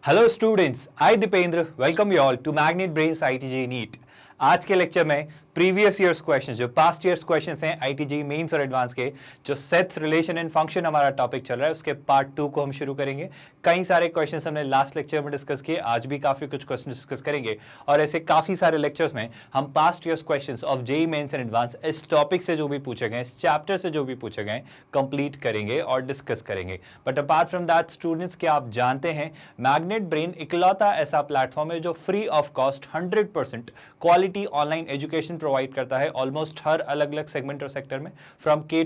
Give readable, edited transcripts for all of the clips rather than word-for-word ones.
Hello students, I Dipendra welcome you all to Magnet Brains ITJ NEET। आज के lecture में previous years questions जो past years questions हैं ITG mains और advance के, जो सेट्स रिलेशन एंड फंक्शन हमारा टॉपिक चल रहा है उसके पार्ट 2 को हम शुरू करेंगे। कई सारे क्वेश्चंस हमने लास्ट लेक्चर में डिस्कस किए, आज भी काफी कुछ क्वेश्चन डिस्कस करेंगे और ऐसे काफी सारे लेक्चर्स में हम past years questions of JEE mains and advance इस टॉपिक से जो भी पूछे गए, इस चैप्टर से जो भी पूछे गए कंप्लीट करेंगे और डिस्कस करेंगे। But apart from that students, क्या आप जानते हैं मैग्नेट ब्रेन इकलौता ऐसा प्लेटफॉर्म है जो free of cost 100% quality online education provide करता है ऑलमोस्ट हर अलग अलग सेगमेंट और सेक्टर में, from K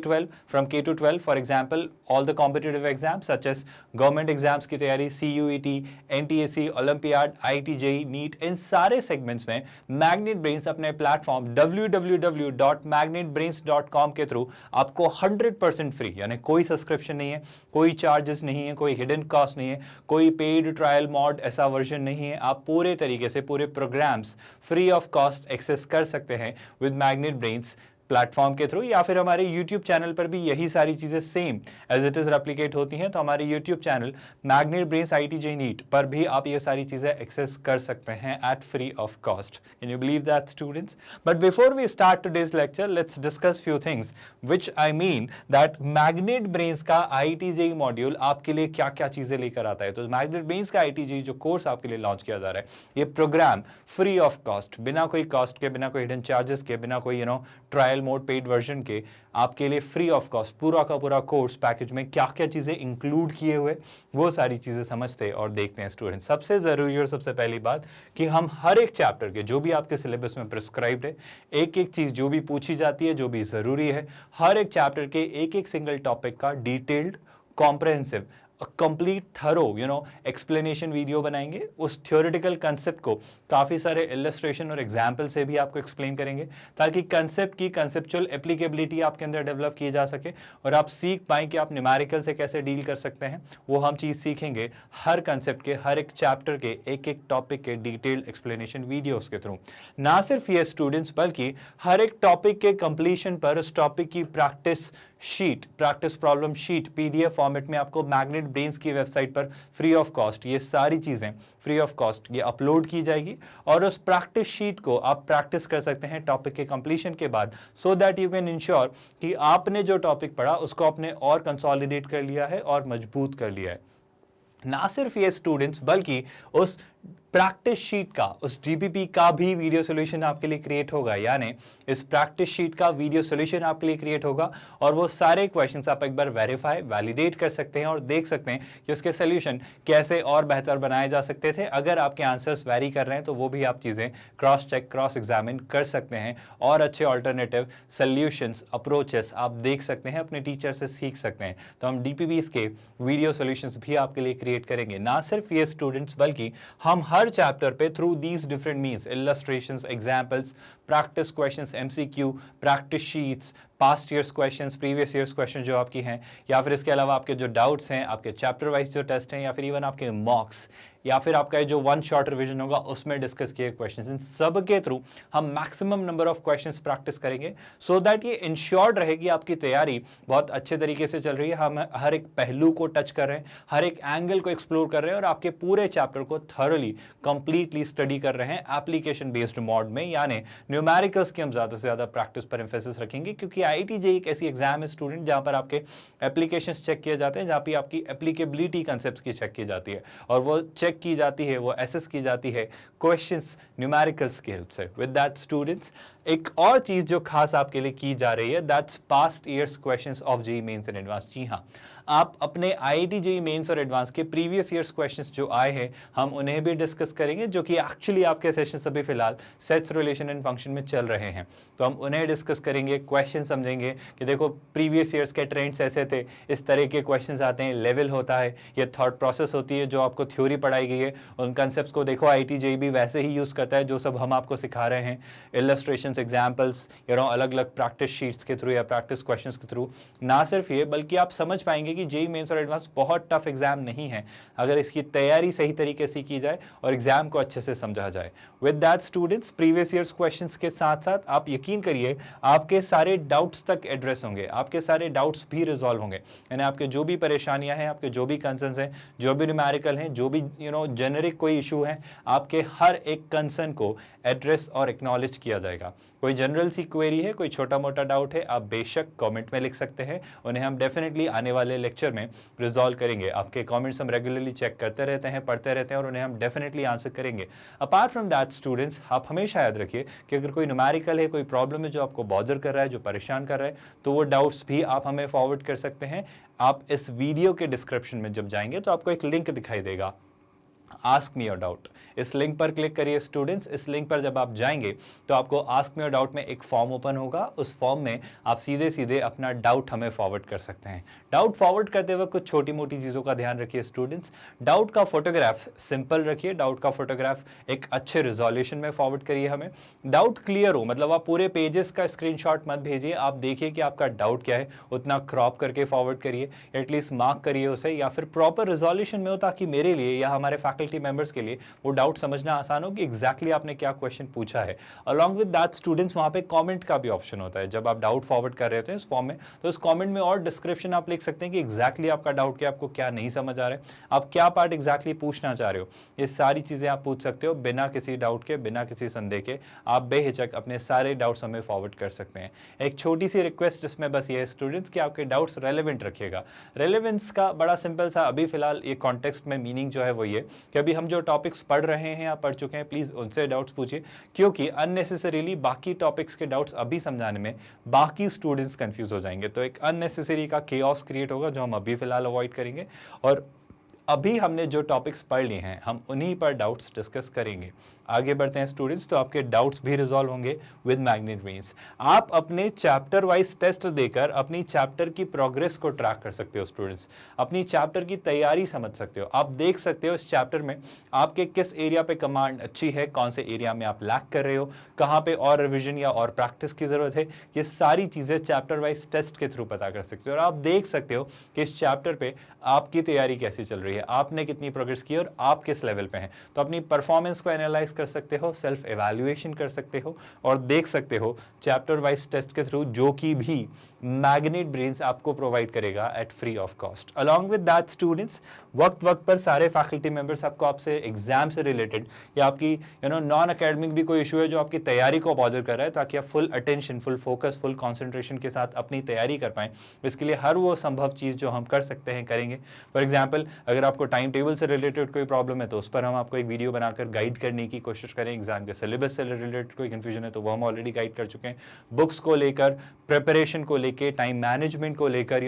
to 12 for example all the competitive exams such as government exams की तैयारी, CUET, NTSC, Olympiad, IT, JEE, NEET, इन सारे सेगमेंट्स में मैग्नेट ब्रेन्स अपने प्लेटफॉर्म www.magnetbrains.com के थ्रू आपको 100% फ्री, यानी कोई सब्सक्रिप्शन नहीं है, कोई चार्जेस नहीं है, कोई हिडन कॉस्ट नहीं है, कोई पेड ट्रायल मॉड ऐसा वर्जन नहीं है। आप पूरे तरीके से पूरे programs free of cost access कर सकते हैं विद मैग्नेट ब्रेन्स प्लेटफॉर्म के थ्रू, या फिर हमारे YouTube चैनल पर भी यही सारी चीजें same as it is replicate होती हैं। तो हमारे YouTube channel Magnet Brains ITJ NEET पर भी आप ये सारी चीजें एक्सेस कर सकते हैं at free of cost. Can you believe that students? But before we start today's lecture, let's discuss few things which I mean that Magnet Brains का ITJ मॉड्यूल आपके लिए क्या क्या चीजें लेकर आता है। तो मैग्नेट ब्रेन्स का ITJ जो कोर्स आपके लिए लॉन्च किया जा रहा है, ये प्रोग्राम फ्री ऑफ कॉस्ट, बिना कोई कॉस्ट के, बिना कोई हिडन चार्जेस के, बिना कोई ट्रायल मोड पेड वर्जन के, आपके लिए फ्री ऑफ कॉस्ट पूरा का पूरा कोर्स पैकेज में क्या क्या चीजें इंक्लूड किए हुए, वो सारी चीजें समझते और देखते हैं स्टूडेंट। सबसे जरूरी और सबसे पहली बात कि हम हर एक चैप्टर के जो भी आपके सिलेबस में प्रिस्क्राइब्ड है, एक एक चीज जो भी पूछी जाती है, जो भी जरूरी है, हर एक चैप्टर के एक एक सिंगल टॉपिक का detailed, comprehensive, complete thorough explanation video बनाएंगे। उस थ्योरेटिकल कंसेप्ट को काफ़ी सारे इलस्ट्रेशन और एग्जाम्पल से भी आपको एक्सप्लेन करेंगे, ताकि कंसेप्ट की कंसेप्चुअल एप्लीकेबिलिटी आपके अंदर डेवलप की जा सके और आप सीख पाएँ कि आप न्यूमेरिकल से कैसे डील कर सकते हैं। वो हम चीज़ सीखेंगे हर कंसेप्ट के, हर एक चैप्टर के, एक एक टॉपिक के डिटेल्ड एक्सप्लेनेशन वीडियोज़ के थ्रू। ना सिर्फ ये स्टूडेंट्स, बल्कि हर एक टॉपिक के कंप्लीशन पर उस टॉपिक की practice sheet, practice problem sheet PDF format में आपको मैग्नेट ब्रेन्स की वेबसाइट पर फ्री ऑफ कॉस्ट, ये सारी चीजें फ्री ऑफ कॉस्ट ये अपलोड की जाएगी और उस प्रैक्टिस शीट को आप प्रैक्टिस कर सकते हैं टॉपिक के कंप्लीशन के बाद, so that you can ensure कि आपने जो टॉपिक पढ़ा उसको आपने और कंसोलिडेट कर लिया है और मजबूत कर लिया है। ना सिर्फ ये स्टूडेंट्स, बल्कि उस प्रैक्टिस शीट का, उस DPP का भी वीडियो सॉल्यूशन आपके लिए क्रिएट होगा, यानी इस प्रैक्टिस शीट का वीडियो सॉल्यूशन आपके लिए क्रिएट होगा और वो सारे क्वेश्चंस आप एक बार वेरीफाई, वैलिडेट कर सकते हैं और देख सकते हैं कि उसके सॉल्यूशन कैसे और बेहतर बनाए जा सकते थे। अगर आपके आंसर्स वेरी कर रहे हैं तो वो भी आप चीज़ें क्रॉस चेक, क्रॉस एग्जामिन कर सकते हैं और अच्छे ऑल्टरनेटिव सॉल्यूशंस, अप्रोचेस आप देख सकते हैं, अपने टीचर से सीख सकते हैं। तो हम DPPs के वीडियो सॉल्यूशंस भी आपके लिए क्रिएट करेंगे। ना सिर्फ ये स्टूडेंट्स, बल्कि हम हर चैप्टर पे through these different means, illustrations, examples, practice questions, MCQ, practice sheets, past years questions, previous years question जो आपकी हैं, या फिर इसके अलावा आपके जो डाउट्स हैं, आपके चैप्टर वाइज जो टेस्ट हैं, या फिर इवन आपके मॉक्स, या फिर आपका जो वन शॉट रिवीजन होगा उसमें डिस्कस किए क्वेश्चंस, इन सब के थ्रू हम maximum number of questions practice करेंगे, सो दैट ये इंश्योर्ड रहेगी आपकी तैयारी बहुत अच्छे तरीके से चल रही है। हम हर एक पहलू को टच कर रहे हैं, हर एक एंगल को एक्सप्लोर कर रहे हैं और आपके पूरे चैप्टर को थॉरली, कंप्लीटली स्टडी कर रहे हैं एप्लीकेशन बेस्ड मोड में, यानी न्यूमेरिकल्स की हम ज़्यादा से ज़्यादा प्रैक्टिस पर एम्फेसिस रखेंगे, क्योंकि IIT JEE एक ऐसी एग्जाम है स्टूडेंट जहाँ पर आपके एप्लीकेशंस चेक किए जाते हैं, जहाँ पे आपकी एप्लीकेबिलिटी कंसेप्ट्स की चेक की जाती है और वो चेक की जाती है, वो एसेस की जाती है क्वेश्चंस न्यूमेरिकल्स की हेल्प से। विद दैट स्टूडेंट्स, एक और चीज जो खास आपके लिए की जा रही है, that's past years questions of JEE mains and advanced. जी हाँ, आप अपने IIT JEE मेंस और एडवांस के प्रीवियस ईयर्स क्वेश्चंस जो आए हैं, हम उन्हें भी डिस्कस करेंगे, जो कि एक्चुअली आपके सेशंस अभी फिलहाल सेट्स, रिलेशन एंड फंक्शन में चल रहे हैं। तो हम उन्हें डिस्कस करेंगे, क्वेश्चन समझेंगे कि देखो प्रीवियस ईयर्स के ट्रेंड्स ऐसे थे, इस तरह के क्वेश्चंस आते हैं, लेवल होता है, ये थॉट प्रोसेस होती है, जो आपको थ्योरी पढ़ाई गई है उन कंसेप्ट्स को देखो IIT JEE भी वैसे ही यूज करता है जो सब हम आपको सिखा रहे हैं, इलस्ट्रेशंस, एग्जांपल्स, अलग अलग प्रैक्टिस शीट्स के थ्रू या प्रैक्टिस क्वेश्चंस के थ्रू। ना सिर्फ ये, बल्कि आप समझ पाएंगे कि कि जेईई मेंस और एडवांस बहुत टफ एग्जाम नहीं है अगर इसकी तैयारी सही तरीके से की जाए और एग्जाम को अच्छे से समझा जाए। With that students, previous years questions के साथ साथ आप यकीन करिए आपके सारे डाउट्स तक एड्रेस होंगे, आपके सारे डाउट्स भी रिजॉल्व होंगे। यानी आपके जो भी परेशानियां हैं, आपके जो भी कंसर्न्स हैं, जो भी न्यूमेरिकल हैं, जो भी जेनेरिक कोई इशू है, आपके हर एक कंसर्न को एड्रेस और एक्नॉलेज किया जाएगा। कोई जनरल सी क्वेरी है, कोई छोटा मोटा डाउट है, आप बेशक कमेंट में लिख सकते हैं, उन्हें हम डेफिनेटली आने वाले लेक्चर में रिजॉल्व करेंगे। आपके कमेंट्स हम रेगुलरली चेक करते रहते हैं, पढ़ते रहते हैं और उन्हें हम डेफिनेटली आंसर करेंगे। अपार्ट फ्रॉम दैट स्टूडेंट्स, आप हमेशा याद रखिए कि अगर कोई न्यूमेरिकल है, कोई प्रॉब्लम है जो आपको बॉदर कर रहा है, जो परेशान कर रहा है, तो वो डाउट्स भी आप हमें फॉरवर्ड कर सकते हैं। आप इस वीडियो के डिस्क्रिप्शन में जब जाएंगे तो आपको एक लिंक दिखाई देगा, आस्क मी योर डाउट। इस लिंक पर क्लिक करिए स्टूडेंट्स। इस लिंक पर जब आप जाएंगे तो आपको आस्क मी योर डाउट में एक फॉर्म ओपन होगा। उस फॉर्म में आप सीधे सीधे अपना डाउट हमें फॉरवर्ड कर सकते हैं। डाउट फॉरवर्ड करते वक्त कुछ छोटी मोटी चीज़ों का ध्यान रखिए स्टूडेंट्स। डाउट का फोटोग्राफ सिंपल रखिए, डाउट का फोटोग्राफ एक अच्छे रिजोल्यूशन में फॉरवर्ड करिए हमें। डाउट क्लियर हो, मतलब आप पूरे पेजेस का स्क्रीनशॉट मत भेजिए, आप देखिए कि आपका डाउट क्या है, उतना क्रॉप करके फॉरवर्ड करिए, एटलीस्ट मार्क करिए उसे, या फिर प्रॉपर रिजोल्यूशन में हो ताकि मेरे लिए या हमारे फैकल्टी मेंबर्स के लिए वो डाउट समझना आसान हो कि एग्जैक्टली आपने क्या क्वेश्चन पूछा है। अलॉन्ग विद दैट स्टूडेंट्स, वहां पे कमेंट का भी ऑप्शन होता है। जब आप डाउट फॉरवर्ड कर रहे होते हैं इस फॉर्म में, तो इस कमेंट में और डिस्क्रिप्शन आप लिख सकते हैं कि एग्जैक्टली आपका डाउट क्या, आपको क्या नहीं समझ आ रहा है, आप क्या पार्ट एग्जैक्टली पूछना चाह रहे हो। ये सारी चीजें आप पूछ सकते हो बिना किसी डाउट के, बिना किसी संदेह के। आप बेहिचक अपने सारे डाउट्स हमें फॉरवर्ड कर सकते हैं। एक छोटी सी रिक्वेस्ट इसमें बस ये है स्टूडेंट्स कि आपके डाउट्स रेलेवेंट रखिएगा। रेलेवेंस का बड़ा सिंपल सा अभी फिलहाल ये कॉन्टेक्स्ट में मीनिंग जो है वो ये कि अभी हम जो टॉपिक्स पढ़ रहे हैं या पढ़ चुके हैं, प्लीज उनसे डाउट्स पूछिए, क्योंकि अननेसेसरीली बाकी टॉपिक्स के डाउट्स अभी समझाने में बाकी स्टूडेंट्स कंफ्यूज हो जाएंगे, तो एक अननेसेसरी का केओस क्रिएट होगा जो हम अभी फिलहाल अवॉइड करेंगे। और अभी हमने जो टॉपिक्स पढ़ लिए हैं हम उन्हीं पर डाउट्स डिस्कस करेंगे। आगे बढ़ते हैं स्टूडेंट्स, तो आपके डाउट्स भी रिजॉल्व होंगे विद मैग्नेट ब्रेन्स। आप अपने चैप्टर वाइज टेस्ट देकर अपनी चैप्टर की प्रोग्रेस को ट्रैक कर सकते हो स्टूडेंट्स, अपनी चैप्टर की तैयारी समझ सकते हो। आप देख सकते हो इस चैप्टर में आपके किस एरिया पे कमांड अच्छी है, कौन से एरिया में आप लैक कर रहे हो, कहाँ पे और रिविजन या और प्रैक्टिस की जरूरत है। ये सारी चीजें चैप्टर वाइज टेस्ट के थ्रू पता कर सकते हो और आप देख सकते हो कि इस चैप्टर पे आपकी तैयारी कैसी चल रही है, आपने कितनी प्रोग्रेस की और आप किस लेवल पे हैं। तो अपनी परफॉर्मेंस को एनालाइज कर सकते हो, सेल्फ एवैल्यूएशन कर सकते हो और देख सकते हो चैप्टर वाइज टेस्ट के थ्रू, जो कि भी मैग्नेट ब्रेन्स आपको प्रोवाइड करेगा at free of cost. Along with that students, वक्त वक्त पर सारे फैकल्टी मेंबर्स आपको आपसे एग्जाम से रिलेटेड या आपकी नॉन एकेडमिक भी कोई इशू है जो आपकी तैयारी को बॉदर कर रहा है, ताकि आप full attention, full focus, full concentration के साथ अपनी तैयारी कर पाएं, इसके लिए हर वो संभव चीज़ जो हम कर सकते हैं करेंगे। फॉर एग्जाम्पल, अगर आपको टाइम टेबल से रिलेटेड कोई प्रॉब्लम है तो उस पर हम आपको एक वीडियो बनाकर गाइड करने की कोशिश करें। एग्जाम के सिलेबस से रिलेटेड कोई कंफ्यूजन है तो वो हम ऑलरेडी गाइड कर चुके हैं। बुक्स को लेकर, प्रिपरेशन को लेकर, टाइम मैनेजमेंट को लेकर,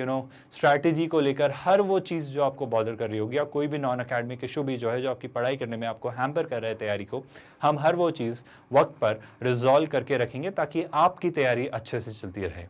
स्ट्रैटेजी को लेकर, हर वो चीज़ जो आपको बॉदर कर रही होगी या कोई भी नॉन अकेडमिक इशू भी जो है जो आपकी पढ़ाई करने में आपको हैम्पर कर रहा है तैयारी को, हम हर वो चीज़ वक्त पर रिजॉल्व करके रखेंगे ताकि आपकी तैयारी अच्छे से चलती रहे।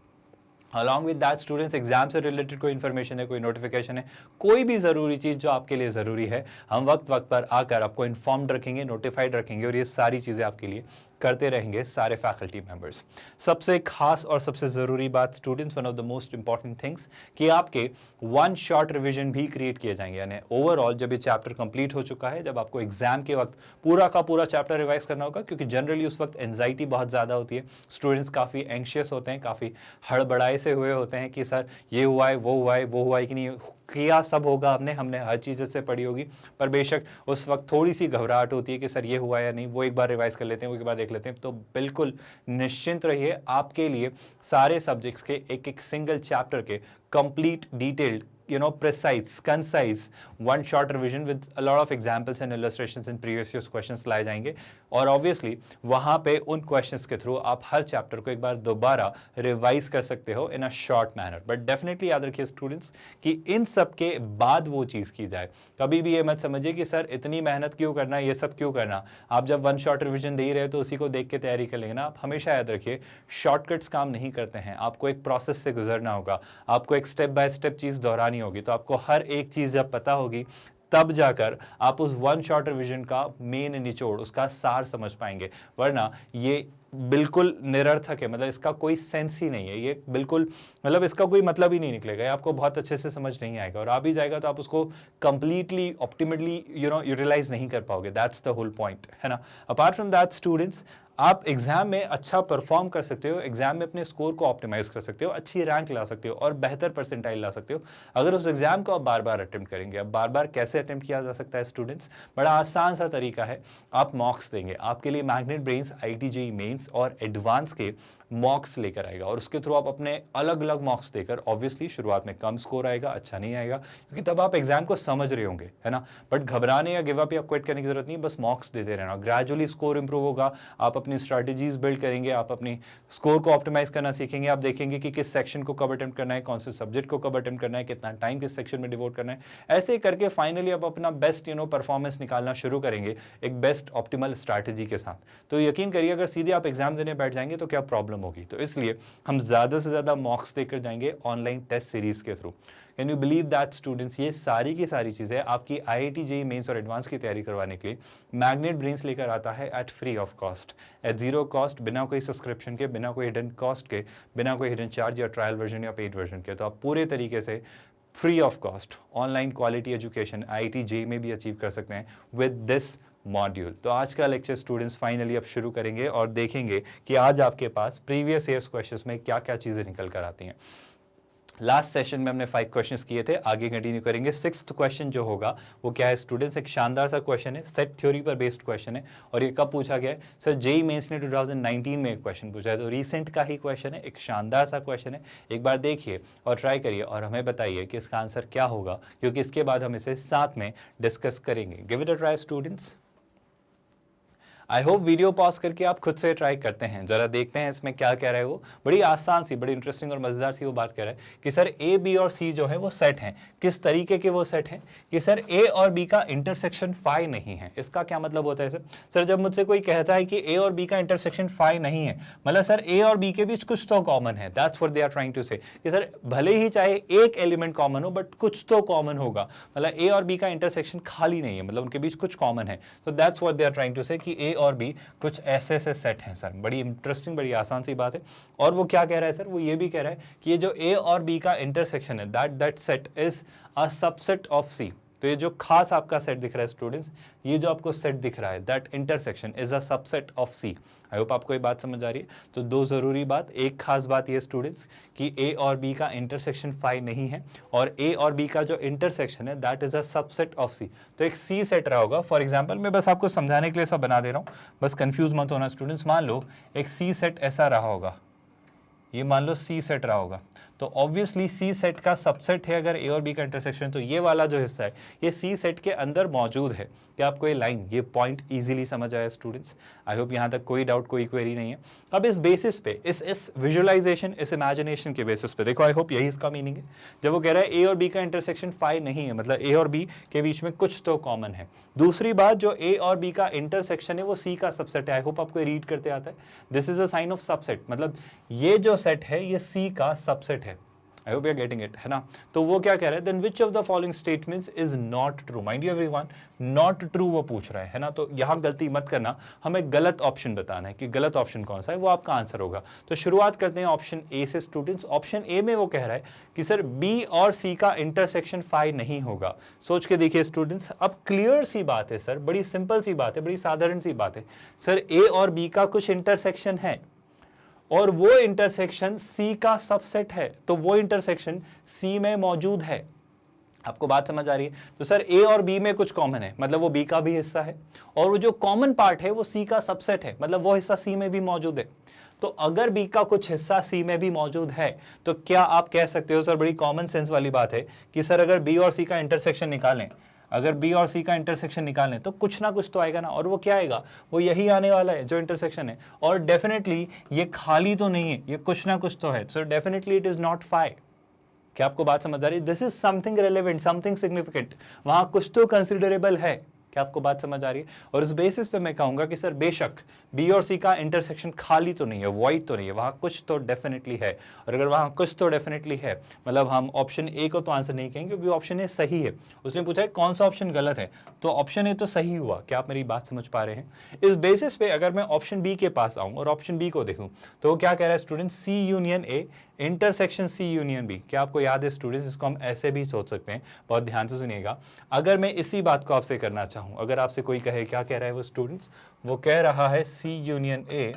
Along with that students, exam से रिलेटेड कोई इन्फॉर्मेशन है, कोई नोटिफिकेशन है, कोई भी ज़रूरी चीज़ जो आपके लिए ज़रूरी है, हम वक्त वक्त पर आकर आपको इन्फॉर्म्ड रखेंगे, नोटिफाइड रखेंगे और ये सारी चीज़ें आपके लिए करते रहेंगे सारे फैकल्टी मेंबर्स। सबसे खास और सबसे ज़रूरी बात students, one of the most important things, कि आपके वन शॉट रिवीजन भी क्रिएट किए जाएंगे। यानी ओवरऑल जब ये चैप्टर कंप्लीट हो चुका है, जब आपको एग्जाम के वक्त पूरा का पूरा चैप्टर रिवाइज करना होगा, क्योंकि जनरली उस वक्त एंजाइटी बहुत ज़्यादा होती है, स्टूडेंट्स काफ़ी एंशियस होते हैं, काफ़ी हड़बड़ाए से हुए होते हैं कि सर ये हुआ है, वो हुआ है, वो हुआ है कि नहीं, किया सब होगा हमने हर चीज़ से पढ़ी होगी, पर बेशक उस वक्त थोड़ी सी घबराहट होती है कि सर ये हुआ या नहीं, वो एक बार रिवाइज कर लेते हैं, वो एक बार देख लेते हैं। तो बिल्कुल निश्चिंत रहिए, आपके लिए सारे सब्जेक्ट्स के एक एक सिंगल चैप्टर के complete detailed precise, concise, one short revision with a lot of examples and illustrations in previous years questions लाए जाएंगे और obviously वहाँ पे उन questions के थ्रू आप हर चैप्टर को एक बार दोबारा रिवाइज कर सकते हो in a short manner। But definitely याद रखिए स्टूडेंट्स कि इन सब के बाद वो चीज़ की जाए। कभी भी ये मत समझिए कि सर इतनी मेहनत क्यों करना, ये सब क्यों करना। आप जब वन शॉट रिविजन दे ही रहे हो तो उसी को देख के तैयारी कर लेंगे ना। आप हमेशा याद रखिए शॉर्टकट्स काम नहीं करते हैं, आपको एक प्रोसेस से गुजरना होगा, आपको एक स्टेप बाय स्टेप चीज़ दोहरानी होगी। तो आपको हर एक चीज़ जब पता होगी तब जाकर आप उस वन शॉट रिवीजन का मेन निचोड़, उसका सार समझ पाएंगे। वरना ये बिल्कुल निरर्थक है, मतलब इसका कोई सेंस ही नहीं है, ये बिल्कुल मतलब इसका कोई मतलब ही नहीं निकलेगा, ये आपको बहुत अच्छे से समझ नहीं आएगा, और आ भी जाएगा तो आप उसको कंप्लीटली ऑप्टिमली यूटिलाइज नहीं कर पाओगे। दैट्स द होल पॉइंट, है ना। अपार्ट फ्रॉम दैट स्टूडेंट्स, आप एग्जाम में अच्छा परफॉर्म कर सकते हो, एग्जाम में अपने स्कोर को ऑप्टिमाइज कर सकते हो, अच्छी रैंक ला सकते हो और बेहतर परसेंटाइल ला सकते हो अगर उस एग्जाम को आप बार बार अटेम्प्ट करेंगे। अब बार बार कैसे अटेम्प्ट किया जा सकता है स्टूडेंट्स, बड़ा आसान सा तरीका है, आप मॉक्स देंगे, आपके लिए Magnet Brains IIT JEE mains और एडवांस के मॉक्स लेकर आएगा, और उसके थ्रू आप अपने अलग अलग मॉक्स देकर, ऑब्वियसली शुरुआत में कम स्कोर आएगा, अच्छा नहीं आएगा, क्योंकि तब आप एग्जाम को समझ रहे होंगे, है ना। बट घबराने या गिव अप या क्विट करने की जरूरत नहीं, बस मॉक्स देते रहना, ग्रेजुअली स्कोर इंप्रूव होगा, आप अपनी स्ट्रैटेजीज बिल्ड करेंगे, आप अपनी स्कोर को ऑप्टिमाइज करना सीखेंगे, आप देखेंगे कि किस सेक्शन को कब अटेम्प्ट करना है, कौन से सब्जेक्ट को कब अटेम्प्ट करना है, कितना टाइम किस सेक्शन में डिवोट करना है, ऐसे करके फाइनली आप अपना बेस्ट परफॉर्मेंस निकालना शुरू करेंगे एक बेस्ट ऑप्टिमल स्ट्रैटेजी के साथ। तो यकीन करिए अगर सीधे आप एग्जाम देने बैठ जाएंगे तो क्या प्रॉब्लम होगी, तो इसलिए हम ज़्यादा से ज़्यादा मॉक्स देकर जाएंगे ऑनलाइन टेस्ट सीरीज के through. Can you believe that students, ये सारी की सारी चीज़ें आपकी IIT JEE मेंस और एडवांस की तैयारी करवाने के लिए मैग्नेट ब्रेन्स लेकर आता है at free of cost, at zero cost, बिना कोई सब्सक्रिप्शन के, बिना कोई हिडन कॉस्ट के, बिना कोई हिडन चार्ज या ट्रायल वर्जन या पेड वर्जन के। तो आप पूरे तरीके से free of cost online quality education IIT JEE में भी अचीव कर सकते हैं विद दिस मॉड्यूल। तो आज का लेक्चर स्टूडेंट्स फाइनली अब शुरू करेंगे और देखेंगे कि आज आपके पास प्रीवियस ईयर्स क्वेश्चंस में क्या क्या चीज़ें निकल कर आती हैं। लास्ट सेशन में हमने 5 क्वेश्चंस किए थे, आगे कंटिन्यू करेंगे। 6th क्वेश्चन जो होगा वो क्या है स्टूडेंट्स, एक शानदार सा क्वेश्चन है, सेट थ्योरी पर बेस्ड क्वेश्चन है, और ये कब पूछा गया है सर, JEE मेंस ने 2019 में एक क्वेश्चन पूछा है, तो रिसेंट का ही क्वेश्चन है, एक शानदार सा क्वेश्चन है, एक बार देखिए और ट्राई करिए और हमें बताइए कि इसका आंसर क्या होगा, क्योंकि इसके बाद हम इसे साथ में डिस्कस करेंगे। Give it a try students. I hope video pause करके आप खुद से ट्राई करते हैं, जरा देखते हैं इसमें क्या कह रहा है वो। बड़ी आसान सी, बड़ी इंटरेस्टिंग और मजेदार सी वो बात कह रहा है कि सर A, B और C जो है वो सेट हैं। किस तरीके के वो सेट हैं कि सर A और B का इंटरसेक्शन फाई नहीं है। इसका क्या मतलब होता है सर जब मुझसे कोई कहता है कि A और B का इंटरसेक्शन फाई नहीं है, मतलब सर A और B के बीच कुछ तो कॉमन है। That's what they are trying to say कि सर भले ही चाहे एक एलिमेंट कॉमन हो बट कुछ तो कॉमन होगा, मतलब A और B का इंटरसेक्शन खाली नहीं है, मतलब उनके बीच कुछ कॉमन है। तो that's what they are trying to say कि A और B कुछ ऐसे सेट हैं सर। बड़ी इंटरेस्टिंग, बड़ी आसान सी बात है। और वो क्या कह रहा है सर, वो ये भी कह रहा है कि ये जो A और B का इंटरसेक्शन है that set is a subset of C। तो ये जो खास आपका सेट दिख रहा है स्टूडेंट्स, ये जो आपको सेट दिख रहा है that intersection is a subset of C। I hope आपको ये बात समझ आ रही है। तो दो जरूरी बात, एक खास बात ये स्टूडेंट्स कि A और B का इंटरसेक्शन फाई नहीं है, और A और B का जो इंटरसेक्शन है that is a subset of C। तो एक C सेट रहा होगा। फॉर एग्जांपल मैं बस आपको समझाने के लिए सब बना दे रहा हूँ, बस कंफ्यूज मत होना स्टूडेंट्स। मान लो एक C सेट ऐसा रहा होगा, ये मान लो C सेट रहा होगा, तो ऑब्वियसली C सेट का सबसेट है अगर A और B का इंटरसेक्शन, तो ये वाला जो हिस्सा है ये C सेट के अंदर मौजूद है। क्या आपको ये लाइन, ये पॉइंट इजीली समझ आया स्टूडेंट्स? आई होप यहाँ तक कोई डाउट, कोई क्वेरी नहीं है। अब इस बेसिस पे, इस विजुअलाइजेशन, इस इमेजिनेशन के बेसिस पे देखो, आई होप यही इसका मीनिंग है। जब वो कह रहा है A और B का इंटरसेक्शन फाई नहीं है, मतलब A और B के बीच में कुछ तो कॉमन है। दूसरी बात, जो A और B का इंटरसेक्शन है वो C का सबसेट है। आई होप आपको रीड करते आता है। This is a sign of subset, मतलब ये जो सेट है ये C का सबसेट है। I hope you are getting it, है ना। तो वो क्या कह रहा है, then which of the following statements is not true? Mind you everyone, not true वो पूछ रहा है ना। तो यहाँ गलती मत करना, हमें गलत ऑप्शन बताना है कि गलत ऑप्शन कौन सा है, वो आपका आंसर होगा। तो शुरुआत करते हैं ऑप्शन ए से स्टूडेंट्स। ऑप्शन ए में वो कह रहा है कि सर बी और सी का इंटरसेक्शन फाई नहीं होगा। सोच के देखिए स्टूडेंट्स, अब क्लियर सी बात है सर, बड़ी सिंपल सी बात है, बड़ी साधारण सी बात है सर, ए और बी का कुछ इंटरसेक्शन है और वो इंटरसेक्शन C का सबसेट है, तो वो इंटरसेक्शन C में मौजूद है। आपको बात समझ आ रही है? तो सर A और B में कुछ कॉमन है, मतलब वो B का भी हिस्सा है, और वो जो कॉमन पार्ट है वो C का सबसेट है, मतलब वो हिस्सा C में भी मौजूद है। तो अगर B का कुछ हिस्सा C में भी मौजूद है, तो क्या आप कह सकते हो सर, बड़ी कॉमन सेंस वाली बात है कि सर अगर B और C का इंटरसेक्शन निकालें, अगर B और C का इंटरसेक्शन निकालें तो कुछ ना कुछ तो आएगा ना, और वो क्या आएगा, वो यही आने वाला है जो इंटरसेक्शन है। और डेफिनेटली ये खाली तो नहीं है, ये कुछ ना कुछ तो है। So definitely it is not phi. क्या आपको बात समझ आ रही है? This is something relevant, something significant, वहां कुछ तो कंसिडरेबल है। क्या आपको बात समझ आ रही है? और इस बेसिस पे मैं कहूंगा कि सर बेशक बी और सी का इंटरसेक्शन खाली तो नहीं है, वॉइड तो नहीं है, वहां कुछ तो डेफिनेटली है। और अगर वहां कुछ तो डेफिनेटली है, मतलब हम ऑप्शन ए को तो आंसर नहीं कहेंगे क्योंकि ऑप्शन ए सही है। उसने पूछा है कौन सा ऑप्शन गलत है, तो ऑप्शन ए तो सही हुआ। क्या आप मेरी बात समझ पा रहे हैं? इस बेसिस पे अगर मैं ऑप्शन बी के पास आऊं और ऑप्शन बी को देखूं तो वो क्या कह रहा है student, C union A intersection C union B. क्या आपको याद है स्टूडेंट्स, इसको हम ऐसे भी सोच सकते हैं, बहुत ध्यान से सुनिएगा। अगर मैं इसी बात को आपसे करना चाहूं, अगर आपसे कोई कहे, क्या कह रहा है वो स्टूडेंट्स, वो कह रहा है C union A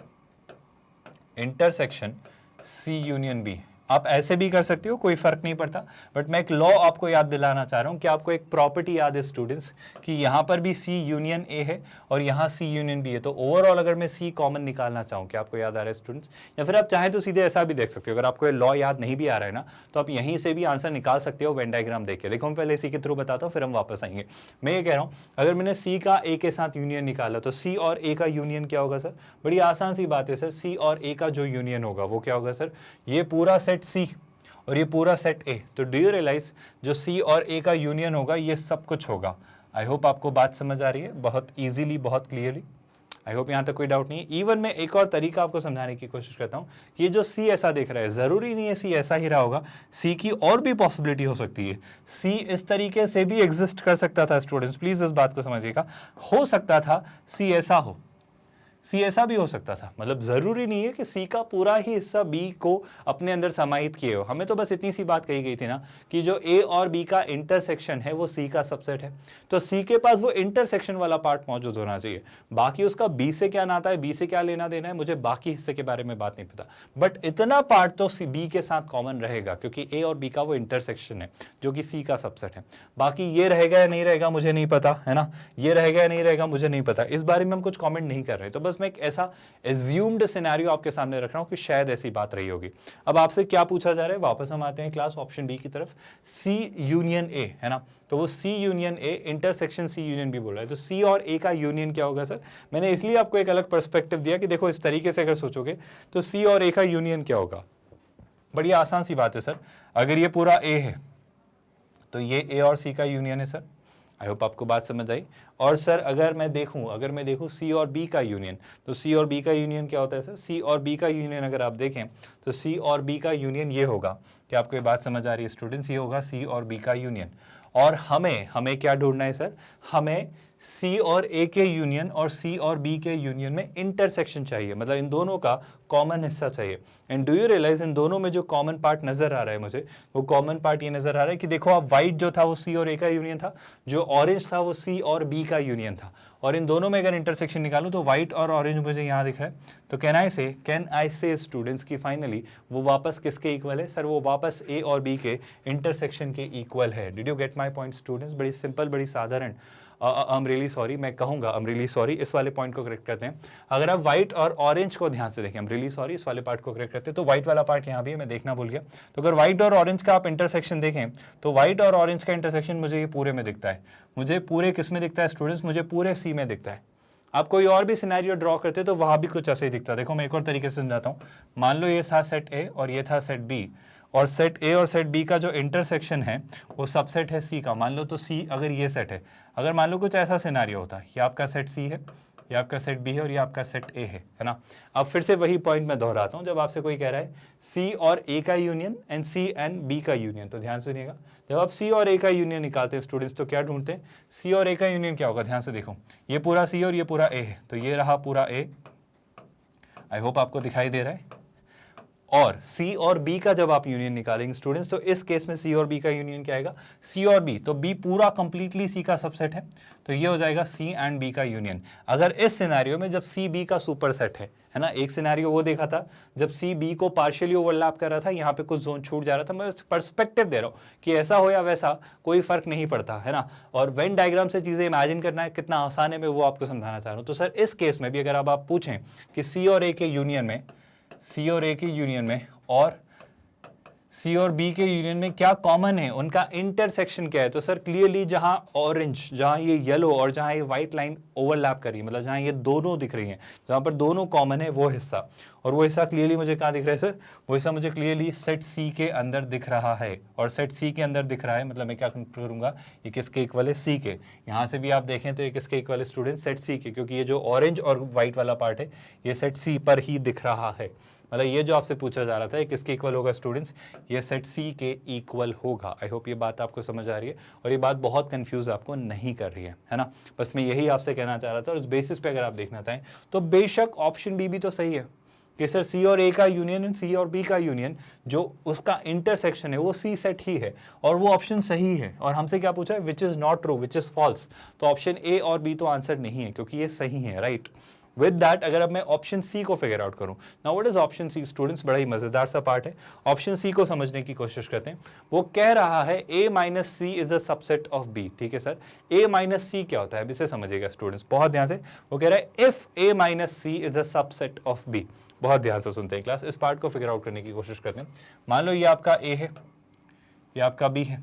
intersection C union B. आप ऐसे भी कर सकते हो, कोई फर्क नहीं पड़ता, बट मैं एक लॉ आपको याद दिलाना चाह रहा हूं कि आपको एक प्रॉपर्टी याद है स्टूडेंट्स कि यहां पर भी सी यूनियन ए है और यहां सी यूनियन बी है। तो ओवरऑल अगर मैं सी कॉमन निकालना चाहूं, क्या आपको याद आ रहा है स्टूडेंट्स? या फिर आप चाहें तो सीधे ऐसा भी देख सकते हो, अगर आपको ये लॉ याद नहीं भी आ रहा है ना, तो आप यहीं से भी आंसर निकाल सकते हो वेन डायग्राम देख के। देखो मैं पहले सी के थ्रू बताता हूँ, फिर हम वापस आएंगे। मैं ये कह रहा हूँ अगर मैंने सी का ए के साथ यूनियन निकाला तो सी और ए का यूनियन क्या होगा सर? बड़ी आसान सी बात है सर, सी और ए का जो यूनियन होगा वो क्या होगा सर? ये पूरा सेट सी और ये पूरा सेट ए। तो डू यू रियलाइज जो सी और ए का यूनियन होगा ये सब कुछ होगा। आई होप आपको बात समझ आ रही है, बहुत इजीली, बहुत क्लियरली। आई होप यहाँ तक कोई डाउट नहीं है। इवन मैं एक और तरीका आपको समझाने की कोशिश करता हूँ कि ये जो सी ऐसा दिख रहा है, जरूरी नहीं है सी ऐसा ही रहा होगा, सी की और भी पॉसिबिलिटी हो सकती है। सी इस तरीके से भी एग्जिस्ट कर सकता था स्टूडेंट्स, प्लीज इस बात को समझिएगा। हो सकता था सी ऐसा हो, सी ऐसा भी हो सकता था, मतलब जरूरी नहीं है कि सी का पूरा ही हिस्सा बी को अपने अंदर समाहित किए हो। हमें तो बस इतनी सी बात कही गई थी ना कि जो ए और बी का इंटरसेक्शन है वो सी का सबसेट है, तो सी के पास वो इंटरसेक्शन वाला पार्ट मौजूद होना चाहिए। बाकी उसका बी से क्या नाता है, बी से क्या लेना देना है, मुझे बाकी हिस्से के बारे में बात नहीं पता, बट इतना पार्ट तो सी बी के साथ कॉमन रहेगा क्योंकि ए और बी का वो इंटरसेक्शन है जो कि सी का सबसेट है। बाकी ये रहेगा या नहीं रहेगा मुझे नहीं पता, है ना, ये रहेगा या नहीं रहेगा मुझे नहीं पता, इस बारे में हम कुछ कॉमेंट नहीं कर रहे। तो मैं एक ऐसा एज्यूम्ड सिनेरियो आपके सामने रख रहा हूं कि शायद ऐसी बात रही होगी। अब आपसे क्या पूछा जा रहा है, वापस हम आते हैं क्लास ऑप्शन डी की तरफ, सी यूनियन ए, है ना, तो वो C union A intersection C union B बोल रहा है। तो सी और ए का यूनियन क्या होगा सर? मैंने इसलिए आपको एक अलग पर्सपेक्टिव दिया कि देखो इस तरीके से अगर सोचोगे तो सी और ए का यूनियन क्या होगा। बड़ी आसान सी बात है सर, अगर ये पूरा ए है तो ये ए और सी का यूनियन है सर। आई होप आपको बात समझ आई। और सर अगर मैं देखूं सी और बी का यूनियन, तो सी और बी का यूनियन क्या होता है सर? सी और बी का यूनियन अगर आप देखें तो सी और बी का यूनियन ये होगा। क्या आपको ये बात समझ आ रही है स्टूडेंट्स? ये होगा सी और बी का यूनियन। और हमें क्या ढूंढना है सर? हमें सी और ए के यूनियन और सी और बी के यूनियन में इंटरसेक्शन चाहिए, मतलब इन दोनों का कॉमन हिस्सा चाहिए। एंड डू यू रियलाइज इन दोनों में जो कॉमन पार्ट नजर आ रहा है मुझे, वो कॉमन पार्ट ये नजर आ रहा है कि देखो आप, व्हाइट जो था वो सी और ए का यूनियन था, जो ऑरेंज था वो सी और बी का यूनियन था, और इन दोनों में अगर इंटरसेक्शन निकालूं तो व्हाइट और ऑरेंज मुझे यहाँ दिख रहा है। तो कैन आई से स्टूडेंट्स की फाइनली वो वापस किसके इक्वल है सर? वो वापस ए और बी के इंटरसेक्शन के इक्वल है। Did you get my point students? बड़ी सिंपल, बड़ी साधारण। I'm really sorry, मैं कहूंगा I'm really sorry, इस वाले पॉइंट को करेक्ट करते हैं। अगर आप व्हाइट और ऑरेंज को ध्यान से देखें, I'm really sorry, इस वाले पार्ट को करेक्ट करते हैं। तो व्हाइट वाला पार्ट यहाँ भी है, मैं देखना भूल गया। तो अगर व्हाइट और ऑरेंज का आप इंटरसेक्शन देखें तो व्हाइट और ऑरेंज का इंटरसेक्शन मुझे ये पूरे में दिखता है। मुझे पूरे किस में दिखता है स्टूडेंट्स? मुझे पूरे सी में दिखता है। आप कोई और भी सिनेरियो ड्रॉ करते तो वहां भी कुछ ऐसे ही दिखता है। देखो मैं एक और तरीके से समझाता हूँ। मान लो ये था सेट ए और ये था सेट बी, और सेट ए और सेट बी का जो इंटरसेक्शन है वो सबसेट है सी का। मान लो तो सी अगर ये सेट है, अगर मान लो कुछ ऐसा सिनेरियो होता है, ये आपका सेट सी है, ये आपका सेट बी है और ये आपका सेट ए है ना। अब फिर से वही पॉइंट मैं दोहराता हूँ, जब आपसे कोई कह रहा है सी और ए का union and C and B का यूनियन, तो ध्यान सुनिएगा, जब आप सी और ए का यूनियन निकालते हैं स्टूडेंट्स तो क्या ढूंढते हैं? सी और ए का यूनियन क्या होगा? ध्यान से देखो, ये पूरा सी और ये पूरा ए है, तो ये रहा पूरा ए। आई होप आपको दिखाई दे रहा है। और सी और बी का जब आप यूनियन निकालेंगे स्टूडेंट्स, तो इस केस में सी और बी का यूनियन क्या आएगा? सी और बी, तो बी पूरा कंप्लीटली सी का सबसेट है, तो ये हो जाएगा सी एंड बी का यूनियन। अगर इस सिनेरियो में जब सी बी का सुपर सेट है ना, एक सिनेरियो वो देखा था जब सी बी को पार्शियली ओवरलैप कर रहा था, यहाँ पे कुछ जोन छूट जा रहा था। मैं पर्सपेक्टिव दे रहा हूँ कि ऐसा हो या वैसा कोई फर्क नहीं पड़ता, है ना। और वेन डायग्राम से चीजें इमेजिन करना है कितना आसान है, मैं वो आपको समझाना चाह रहा हूँ। तो सर इस केस में भी अगर आप पूछें कि सी और ए के यूनियन में, सी और ए के यूनियन में और सी और बी के यूनियन में क्या कॉमन है, उनका इंटरसेक्शन क्या है। तो सर क्लियरली जहां ऑरेंज, जहां ये येलो और जहां ये व्हाइट लाइन ओवरलैप कर रही है, मतलब जहां ये दोनों दिख रही हैं, जहां पर दोनों कॉमन है वो हिस्सा, और वो हिस्सा क्लियरली मुझे कहाँ दिख रहा है सर, वो हिस्सा मुझे क्लियरली सेट सी के अंदर दिख रहा है। और सेट सी के अंदर दिख रहा है मतलब मैं क्या करूंगा, ये किसके इक्वल है, सी के। यहाँ से भी आप देखें तो ये किसके इक्वल है स्टूडेंट, सेट सी के, क्योंकि ये जो ऑरेंज और व्हाइट वाला पार्ट है ये सेट सी पर ही दिख रहा है। मतलब ये जो आपसे पूछा जा रहा था ये किसके इक्वल होगा स्टूडेंट्स, ये सेट सी के इक्वल होगा। आई होप ये बात आपको समझ आ रही है और ये बात बहुत कंफ्यूज आपको नहीं कर रही है ना। बस मैं यही आपसे कहना चाह रहा था, और उस बेसिस पे अगर आप देखना चाहें तो बेशक ऑप्शन बी भी तो सही है कि सर सी और ए का यूनियन एंड सी और बी का यूनियन जो उसका इंटरसेक्शन है वो सी सेट ही है, और वो ऑप्शन सही है। और हमसे क्या पूछा है, which is not true, which is false. तो ऑप्शन ए और बी तो आंसर नहीं है क्योंकि ये सही है, राइट। विद दैट अगर अब मैं ऑप्शन सी को फिगर आउट करूं, now what is option C students, बड़ा ही मजेदार सा पार्ट है। ऑप्शन सी को समझने की कोशिश करते हैं। वो कह रहा है A minus C is a subset of B. ठीक है सर, ए माइनस सी क्या होता है, अब इसे समझिएगा स्टूडेंट्स बहुत ध्यान से। वो कह रहा है if A minus C is a subset of B. बहुत ध्यान से सुनते हैं क्लास, इस पार्ट को फिगर आउट करने की कोशिश करते हैं। मान लो ये आपका ए है, ये आपका बी है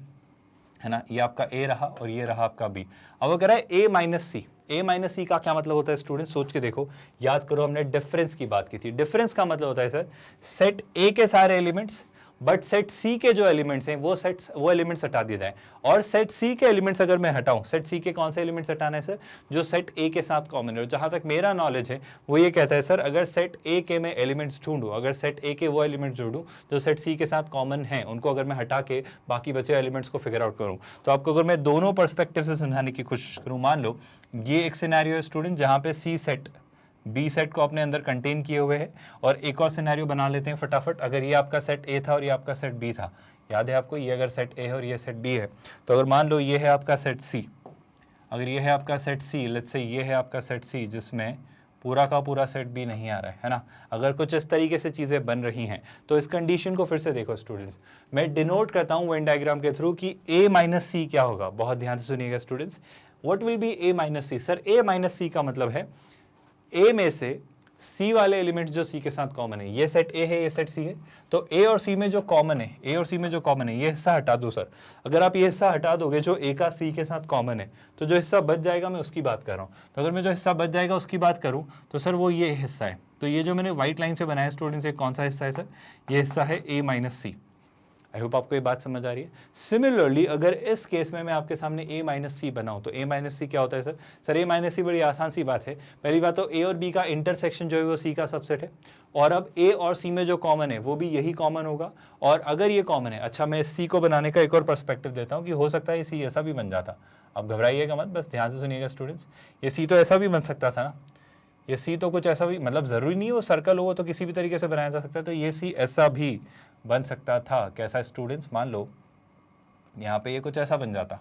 ना, ये आपका ए रहा और ये रहा आपका बी। अब वो कह रहा है A minus C. A minus C का क्या मतलब होता है स्टूडेंट, सोच के देखो, याद करो हमने डिफरेंस की बात की थी। डिफरेंस का मतलब होता है सर सेट ए के सारे एलिमेंट्स बट सेट सी के जो एलिमेंट्स हैं वो एलिमेंट्स हटा दिए जाए। और सेट सी के एलिमेंट्स अगर मैं हटाऊं, सेट सी के कौन से एलिमेंट्स हटाना है सर, जो सेट ए के साथ कॉमन है। और जहां तक मेरा नॉलेज है वो ये कहता है सर अगर सेट ए के मैं एलिमेंट्स ढूंढूं, अगर सेट ए के वो एलिमेंट्स ढूंढूं जो सेट सी के साथ कॉमन है, उनको अगर मैं हटा के बाकी बचे एलिमेंट्स को फिगर आउट करूं, तो आपको अगर मैं दोनों पर्सपेक्टिव से समझाने की कोशिश करूं, मान लो ये एक सिनेरियो है स्टूडेंट जहां पे सी सेट बी सेट को अपने अंदर कंटेन किए हुए है। और एक और सिनेरियो बना लेते हैं फटाफट। अगर ये आपका सेट ए था और ये आपका सेट बी था, याद है आपको, ये अगर सेट ए है और ये सेट बी है, तो अगर मान लो ये है आपका सेट सी, अगर ये है आपका सेट सी, लेट्स से ये है आपका सेट सी जिसमें पूरा का पूरा सेट बी नहीं आ रहा है ना, अगर कुछ इस तरीके से चीज़ें बन रही हैं, तो इस कंडीशन को फिर से देखो स्टूडेंट्स, मैं डिनोट करता हूँ वेन डायग्राम के थ्रू कि ए माइनस सी क्या होगा। बहुत ध्यान से सुनिएगा students, what will be A minus C. Sir A minus C का मतलब है ए में से सी वाले एलिमेंट्स जो सी के साथ कॉमन है, ये सेट ए है ये सेट सी है, तो ए और सी में जो कॉमन है, ए और सी में जो कॉमन है ये हिस्सा हटा दो सर। अगर आप ये हिस्सा हटा दोगे जो ए का सी के साथ कॉमन है, तो जो हिस्सा बच जाएगा मैं उसकी बात कर रहा हूँ। तो अगर मैं जो हिस्सा बच जाएगा उसकी बात करूँ तो सर वो ये हिस्सा है। तो ये जो मैंने व्हाइट लाइन से बनाया स्टूडेंट्स, ये कौन सा हिस्सा है सर, ये हिस्सा है A minus C. I hope आपको ये बात समझ आ रही है। सिमिलरली अगर इस केस में मैं आपके सामने ए माइनस सी बनाऊं, तो ए माइनस सी क्या होता है सर ए माइनस सी बड़ी आसान सी बात है। पहली बात तो ए और बी का इंटरसेक्शन जो है वो सी का सबसेट है, और अब ए और सी में जो कॉमन है वो भी यही कॉमन होगा। और अगर ये कॉमन है, अच्छा मैं सी को बनाने का एक और पर्सपेक्टिव देता हूँ कि हो सकता है सी ऐसा भी बन जाता। अब घबराइएगा मत, बस ध्यान से सुनिएगा स्टूडेंट्स, ये सी तो ऐसा भी बन सकता था ना, ये सी तो कुछ ऐसा भी, मतलब ज़रूरी नहीं है वो सर्कल हो, तो किसी भी तरीके से बनाया जा सकता है। तो ये सी ऐसा भी बन सकता था। कैसा स्टूडेंट्स, मान लो यहाँ पे ये कुछ ऐसा बन जाता।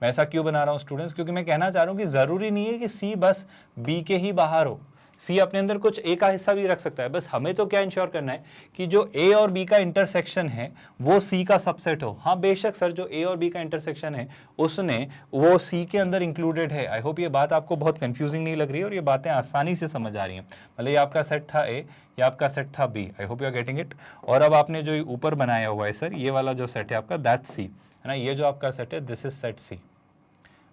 मैं ऐसा क्यों बना रहा हूँ स्टूडेंट्स, क्योंकि मैं कहना चाह रहा हूँ कि ज़रूरी नहीं है कि सी बस बी के ही बाहर हो, सी अपने अंदर कुछ ए का हिस्सा भी रख सकता है। बस हमें तो क्या इंश्योर करना है कि जो ए और बी का इंटरसेक्शन है वो सी का सबसेट हो। हाँ बेशक सर जो ए और बी का इंटरसेक्शन है उसने वो सी के अंदर इंक्लूडेड है। आई होप ये बात आपको बहुत कंफ्यूजिंग नहीं लग रही है और ये बातें आसानी से समझ आ रही हैं। मतलब ये आपका सेट था ए, ये आपका सेट था B. I hope you are getting it. और अब आपने जो ऊपर बनाया हुआ है सर, ये वाला जो सेट है आपका दैट सी है ना, ये जो आपका सेट है दिस इज सेट सी।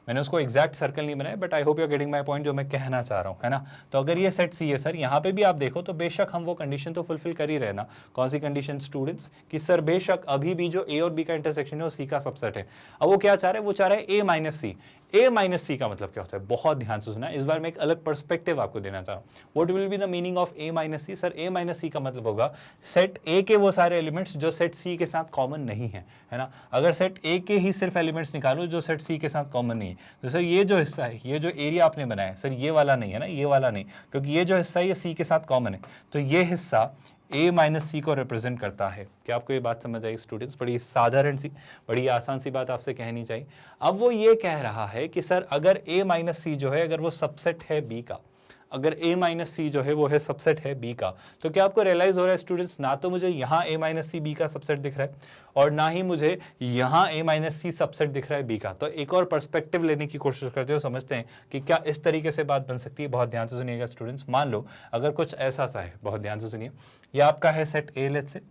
मैंने उसको एग्जैक्ट सर्कल नहीं बनाया, but I hope you are getting my point जो मैं कहना चाह रहा हूँ, है ना। तो अगर ये सेट सी है सर, यहाँ पे भी आप देखो तो बेशक हम वो कंडीशन तो फुलफिल कर ही रहे ना। कौन सी कंडीशन स्टूडेंट्स, कि सर बेशक अभी भी जो ए और बी का इंटरसेक्शन है वो सी का सबसेट है। अब वो क्या चाह रहे हैं, वो चाह रहे हैं ए माइनस सी। ए माइनस सी का मतलब क्या होता है, बहुत ध्यान से सुना। इस बार मैं एक अलग पर्सपेक्टिव आपको देना चाह रहा हूँ। What will be the meaning of A minus C. Sir A minus C का मतलब होगा सेट ए के वो सारे एलिमेंट्स जो सेट सी के साथ कॉमन नहीं है, है ना। अगर सेट ए के ही सिर्फ एलिमेंट्स निकालो जो सेट सी के साथ कॉमन नहीं है, तो सर ये जो हिस्सा है, ये जो एरिया आपने बनाया है सर, ये वाला नहीं है ना, ये वाला नहीं, क्योंकि ये जो हिस्सा है ये सी के साथ कॉमन है। तो ये हिस्सा ए माइनस सी को रिप्रेजेंट करता है। क्या आपको ये बात समझ आई स्टूडेंट्स, बड़ी साधारण सी बड़ी आसान सी बात आपसे कहनी चाहिए। अब वो ये कह रहा है कि सर अगर ए माइनस सी जो है अगर वो सबसेट है बी का, अगर a माइनस सी जो है वो है सबसेट है b का, तो क्या आपको रियलाइज हो रहा है स्टूडेंट्स, ना तो मुझे यहाँ a माइनस सी b का सबसेट दिख रहा है और ना ही मुझे यहाँ a माइनस सी सबसेट दिख रहा है b का। तो एक और पर्सपेक्टिव लेने की कोशिश करते हो, समझते हैं कि क्या इस तरीके से बात बन सकती है। बहुत ध्यान से सुनिएगा स्टूडेंट्स, मान लो अगर कुछ ऐसा सा है, बहुत ध्यान से सुनिए, ये आपका है सेट a लेट्स से,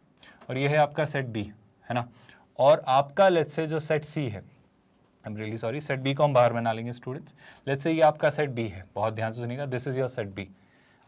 और ये है आपका सेट b। है ना, और आपका लेट्स से जो सेट सी है, I am really sorry, set B को हम बाहर बना लेंगे स्टूडेंट्स। लेट्स से ये आपका सेट बी है, बहुत ध्यान से सुनिएगा, this is your set B.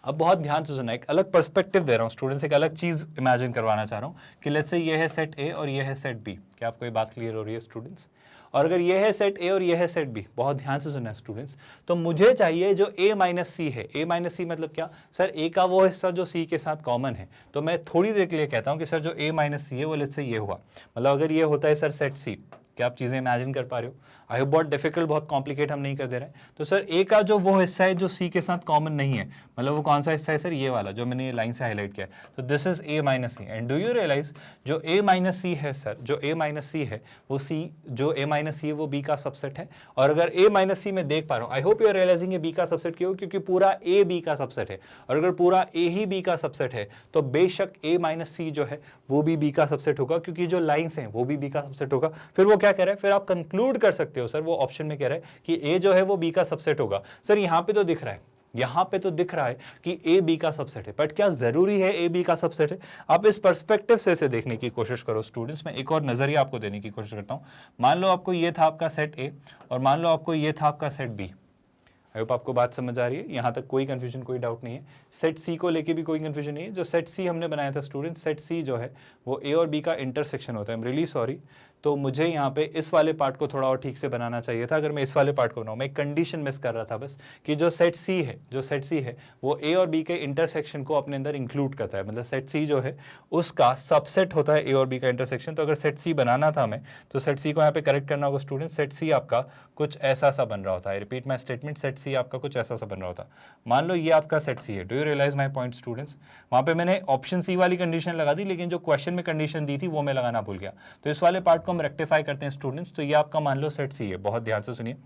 अब बहुत ध्यान से सुना, एक अलग पर्सपेक्टिव दे रहा हूँ स्टूडेंट्स, एक अलग चीज़ इमेजिन करवाना चाह रहा हूँ कि लेट्स से ये है सेट ए और ये है सेट बी। क्या आपको ये बात क्लियर हो रही है स्टूडेंट्स? और अगर ये है सेट ए और ये है सेट बी, बहुत ध्यान से सुना स्टूडेंट्स, तो मुझे चाहिए जो ए माइनस सी है। ए माइनस सी मतलब क्या सर? ए का वो हिस्सा जो सी के साथ कॉमन है। तो मैं थोड़ी देर के लिए कहता हूँ कि सर जो ए माइनस सी है वो लेट्स से ये हुआ, मतलब अगर ये होता है सर सेट सी, क्या आप चीज़ें इमेजिन कर पा रहे हो? आई होप बहुत डिफिकल्ट, बहुत कॉम्प्लिकेट हम नहीं कर दे रहे हैं। तो सर ए का जो वो हिस्सा है जो सी के साथ कॉमन नहीं है, मतलब वो कौन सा हिस्सा है सर? ये वाला जो मैंने ये लाइन से हाईलाइट किया है। तो this is A minus C. And do you realize जो ए माइनस सी है सर, जो ए माइनस सी है वो सी, जो ए माइनस सी है वो बी का सबसेट है। और अगर ए माइनस सी में देख पा रहा हूँ, I hope you are realizing ये बी का सबसेट क्यों? क्योंकि पूरा ए बी का सबसेट है, और अगर पूरा ए ही बी का सबसेट है तो बेशक ए माइनस सी जो है वो भी बी का सबसेट होगा, क्योंकि जो लाइन्स हैं वो भी बी का सबसेट होगा। फिर वो क्या कह रहा है? फिर आप कंक्लूड कर सकते हो सर, वो ऑप्शन में कह रहा है कि ए जो है वो बी का सबसेट होगा। सर यहाँ पे तो दिख रहा है, यहां पे तो दिख रहा है कि ए बी का सबसेट है, बट क्या जरूरी है ए बी का सबसेट है? आप इस पर्सपेक्टिव से इसे देखने की कोशिश करो स्टूडेंट्स। मैं एक और नजरिया आपको देने की कोशिश करता हूं। मान लो आपको ये था आपका सेट ए, और मान लो आपको ये था आपका सेट बी। आई होप आपको बात समझ आ रही है, यहां तक कोई कंफ्यूजन, कोई डाउट नहीं है। सेट सी को लेके भी कोई कंफ्यूजन नहीं है। जो सेट सी हमने बनाया था स्टूडेंट, सेट सी जो है वो ए और बी का इंटरसेक्शन होता है। आई एम रियली सॉरी, तो मुझे यहाँ पे इस वाले पार्ट को थोड़ा और ठीक से बनाना चाहिए था। अगर मैं इस वाले पार्ट को बनाऊँ, मैं एक कंडीशन मिस कर रहा था बस, कि जो सेट सी है, जो सेट सी है वो ए और बी के इंटरसेक्शन को अपने अंदर इंक्लूड करता है। मतलब सेट सी जो है उसका सबसेट होता है ए और बी का इंटरसेक्शन। तो अगर सेट सी बनाना था हमें, तो सेट सी को यहाँ पे करेक्ट करना होगा स्टूडेंट। सेट सी आपका कुछ ऐसा सा बन रहा होता है। रिपीट माई स्टेटमेंट, सेट सी आपका कुछ ऐसा सा बन रहा होता है। मान लो ये आपका सेट सी है। Do you realize my point students? वहाँ पे मैंने ऑप्शन सी वाली कंडीशन लगा दी, लेकिन जो क्वेश्चन में कंडीशन दी थी वो मैं लगाना भूल गया। तो इस वाले पार्ट को हम रेक्टिफाई करते हैं स्टूडेंट्स। तो ये आपका मान लो सेट सी है। बहुत ध्यान से सुनिए,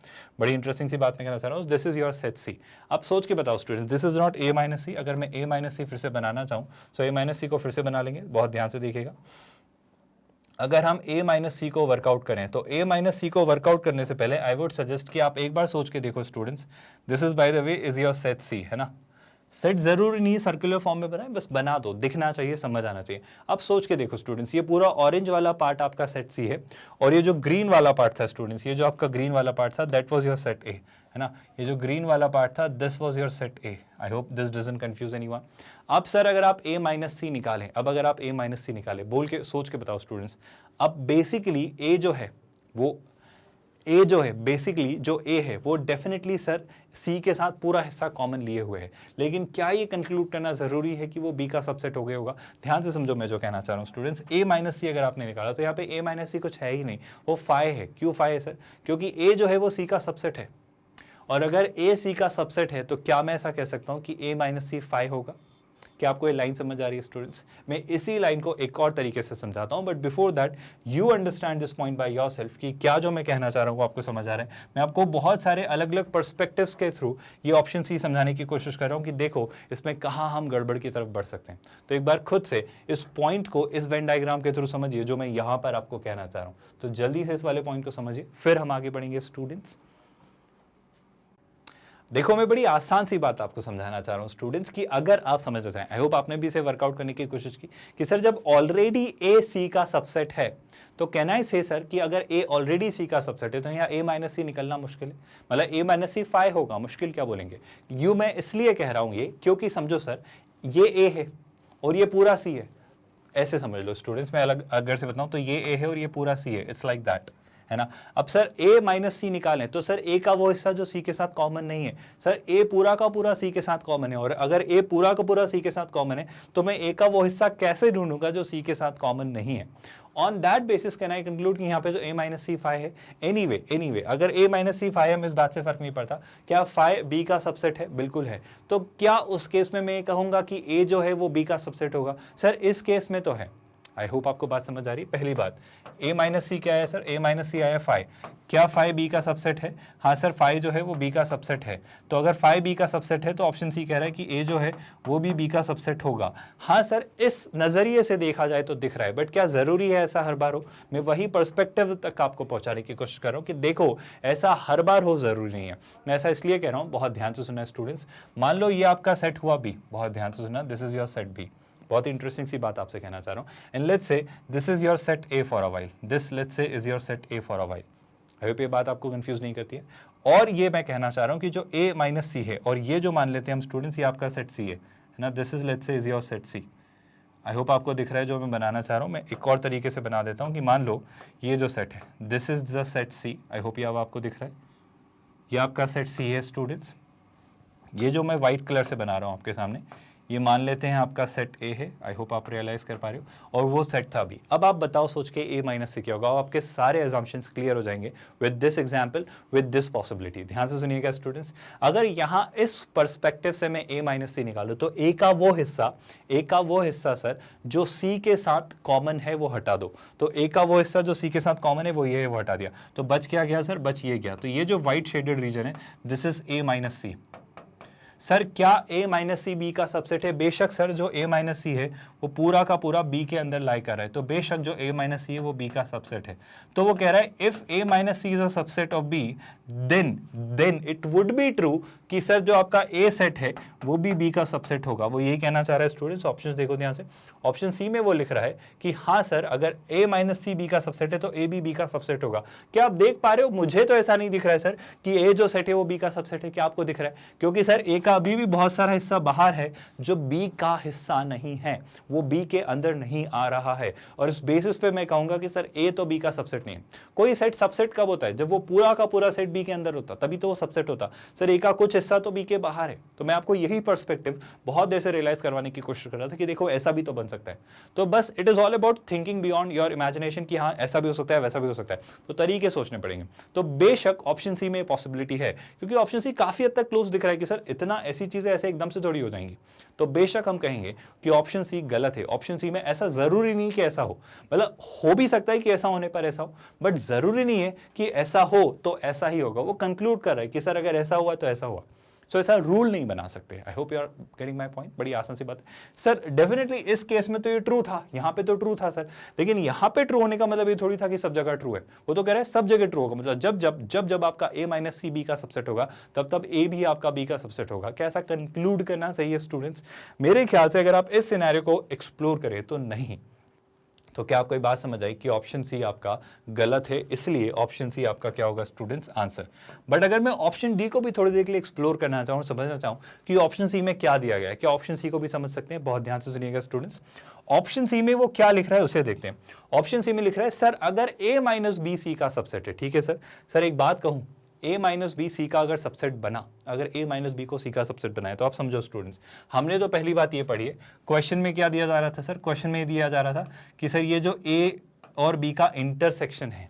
बड़ी इंटरेस्टिंग सी बात मैं कहना चाह रहा हूँ। This is your set C. आप सोच के बताओ student, this is not A minus C. अगर मैं ए माइनस सी फिर से बनाना चाहूँ तो ए माइनस सी को फिर से बना लेंगे। बहुत ध्यान से देखिएगा, अगर हम a माइनस सी को वर्कआउट करें तो a माइनस सी को वर्कआउट करने से पहले आई वुड सजेस्ट कि आप एक बार सोच के देखो students. This is by the way is your set C, है ना। सेट जरूरी नहीं सर्कुलर फॉर्म में बनाए, बस बना दो, दिखना चाहिए, समझ आना चाहिए। अब सोच के देखो स्टूडेंट्स, ये पूरा ऑरेंज वाला पार्ट आपका सेट सी है, और ये जो ग्रीन वाला पार्ट था स्टूडेंट्स, ये जो आपका ग्रीन वाला पार्ट था दैट वाज योर सेट ए, है ना। ये जो ग्रीन वाला पार्ट था this was your set A. I hope this doesn't confuse anyone. अब सर अगर आप a माइनस सी निकालें, अब अगर आप a माइनस सी निकालें, बोल के सोच के बताओ स्टूडेंट्स। अब बेसिकली a जो है वो a जो है बेसिकली जो a है वो डेफिनेटली सर c के साथ पूरा हिस्सा कॉमन लिए हुए है, लेकिन क्या ये कंक्लूड करना जरूरी है कि वो b का सबसेट हो गया होगा? ध्यान से समझो मैं जो कहना चाह रहा हूँ स्टूडेंट्स। a माइनस सी अगर आपने निकाला तो यहाँ पे a माइनस सी कुछ है ही नहीं, वो फाई है। क्यों फाई है सर? क्योंकि a जो है वो c का सबसेट है, और अगर a c का सबसेट है तो क्या मैं ऐसा कह सकता हूँ कि a माइनस सी फाई होगा? क्या आपको ये लाइन समझ आ रही है स्टूडेंट्स? मैं इसी लाइन को एक और तरीके से समझाता हूं, but before that you understand this point by yourself कि क्या जो मैं कहना चाह रहा हूं वो आपको समझ आ रहा है। मैं आपको बहुत सारे अलग अलग पर्सपेक्टिव्स के थ्रू ये ऑप्शन सी समझाने की कोशिश कर रहा हूं कि देखो इसमें कहाँ हम गड़बड़ की तरफ बढ़ सकते हैं। तो एक बार खुद से इस पॉइंट को इस वेन डायग्राम के थ्रू समझिए जो मैं यहाँ पर आपको कहना चाह रहा हूँ। तो जल्दी से इस वाले पॉइंट को समझिए, फिर हम आगे बढ़ेंगे स्टूडेंट्स। देखो मैं बड़ी आसान सी बात आपको समझाना चाह रहा हूं स्टूडेंट्स कि अगर आप समझ रहे हैं, आई होप आपने भी इसे वर्कआउट करने की कोशिश की कि सर जब ऑलरेडी ए सी का सबसेट है तो कैन आई से सर कि अगर ए ऑलरेडी सी का सबसेट है तो यहाँ ए माइनस सी निकलना मुश्किल है, मतलब ए माइनस सी फाई होगा। मुश्किल क्या बोलेंगे? यू मैं इसलिए कह रहा हूं ये क्योंकि समझो सर ये ए है और ये पूरा सी है, ऐसे समझ लो स्टूडेंट्स। मैं अलग अगर से बताऊं तो ये ए है और ये पूरा सी है, इट्स लाइक दैट, है ना। अब सर a माइनस सी निकालें तो सर a का वो हिस्सा जो c के साथ कॉमन नहीं है, सर a पूरा का पूरा c के साथ कॉमन है, और अगर a पूरा का पूरा c के साथ कॉमन है तो मैं a का वो हिस्सा कैसे ढूंढूंगा जो c के साथ कॉमन नहीं है? On that basis can I conclude कि यहाँ पे जो a माइनस सी फाई है, एनीवे अगर a माइनस सी फाई है हमें इस बात से फर्क नहीं पड़ता। क्या फाई b का सबसेट है? बिल्कुल है। तो क्या उस केस में मैं कहूंगा कि a जो है वो b का सबसेट होगा? सर इस केस में तो है। आई होप आपको बात समझ आ रही है। पहली बात, a माइनस सी क्या है सर? a माइनस सी आया फाई। क्या फाई b का सबसेट है? हाँ सर फाई जो है वो b का सबसेट है। तो अगर फाई b का सबसेट है तो ऑप्शन सी कह रहा है कि a जो है वो भी b का सबसेट होगा। हाँ सर इस नजरिए से देखा जाए तो दिख रहा है, बट क्या जरूरी है ऐसा हर बार हो? मैं वही पर्सपेक्टिव तक आपको पहुंचाने की कोशिश कर रहा हूँ कि देखो ऐसा हर बार हो जरूरी नहीं है। मैं ऐसा इसलिए कह रहा हूँ, बहुत ध्यान से सुना स्टूडेंट्स। मान लो ये आपका सेट हुआ b, बहुत ध्यान से सुना, this is your set b। बहुत इंटरेस्टिंग सी बात आपसे कहना चाह रहा हूँ। And let's say this is your set A for a while, this let's say is your set A for a while. I hope ये बात आपको कंफ्यूज नहीं करती है। और ये मैं कहना चाह रहा हूँ कि जो a माइनस सी है, और ये जो मान लेते हैं हम स्टूडेंट्स, ये आपका सेट सी है ना, this is let's say is your set C. I hope आपको दिख रहा है जो मैं बनाना चाह रहा हूँ। मैं एक और तरीके से बना देता हूँ कि मान लो ये जो सेट है, this is the set C. I hope ये अब आपको दिख रहा है, ये आपका सेट सी है स्टूडेंट्स। ये जो मैं वाइट कलर से बना रहा हूँ आपके सामने, ये मान लेते हैं आपका सेट ए है। आई होप आप रियलाइज कर पा रहे हो, और वो सेट था अभी। अब आप बताओ सोच के a माइनस से क्या होगा, और आपके सारे अजम्पशंस क्लियर हो जाएंगे with this example, with this possibility. ध्यान से सुनिएगा स्टूडेंट्स, अगर यहाँ इस पर्सपेक्टिव से मैं a माइनस सी निकालूं तो a का वो हिस्सा सर जो c के साथ कॉमन है वो हटा दो। तो a का वो हिस्सा जो c के साथ कॉमन है वो ये है, वो हटा दिया, तो बच क्या गया सर, बच ये गया। तो ये जो व्हाइट शेडेड रीजन है, this is a minus C. Sir क्या a माइनस सी बी का सबसेट है? बेशक सर, जो a माइनस सी है वो पूरा का पूरा b के अंदर लाई कर रहा है, तो बेशक जो a माइनस सी है वो b का सबसेट है। तो वो कह रहा है if a minus C is a subset of b, then it would be true कि सर जो आपका a सेट है वो भी b का सबसेट होगा। वो यही कहना चाह रहा है स्टूडेंट्स। ऑप्शन देखो ध्यान से, ऑप्शन सी में वो लिख रहा है कि हाँ सर, अगर a माइनस सी बी का सबसेट है तो a भी b का सबसेट होगा। क्या आप देख पा रहे हो? मुझे तो ऐसा नहीं दिख रहा है सर कि a जो सेट है वो b का सबसेट है। क्या आपको दिख रहा है? क्योंकि सर a का अभी भी बहुत सारा हिस्सा बाहर है जो b का हिस्सा नहीं है, वो b के अंदर नहीं आ रहा है। और इस बेसिस पे मैं कहूंगा कि सर a तो b का सबसेट नहीं है। कोई सेट सबसेट कब होता है? जब वो पूरा का पूरा सेट b के अंदर होता, तभी तो वो सबसेट होता। सर a का कुछ हिस्सा तो b के बाहर है। तो मैं आपको यही पर्सपेक्टिव बहुत देर से रियलाइज करवाने की कोशिश कर रहा था कि देखो ऐसा भी तो बन सकता है। तो बस it is all about thinking beyond your imagination कि हाँ ऐसा भी हो सकता है, वैसा भी हो सकता है। तो तरीके सोचने पड़ेंगे। तो बेशक ऑप्शन सी में पॉसिबिलिटी है, क्योंकि ऑप्शन सी काफी हद तक क्लोज दिख रहा है कि सर इतना ऐसी चीजें ऐसे एकदम से थोड़ी हो जाएंगी। तो बेशक हम कहेंगे कि ऑप्शन सी गलत है। ऑप्शन सी में ऐसा जरूरी नहीं कि ऐसा हो, मतलब हो भी सकता है कि ऐसा होने पर ऐसा हो, बट जरूरी नहीं है कि ऐसा हो तो ऐसा ही होगा। वो कंक्लूड कर रहा है कि सर अगर ऐसा हुआ तो ऐसा हुआ। सो ऐसा रूल नहीं बना सकते। I hope you are getting my point. बड़ी आसान सी बात है सर। डेफिनेटली इस केस में तो ये ट्रू था, यहाँ पे तो ट्रू था सर, लेकिन यहाँ पे ट्रू होने का मतलब ये थोड़ी था कि सब जगह ट्रू है। वो तो कह रहा है सब जगह ट्रू होगा, मतलब जब जब जब जब आपका a माइनस सी बी का सबसेट होगा तब तब a भी आपका b का सबसेट होगा। क्या ऐसा कंक्लूड करना सही है स्टूडेंट्स? मेरे ख्याल से अगर आप इस सिनेरियो को एक्सप्लोर करें तो नहीं। तो क्या आपको ये बात समझ आई कि ऑप्शन सी आपका गलत है, इसलिए ऑप्शन सी आपका क्या होगा स्टूडेंट्स? आंसर। बट अगर मैं ऑप्शन डी को भी थोड़ी देर के लिए एक्सप्लोर करना चाहूँ, समझना चाहूँ कि ऑप्शन सी में क्या दिया गया है, क्या ऑप्शन सी को भी समझ सकते हैं? बहुत ध्यान से सुनिएगा स्टूडेंट्स। ऑप्शन सी में वो क्या लिख रहा है उसे देखते हैं। ऑप्शन सी में लिख रहा है सर अगर a माइनस बी सी का सबसेट है, ठीक है सर। सर एक बात कहूँ, a माइनस बी सी का अगर सबसेट बना, अगर a माइनस बी को c का सबसेट बनाए, तो आप समझो स्टूडेंट्स, हमने तो पहली बात ये पढ़ी है, क्वेश्चन में क्या दिया जा रहा था सर? क्वेश्चन में दिया जा रहा था कि सर ये जो a और b का इंटरसेक्शन है,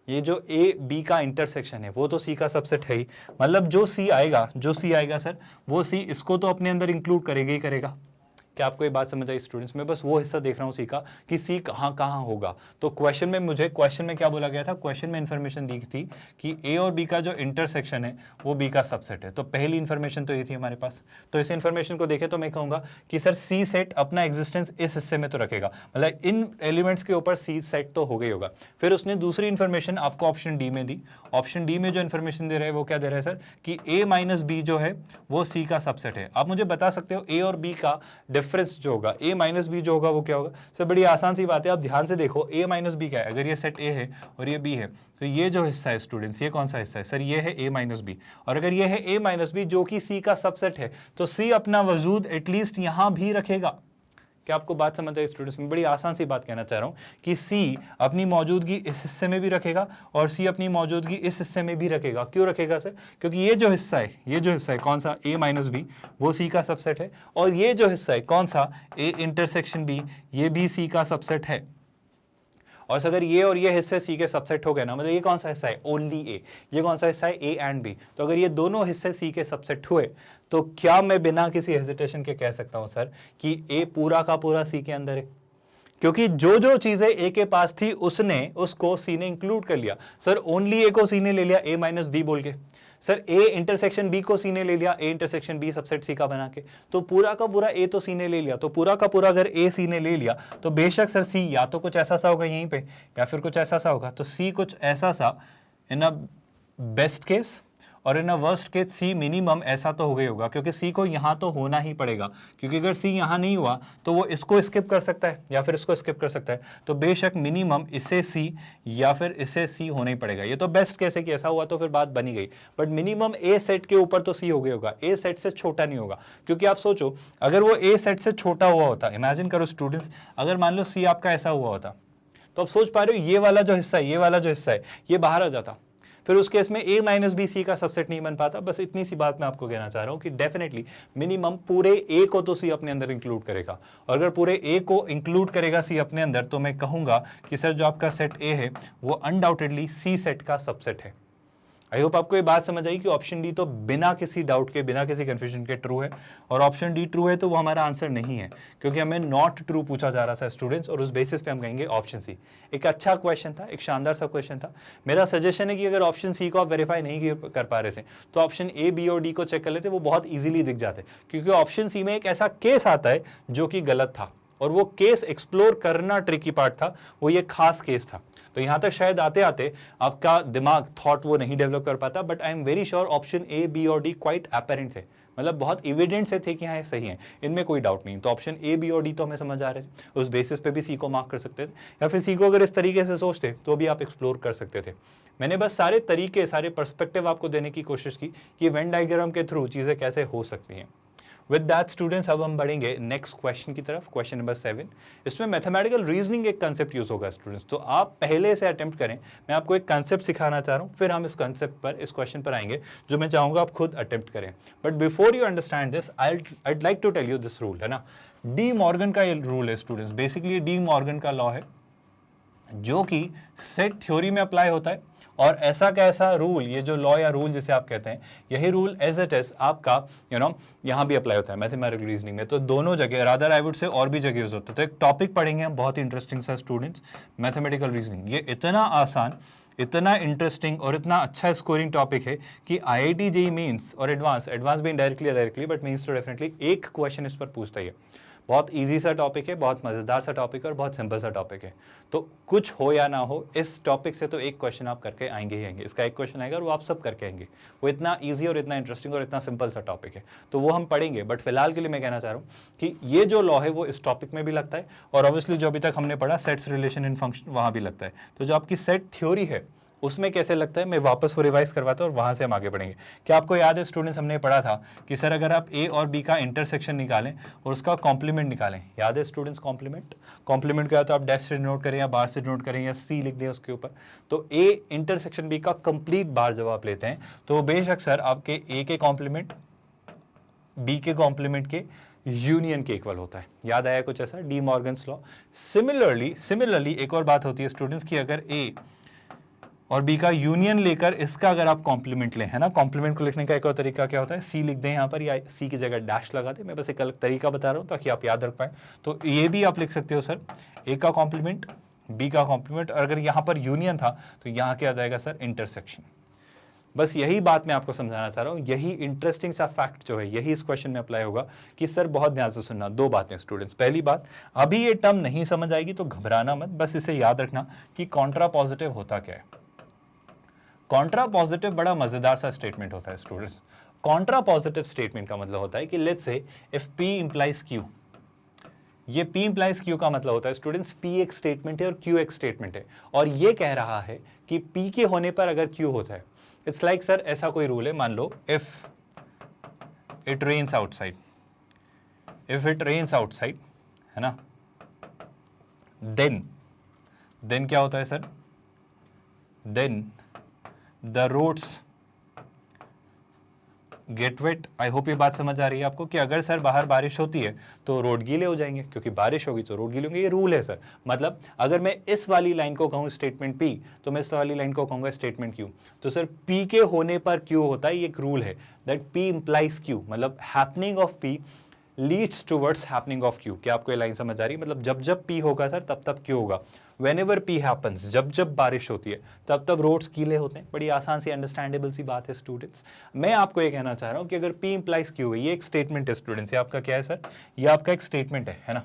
ये जो a b का इंटरसेक्शन है वो तो c का सबसेट है ही। मतलब जो c आएगा सर, वो c इसको तो अपने अंदर इंक्लूड करेगा ही करेगा। क्या आपको ये बात समझ आई स्टूडेंट्स? मैं बस वो हिस्सा देख रहा हूँ सी का कि सी कहाँ कहाँ होगा। तो क्वेश्चन में क्या बोला गया था? क्वेश्चन में इंफॉर्मेशन दी थी कि ए और बी का जो इंटरसेक्शन है वो बी का सबसेट है। तो पहली इंफॉर्मेशन तो ये थी हमारे पास। तो इस इंफॉर्मेशन को देखें तो मैं कहूँगा कि सर सी सेट अपना एग्जिस्टेंस इस हिस्से में तो रखेगा, मतलब इन एलिमेंट्स के ऊपर सी सेट तो हो गई होगा। फिर उसने दूसरी इंफॉर्मेशन आपको ऑप्शन डी में दी। ऑप्शन डी में जो इन्फॉर्मेशन दे रहा है वो क्या दे रहा है सर? कि ए माइनस बी जो है वो सी का सबसेट है। आप मुझे बता सकते हो ए और बी का डिफरेंस जो होगा, a माइनस बी जो होगा वो क्या होगा? सर बड़ी आसान सी बात है, आप ध्यान से देखो, a माइनस बी क्या है? अगर ये सेट a है और ये b है, तो ये जो हिस्सा है स्टूडेंट्स, ये कौन सा हिस्सा है सर? ये है a माइनस बी। और अगर ये है a माइनस बी जो कि c का सबसेट है, तो c अपना वजूद एटलीस्ट यहां भी रखेगा। क्या आपको बात समझ आई स्टूडेंट्स? में बड़ी आसान सी बात कहना चाह रहा हूं कि C अपनी मौजूदगी इस हिस्से में भी रखेगा और C अपनी मौजूदगी इस हिस्से में भी रखेगा। क्यों रखेगा सर? क्योंकि ये जो हिस्सा है कौन सा? A माइनस बी, वो C का सबसेट है। और ये जो हिस्सा है कौन सा? A इंटरसेक्शन B, ये भी C का सबसेट है। और अगर ये और ये हिस्से सी के सबसेट हो गए ना, मतलब ये कौन सा हिस्सा है? Only A. ये कौन सा हिस्सा है? A and B. तो अगर ये दोनों हिस्से सी के सबसेट हुए तो क्या मैं बिना किसी हेजिटेशन के कह सकता हूं सर कि ए पूरा का पूरा सी के अंदर है? क्योंकि जो जो चीजें ए के पास थी उसको सी ने इंक्लूड कर लिया। सर ओनली ए को सी ने ले लिया ए माइनस बी बोल के। सर ए इंटरसेक्शन बी को सी ने ले लिया, ए इंटरसेक्शन बी सबसेट सी का बना के। तो पूरा का पूरा ए तो सी ने ले लिया। तो पूरा का पूरा अगर ए सी ने ले लिया तो बेशक सर सी या तो कुछ ऐसा सा होगा यहीं पे, या फिर कुछ ऐसा सा होगा। तो सी कुछ ऐसा सा इन अ बेस्ट केस, और in a worst case C minimum ऐसा तो हो गई होगा, क्योंकि सी को यहाँ तो होना ही पड़ेगा, क्योंकि अगर सी यहाँ नहीं हुआ तो वो इसको स्किप कर सकता है या फिर इसको स्किप कर सकता है, तो बेशक मिनिमम इसे सी या फिर इसे सी होना ही पड़ेगा। ये तो बेस्ट केस है कि ऐसा हुआ तो फिर बात बनी गई, बट मिनिमम ए सेट के ऊपर तो सी हो गया होगा, ए सेट से छोटा नहीं होगा। क्योंकि आप सोचो अगर वो ए सेट से छोटा हुआ होता, इमेजिन करो स्टूडेंट्स, अगर मान लो सी आपका ऐसा हुआ होता, तो आप सोच पा रहे हो ये वाला जो हिस्सा है, ये वाला जो हिस्सा है, ये बाहर आ जाता, फिर उस केस में a माइनस बी सी का सबसेट नहीं बन पाता। बस इतनी सी बात मैं आपको कहना चाह रहा हूं कि डेफिनेटली मिनिमम पूरे a को तो c अपने अंदर इंक्लूड करेगा, और अगर पूरे a को इंक्लूड करेगा c अपने अंदर, तो मैं कहूंगा कि सर जो आपका सेट a है वो अनडाउटेडली c सेट का सबसेट है। आई होप आपको ये बात समझ आई कि ऑप्शन डी तो बिना किसी डाउट के, बिना किसी कंफ्यूजन के ट्रू है, और ऑप्शन डी ट्रू है तो वो हमारा आंसर नहीं है, क्योंकि हमें नॉट ट्रू पूछा जा रहा था स्टूडेंट्स, और उस बेसिस पे हम कहेंगे ऑप्शन सी। एक अच्छा क्वेश्चन था, एक शानदार सा क्वेश्चन था। मेरा सजेशन है कि अगर ऑप्शन सी को आप वेरीफाई नहीं कर पा रहे थे तो ऑप्शन ए, बी और डी को चेक कर लेते, वो बहुत ईजिली दिख जाते, क्योंकि ऑप्शन सी में एक ऐसा केस आता है जो कि गलत था, और वो केस एक्सप्लोर करना ट्रिकी पार्ट था, वो ये खास केस था। तो यहां तक शायद आते आते आपका दिमाग थॉट वो नहीं डेवलप कर पाता, but I am very sure option A, B और डी क्वाइट एपेरेंट थे, मतलब बहुत एविडेंट से थे कि हाँ ये सही है, इनमें कोई डाउट नहीं। तो ऑप्शन ए, बी और डी तो हमें समझ आ रहे थे, उस बेसिस पे भी सी को मार्क कर सकते थे, या फिर सी को अगर इस तरीके से सोचते तो भी आप एक्सप्लोर कर सकते थे। मैंने बस सारे तरीके, सारे पर्सपेक्टिव आपको देने की कोशिश की कि वेन डायग्राम के थ्रू चीजें कैसे हो सकती हैं। विद दैट स्टूडेंट्स अब हम बढ़ेंगे नेक्स्ट क्वेश्चन की तरफ, क्वेश्चन नंबर 7। इसमें मैथमेटिकल रीजनिंग एक कंसेप्ट यूज होगा स्टूडेंट्स, तो आप पहले से अटेम्प्ट करें। मैं आपको एक कंसेप्ट सिखाना चाह रहा हूं, फिर हम इस कंसेप्ट पर, इस क्वेश्चन पर आएंगे, जो मैं चाहूंगा आप खुद अटेम्प्ट करें। But before you understand this, I'd like to tell you this rule, है ना। डी मॉर्गन का ये रूल है स्टूडेंट्स, बेसिकली डी मॉर्गन का लॉ है जो कि सेट थ्योरी में अप्लाई होता है, और ऐसा कैसा रूल, ये जो लॉ या रूल जिसे आप कहते हैं, यही रूल एज इट इज आपका यहाँ भी अप्लाई होता है मैथमेटिकल रीजनिंग में। तो दोनों जगह, रादर आई वुड से और भी जगह यूज होता है। तो एक टॉपिक पढ़ेंगे हम बहुत इंटरेस्टिंग सा स्टूडेंट्स, मैथमेटिकल रीजनिंग। ये इतना आसान, इतना इंटरेस्टिंग और इतना अच्छा स्कोरिंग टॉपिक है कि IIT JEE मेंस और एडवांस भी डायरेक्टली बट मेंस तो डेफिनेटली एक क्वेश्चन इस पर पूछता ही है। बहुत इजी सा टॉपिक है, बहुत मज़ेदार सा टॉपिक है, और बहुत सिंपल सा टॉपिक है। तो कुछ हो या ना हो, इस टॉपिक से तो एक क्वेश्चन आप करके आएंगे ही आएंगे। इसका एक क्वेश्चन आएगा और वो आप सब करके आएंगे। वो इतना इजी और इतना इंटरेस्टिंग और इतना सिंपल सा टॉपिक है, तो वो हम पढ़ेंगे। बट फिलहाल के लिए मैं कहना चाह रहा हूँ कि ये जो लॉ है वो इस टॉपिक में भी लगता है, और ऑब्वियसली जो अभी तक हमने पढ़ा सेट्स, रिलेशन इन फंक्शन, वहाँ भी लगता है। तो जो आपकी सेट थ्योरी है उसमें कैसे लगता है, मैं वापस वो रिवाइज करवाता हूँ और वहां से हम आगे बढ़ेंगे। क्या आपको याद है स्टूडेंट्स, हमने पढ़ा था कि सर अगर आप ए और बी का इंटरसेक्शन निकालें और उसका कॉम्प्लीमेंट निकालें, याद है स्टूडेंट्स कॉम्प्लीमेंट क्या तो आप डैश से डिनोट करें या बार से डिनोट करें या सी लिख दें उसके ऊपर, तो ए इंटरसेक्शन बी का कंप्लीट बार जब आप लेते हैं तो बेशक सर आपके ए के कॉम्प्लीमेंट बी के कॉम्प्लीमेंट के यूनियन के इक्वल होता है। याद आया कुछ ऐसा, डी मॉर्गन्स लॉ। सिमिलरली एक और बात होती है स्टूडेंट्स की, अगर ए और बी का यूनियन लेकर इसका अगर आप कॉम्प्लीमेंट लें, है ना, कॉम्प्लीमेंट को लिखने का एक और तरीका क्या होता है, सी लिख दें यहाँ पर या सी की जगह डैश लगा दें। मैं बस एक अलग तरीका बता रहा हूँ ताकि आप याद रख पाए। तो ये भी आप लिख सकते हो सर, ए का कॉम्प्लीमेंट बी का कॉम्प्लीमेंट, और अगर यहाँ पर यूनियन था तो यहाँ क्या आ जाएगा सर, इंटरसेक्शन। बस यही बात मैं आपको समझाना चाह रहा हूँ। यही इंटरेस्टिंग सा फैक्ट जो है यही इस क्वेश्चन में अप्लाई होगा कि सर बहुत ध्यान से सुनना। दो बातें स्टूडेंट्स, पहली बात, अभी ये टर्म नहीं समझ आएगी तो घबराना मत, बस इसे याद रखना कि कॉन्ट्रा पॉजिटिव होता क्या है। कॉन्ट्रा पॉजिटिव बड़ा मजेदार सा स्टेटमेंट होता है स्टूडेंट्स। कॉन्ट्रा पॉजिटिव स्टेटमेंट का मतलब होता है कि let's say if P implies Q, ये P इंप्लाइज Q का मतलब होता है स्टूडेंट्स P एक स्टेटमेंट है और Q एक स्टेटमेंट है, और ये कह रहा है कि P के होने पर अगर Q होता है, इट्स लाइक सर ऐसा कोई रूल है, मान लो इफ इट रेन्स आउटसाइड, है ना, देन क्या होता है sir, then the roads get wet. I hope ये बात समझ आ रही है आपको कि अगर सर बाहर बारिश होती है तो रोड गीले हो जाएंगे, क्योंकि बारिश होगी तो रोड गीले होंगे। ये रूल है सर। मतलब अगर मैं इस वाली लाइन को कहूँ स्टेटमेंट P, तो मैं इस वाली लाइन को कहूँगा स्टेटमेंट Q। तो सर P के होने पर Q होता है, ये एक रूल है दैट P इंप्लाइज Q, मतलब happening of P leads towards happening of Q। क्या आपको ये लाइन समझ आ रही है? मतलब जब जब P होगा सर तब तब Q होगा। Whenever P happens, जब जब बारिश होती है तब तब रोड्स गीले होते हैं। बड़ी आसान सी अंडरस्टैंडेबल सी बात है स्टूडेंट्स। मैं आपको ये कहना चाह रहा हूँ कि अगर P इंप्लाइज Q है, ये एक स्टेटमेंट है स्टूडेंट्स। ये आपका क्या है सर? ये आपका एक स्टेटमेंट है ना।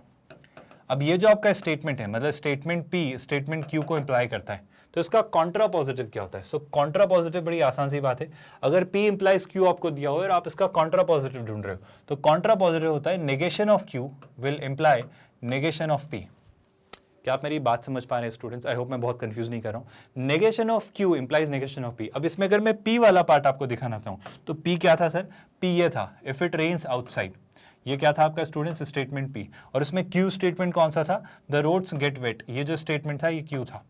अब ये जो आपका स्टेटमेंट है, मतलब स्टेटमेंट P स्टेटमेंट Q को इंप्लाई करता है, तो इसका कॉन्ट्रा पॉजिटिव क्या होता है? सो कॉन्ट्रा पॉजिटिव बड़ी आसान सी बात है, अगर P इंप्लाइज Q आपको दिया हो और आप इसका कॉन्ट्रा पॉजिटिव ढूंढ रहे हो, तो कॉन्ट्रा पॉजिटिव होता है negation of Q will imply negation of P। क्या आप मेरी बात समझ पा रहे हैं स्टूडेंट्स? आई होप मैं बहुत कंफ्यूज नहीं कर रहा हूं। Negation of Q implies negation of P। अब इसमें अगर मैं P वाला पार्ट आपको दिखाना चाहूं तो P क्या था सर? P ये था इफ इट रेन्स आउटसाइड। ये क्या था आपका स्टूडेंट्स? Statement P। और इसमें Q स्टेटमेंट कौन सा था? The roads get wet. ये जो स्टेटमेंट था ये Q था।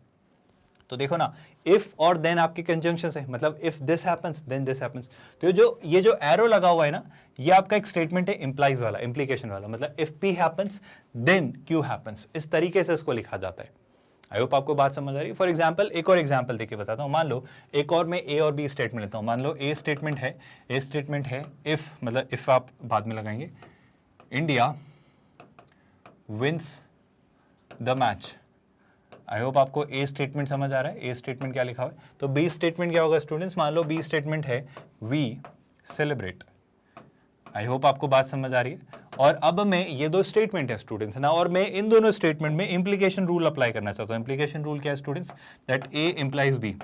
तो देखो ना, इफ और देन आपके कंजंक्शन है, मतलब if this happens then this happens. तो ये जो एरो लगा हुआ है ना, ये आपका एक स्टेटमेंट है इंप्लाइज वाला, इंप्लीकेशन वाला, मतलब if P happens then Q happens. इस तरीके से इसको लिखा जाता है। आई होप आपको बात समझ आ रही है। फॉर एग्जाम्पल एक और एग्जाम्पल देके बताता हूँ। मान लो एक और मैं A और B स्टेटमेंट लेता हूँ। मान लो A स्टेटमेंट है इफ, मतलब इफ आप बाद में लगाएंगे, India wins the match. I hope आपको ए स्टेटमेंट समझ आ रहा है। ए स्टेटमेंट क्या लिखा हुआ है? तो बी स्टेटमेंट क्या होगा स्टूडेंट्स? मान लो बी स्टेटमेंट है वी सेलिब्रेट। आई होप आपको बात समझ आ रही है। और अब मैं ये दो स्टेटमेंट है स्टूडेंट्स ना, और मैं इन दोनों स्टेटमेंट में इंप्लीकेशन रूल अप्लाई करना चाहता हूँ। इंप्लीकेशन रूल क्या है students? That A implies B.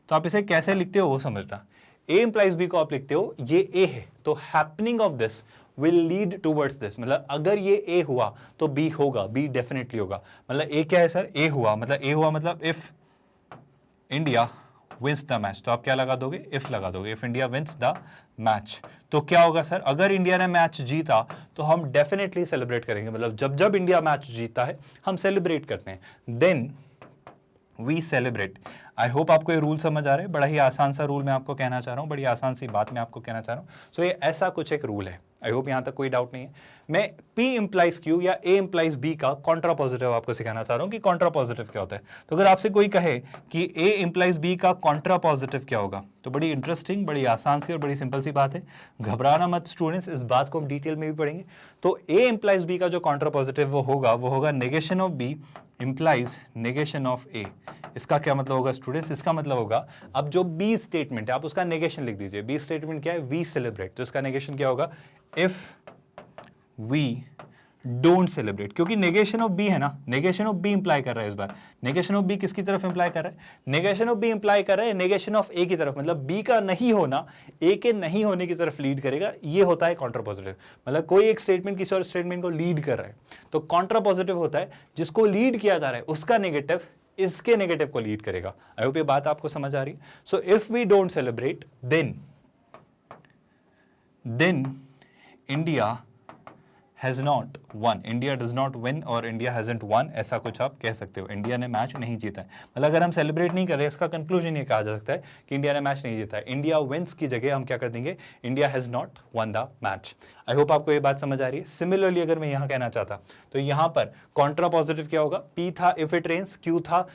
तो आप इसे कैसे लिखते हो वो समझना। ए इंप्लाइज बी को आप लिखते हो, ये ए है तो happening of this will lead towards this. मतलब अगर ये ए हुआ तो बी होगा, बी डेफिनेटली होगा। मतलब ए क्या है सर? ए हुआ मतलब if India wins the match. तो आप क्या लगा दोगे? इफ लगा दोगे। If India wins the match तो क्या होगा सर? अगर इंडिया ने मैच जीता तो हम डेफिनेटली सेलिब्रेट करेंगे। मतलब जब जब इंडिया मैच जीतता है हम सेलिब्रेट करते हैं। Then we celebrate. I hope आपको ये रूल समझ आ रहा है। बड़ा ही आसान सा रूल मैं आपको कहना चाह रहा हूँ, बड़ी आसान सी बात मैं आपको कहना चाह रहा हूँ। सो ये ऐसा कुछ एक रूल है। आई होप यहाँ तक कोई डाउट नहीं है। मैं P इंप्लाइज Q या A इंप्लाइज B का कॉन्ट्रा पॉजिटिव आपको सिखाना चाह रहा हूँ कि कॉन्ट्रा पॉजिटिव क्या होता है। तो अगर आपसे कोई कहे कि A इंप्लाइज B का कॉन्ट्रा पॉजिटिव क्या होगा, तो बड़ी इंटरेस्टिंग, बड़ी आसान सी और बड़ी सिंपल सी बात है। घबराना मत स्टूडेंट्स, इस बात को हम डिटेल में भी पढ़ेंगे। तो A इंप्लाइज B का जो कॉन्ट्रा पॉजिटिव वो होगा negation of B implies negation of A। इसका क्या मतलब होगा स्टूडेंट्स? इसका मतलब होगा, अब जो बी स्टेटमेंट है आप उसका नेगेशन लिख दीजिए। बी स्टेटमेंट क्या है? We celebrate. तो इसका नेगेशन क्या होगा? If we don't celebrate. क्योंकि नेगेशन ऑफ बी है ना, नेगेशन ऑफ बी इंप्लाई कर रहा है इस बार। नेगेशन ऑफ बी किसकी तरफ इंप्लाई कर रहा है? नेगेशन ऑफ बी इंप्लाई कर रहा है नेगेशन ऑफ ए की तरफ। मतलब बी का नहीं होना ए के नहीं होने की तरफ लीड करेगा। ये होता है कॉन्ट्रा पॉजिटिव। मतलब कोई एक स्टेटमेंट किसी और स्टेटमेंट को लीड कर रहा है, तो कॉन्ट्रा पॉजिटिव होता है जिसको लीड किया जा रहा है उसका नेगेटिव इसके नेगेटिव को लीड करेगा। आई होप ये बात आपको समझ आ रही है। So if we don't celebrate then India has not won. India does not win और इंडिया हैजंट वन, ऐसा कुछ आप कह सकते हो। इंडिया ने मैच नहीं जीता है। मतलब अगर हम सेलिब्रेट नहीं कर रहे, इसका कंक्लूजन ये कहा जा सकता है कि इंडिया ने मैच नहीं जीता है। इंडिया विंस की जगह हम क्या कर देंगे? India has not one the match. I hope आपको ये बात समझ आ रही है। सिमिलरली अगर मैं यहां कहना चाहता तो यहां पर कॉन्ट्रा पॉजिटिव क्या होगा? P था इफ इट रेन्स, Q था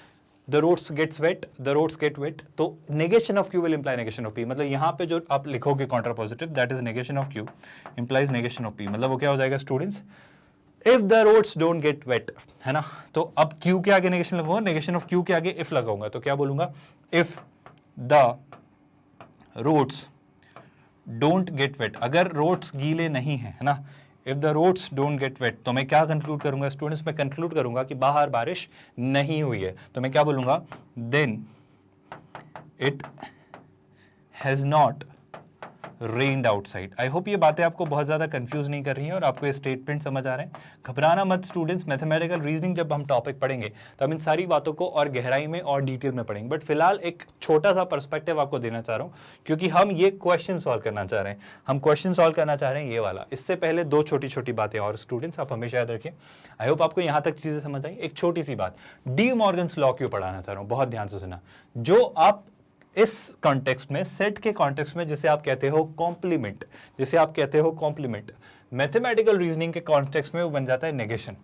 the roads gets wet, the roads get wet. तो negation of Q will imply negation of P। मतलब यहां पे जो आप लिखोगे contrapositive, that is negation of Q implies negation of P। मतलब वो क्या हो जाएगा students? If the roads don't get wet, है ना। तो अब Q के आगे नेगेशन लगाऊंगा, नेगेशन ऑफ Q के आगे इफ लगाऊंगा, तो क्या बोलूंगा? If the roads don't get wet. अगर रोड्स गीले नहीं है ना, if the roads don't get wet, तो मैं क्या कंक्लूड करूंगा स्टूडेंट्स? मैं कंक्लूड करूंगा कि बाहर बारिश नहीं हुई है। तो मैं क्या बोलूंगा? Then it has not rained outside. I hope ये बातें आपको बहुत ज़्यादा कंफ्यूज नहीं कर रही हैं और आपको ये स्टेटमेंट समझ आ रहे हैं। घबराना मत स्टूडेंट्स। मैथमेटिकल रीजनिंग जब हम टॉपिक पढ़ेंगे तब इन सारी बातों को और गहराई में और डिटेल में पढ़ेंगे। बट फिलहाल एक छोटा सा पर्सपेक्टिव आपको देना चाह रहा हूँ, क्योंकि हम ये क्वेश्चन सॉल्व करना चाह रहे हैं। हम क्वेश्चन सॉल्व करना चाह रहे हैं ये वाला। इससे पहले दो छोटी छोटी बातें और स्टूडेंट्स आप हमेशा याद रखें। आई होप आपको यहाँ तक चीज़ें समझ आई। एक छोटी सी बात, डी मॉर्गन्स लॉ क्यों पढ़ाना चाह रहा हूँ, बहुत ध्यान से सुना। जो आप इस कॉन्टेक्स्ट में, सेट के कॉन्टेक्स्ट में, जिसे आप कहते हो कॉम्प्लीमेंट, मैथमेटिकल रीजनिंग के कॉन्टेक्स्ट में वो बन जाता है नेगेशन।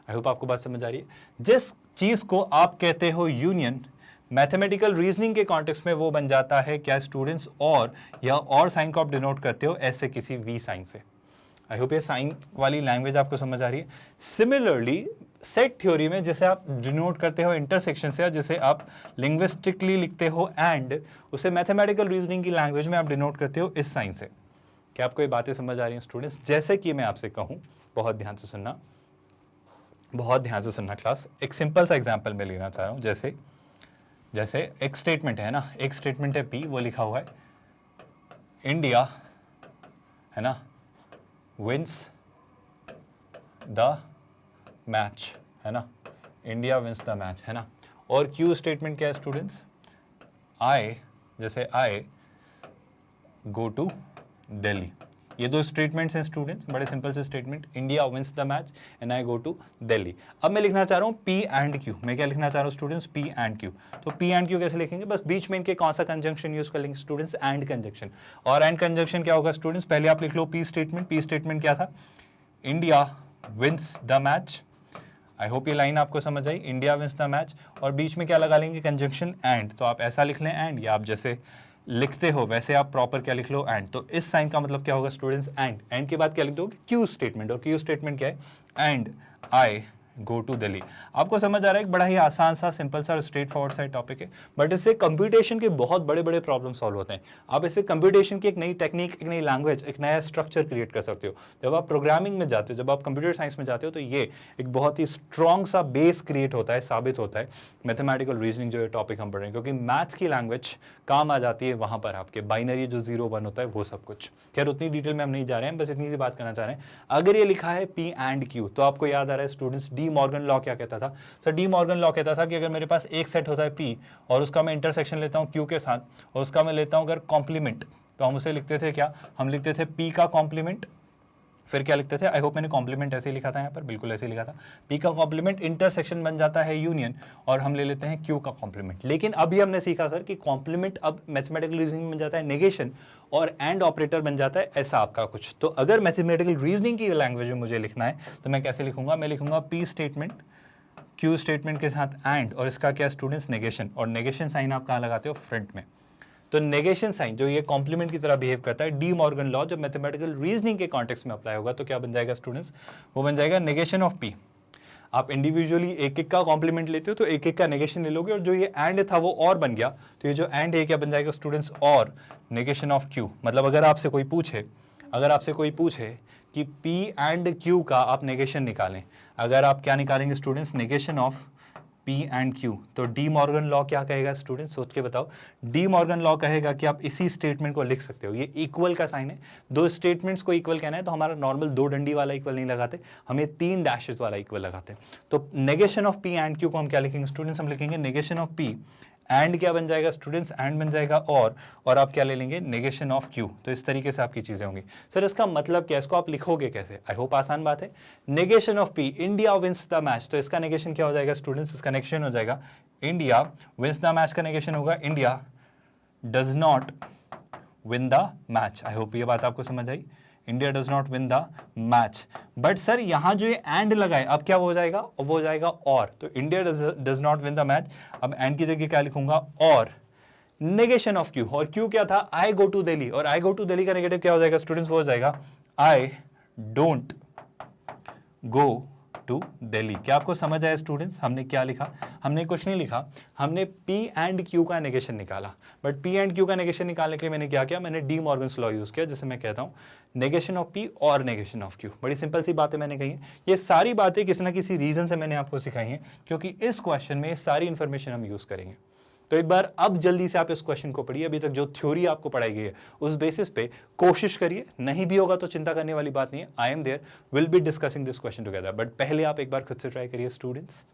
आई होप आपको बात समझ आ रही है। जिस चीज को आप कहते हो यूनियन, मैथमेटिकल रीजनिंग के कॉन्टेक्स्ट में वो बन जाता है क्या स्टूडेंट्स? और साइन को आप डिनोट करते हो ऐसे किसी वी साइन से। आई होप ये साइन वाली लैंग्वेज आपको समझ आ रही है। सिमिलरली सेट थ्योरी में जिसे आप डिनोट करते हो इंटरसेक्शन से, या जिसे आप लिंग्विस्टिकली लिखते हो एंड, उसे मैथमेटिकल रीजनिंग की लैंग्वेज में आप डिनोट करते हो इस साइन से। क्या आपको ये बातें समझ आ रही हैं स्टूडेंट्स? जैसे कि मैं आपसे कहूँ, बहुत ध्यान से सुनना, बहुत ध्यान से सुनना क्लास। एक सिंपल सा एग्जाम्पल मैं लेना चाह रहा हूँ। जैसे जैसे एक स्टेटमेंट है ना, एक स्टेटमेंट है पी, वो लिखा हुआ है इंडिया, है ना, विंस द मैच, है ना, इंडिया विंस द मैच, है ना। और क्यू स्टेटमेंट क्या है स्टूडेंट्स, आई, जैसे आई गो टू दिल्ली। ये दो स्टेटमेंट्स हैं स्टूडेंट्स, बड़े सिंपल से statement, India wins the match and I go to Delhi. अब मैं लिखना चाह रहा हूँ पी एंड क्यू। मैं क्या लिखना चाह रहा हूँ स्टूडेंट्स, पी एंड क्यू। तो पी एंड क्यू कैसे लिखेंगे, बस बीच में इनके कौन सा कंजंक्शन यूज कर लेंगे स्टूडेंट्स, एंड कंजंक्शन। और एंड कंजंक्शन क्या होगा स्टूडेंट्स, पहले आप लिख लो पी स्टेटमेंट। पी स्टेटमेंट क्या था, India wins the match. I hope ये लाइन आपको समझ आई, इंडिया विंस द मैच, और बीच में क्या लगा लेंगे, कंजंक्शन एंड। तो आप ऐसा लिख लें एंड, या आप जैसे लिखते हो वैसे आप प्रॉपर क्या लिख लो, एंड। तो इस साइन का मतलब क्या होगा स्टूडेंट्स, एंड। एंड के बाद क्या लिख दोगे, क्यू स्टेटमेंट। और क्यू स्टेटमेंट क्या है, and I go to Delhi. आपको समझ आ रहा है, एक बड़ा ही आसान सा, सिंपल सा, स्ट्रेट फॉरवर्ड सा टॉपिक है, बट इससे कंप्यूटेशन के बहुत बड़े बड़े प्रॉब्लम सॉल्व होते हैं। आप इससे कंप्यूटेशन की एक नई टेक्निक, एक नई लैंग्वेज, एक नया स्ट्रक्चर क्रिएट कर सकते हो। जब आप प्रोग्रामिंग में जाते हो, जब आप कंप्यूटर साइंस में जाते हो, तो ये एक बहुत ही स्ट्रॉन्ग सा बेस क्रिएट होता है, साबित होता है मैथमेटिकल रीजनिंग जो है टॉपिक हम पढ़ रहे हैं, क्योंकि मैथ्स की लैंग्वेज काम आ जाती है वहां पर, आपके बाइनरी जो 0-1 होता है वो सब कुछ। खैर उतनी डिटेल में हम नहीं जा रहे हैं, बस इतनी सी बात करना चाह रहे हैं। अगर ये लिखा है पी एंड क्यू, तो आपको याद आ रहा है स्टूडेंट्स, डी मॉर्गन लॉ क्या कहता था सर, डी मॉर्गन लॉ कहता था कि अगर मेरे पास एक सेट होता है पी और उसका मैं इंटरसेक्शन लेता हूं क्यू के साथ, और उसका मैं लेता हूं अगर कॉम्प्लीमेंट, तो हम उसे लिखते थे क्या, हम लिखते थे पी का कॉम्प्लीमेंट, फिर क्या लिखते थे, आई होप मैंने कॉम्प्लीमेंट ऐसे ही लिखा था, यहाँ पर बिल्कुल ऐसे ही लिखा था, पी का कॉम्प्लीमेंट इंटरसेक्शन बन जाता है यूनियन, और हम ले लेते हैं क्यू का कॉम्प्लीमेंट। लेकिन अभी हमने सीखा सर कि कॉम्प्लीमेंट अब मैथमेटिकल रीजनिंग बन जाता है नेगेशन, और एंड ऑपरेटर बन जाता है ऐसा आपका कुछ। तो अगर मैथमेटिकल रीजनिंग की लैंग्वेज में मुझे लिखना है तो मैं कैसे लिखूंगा, मैं लिखूंगा पी स्टेटमेंट क्यू स्टेटमेंट के साथ एंड, और इसका क्या स्टूडेंट्स, नेगेशन। और नेगेशन साइन आप कहाँ लगाते हो, फ्रंट में। तो नेगेशन साइन जो ये कॉम्प्लीमेंट की तरह बिहेव करता है, डी मॉर्गन लॉ जब मैथमेटिकल रीजनिंग के कॉन्टेक्स्ट में अप्लाई होगा तो क्या बन जाएगा स्टूडेंट्स, वो बन जाएगा नेगेशन ऑफ पी। आप इंडिविजुअली एक एक का कॉम्प्लीमेंट लेते हो तो एक एक का नेगेशन ले लोगे, और जो ये एंड था वो और बन गया, तो ये जो एंड है क्या बन जाएगा स्टूडेंट्स, और नेगेशन ऑफ क्यू। मतलब अगर आपसे कोई पूछे कि P एंड Q का आप नेगेशन निकालें, अगर आप क्या निकालेंगे students, negation of P and Q, तो डी मॉर्गन लॉ क्या कहेगा स्टूडेंट्स, सोच के बताओ। डी मॉर्गन लॉ कहेगा कि आप इसी स्टेटमेंट को लिख सकते हो, ये इक्वल का साइन है, दो स्टेटमेंट्स को इक्वल कहना है तो हमारा नॉर्मल 2 डंडी वाला इक्वल नहीं लगाते, हम 3 डैशेस वाला इक्वल लगाते हैं। तो negation of P and Q को हम क्या लिखेंगे स्टूडेंट्स, हम लिखेंगे नेगेशन ऑफ P एंड क्या बन जाएगा स्टूडेंट्स, एंड बन जाएगा और आप क्या ले लेंगे, नेगेशन ऑफ क्यू। तो इस तरीके से आपकी चीजें होंगी। सर इसका मतलब क्या है, इसको आप लिखोगे कैसे, आई होप आसान बात है। Negation of P, India wins the match, तो इसका नेगेशन क्या हो जाएगा स्टूडेंट्स, इसका नेगेशन हो जाएगा इंडिया विंस द मैच, का नेगेशन होगा India does not win the match. I hope ये बात आपको समझ आई, India does not win the match. But sir यहां जो ये एंड लगाए, अब क्या हो जाएगा, वो हो जाएगा और। तो India does not win the match, अब एंड की जगह क्या लिखूंगा, और नेगेशन ऑफ क्यू। और क्यू क्या था, आई गो टू दिल्ली, और आई गो टू दिल्ली का नेगेटिव क्या हो जाएगा स्टूडेंट्स, वो हो जाएगा I don't go to Delhi. क्या आपको समझ आया स्टूडेंट्स, हमने क्या लिखा, हमने कुछ नहीं लिखा, हमने P एंड Q का नेगेशन निकाला। बट P एंड Q का नेगेशन निकालने के लिए मैंने क्या किया, मैंने डी मॉर्गन्स लॉ यूज किया, जिसे मैं कहता हूं नेगेशन ऑफ P और नेगेशन ऑफ Q। बड़ी सिंपल सी बातें मैंने कही हैं, ये सारी बातें किसी ना किसी रीजन से मैंने आपको सिखाई हैं, क्योंकि इस क्वेश्चन में सारी इंफॉर्मेशन हम यूज करेंगे। तो एक बार अब जल्दी से आप इस क्वेश्चन को पढ़िए, अभी तक जो थ्योरी आपको पढ़ाई गई है उस बेसिस पे कोशिश करिए, नहीं भी होगा तो चिंता करने वाली बात नहीं है, I am there, will be discussing this question together. But पहले आप एक बार खुद से ट्राई करिए स्टूडेंट्स।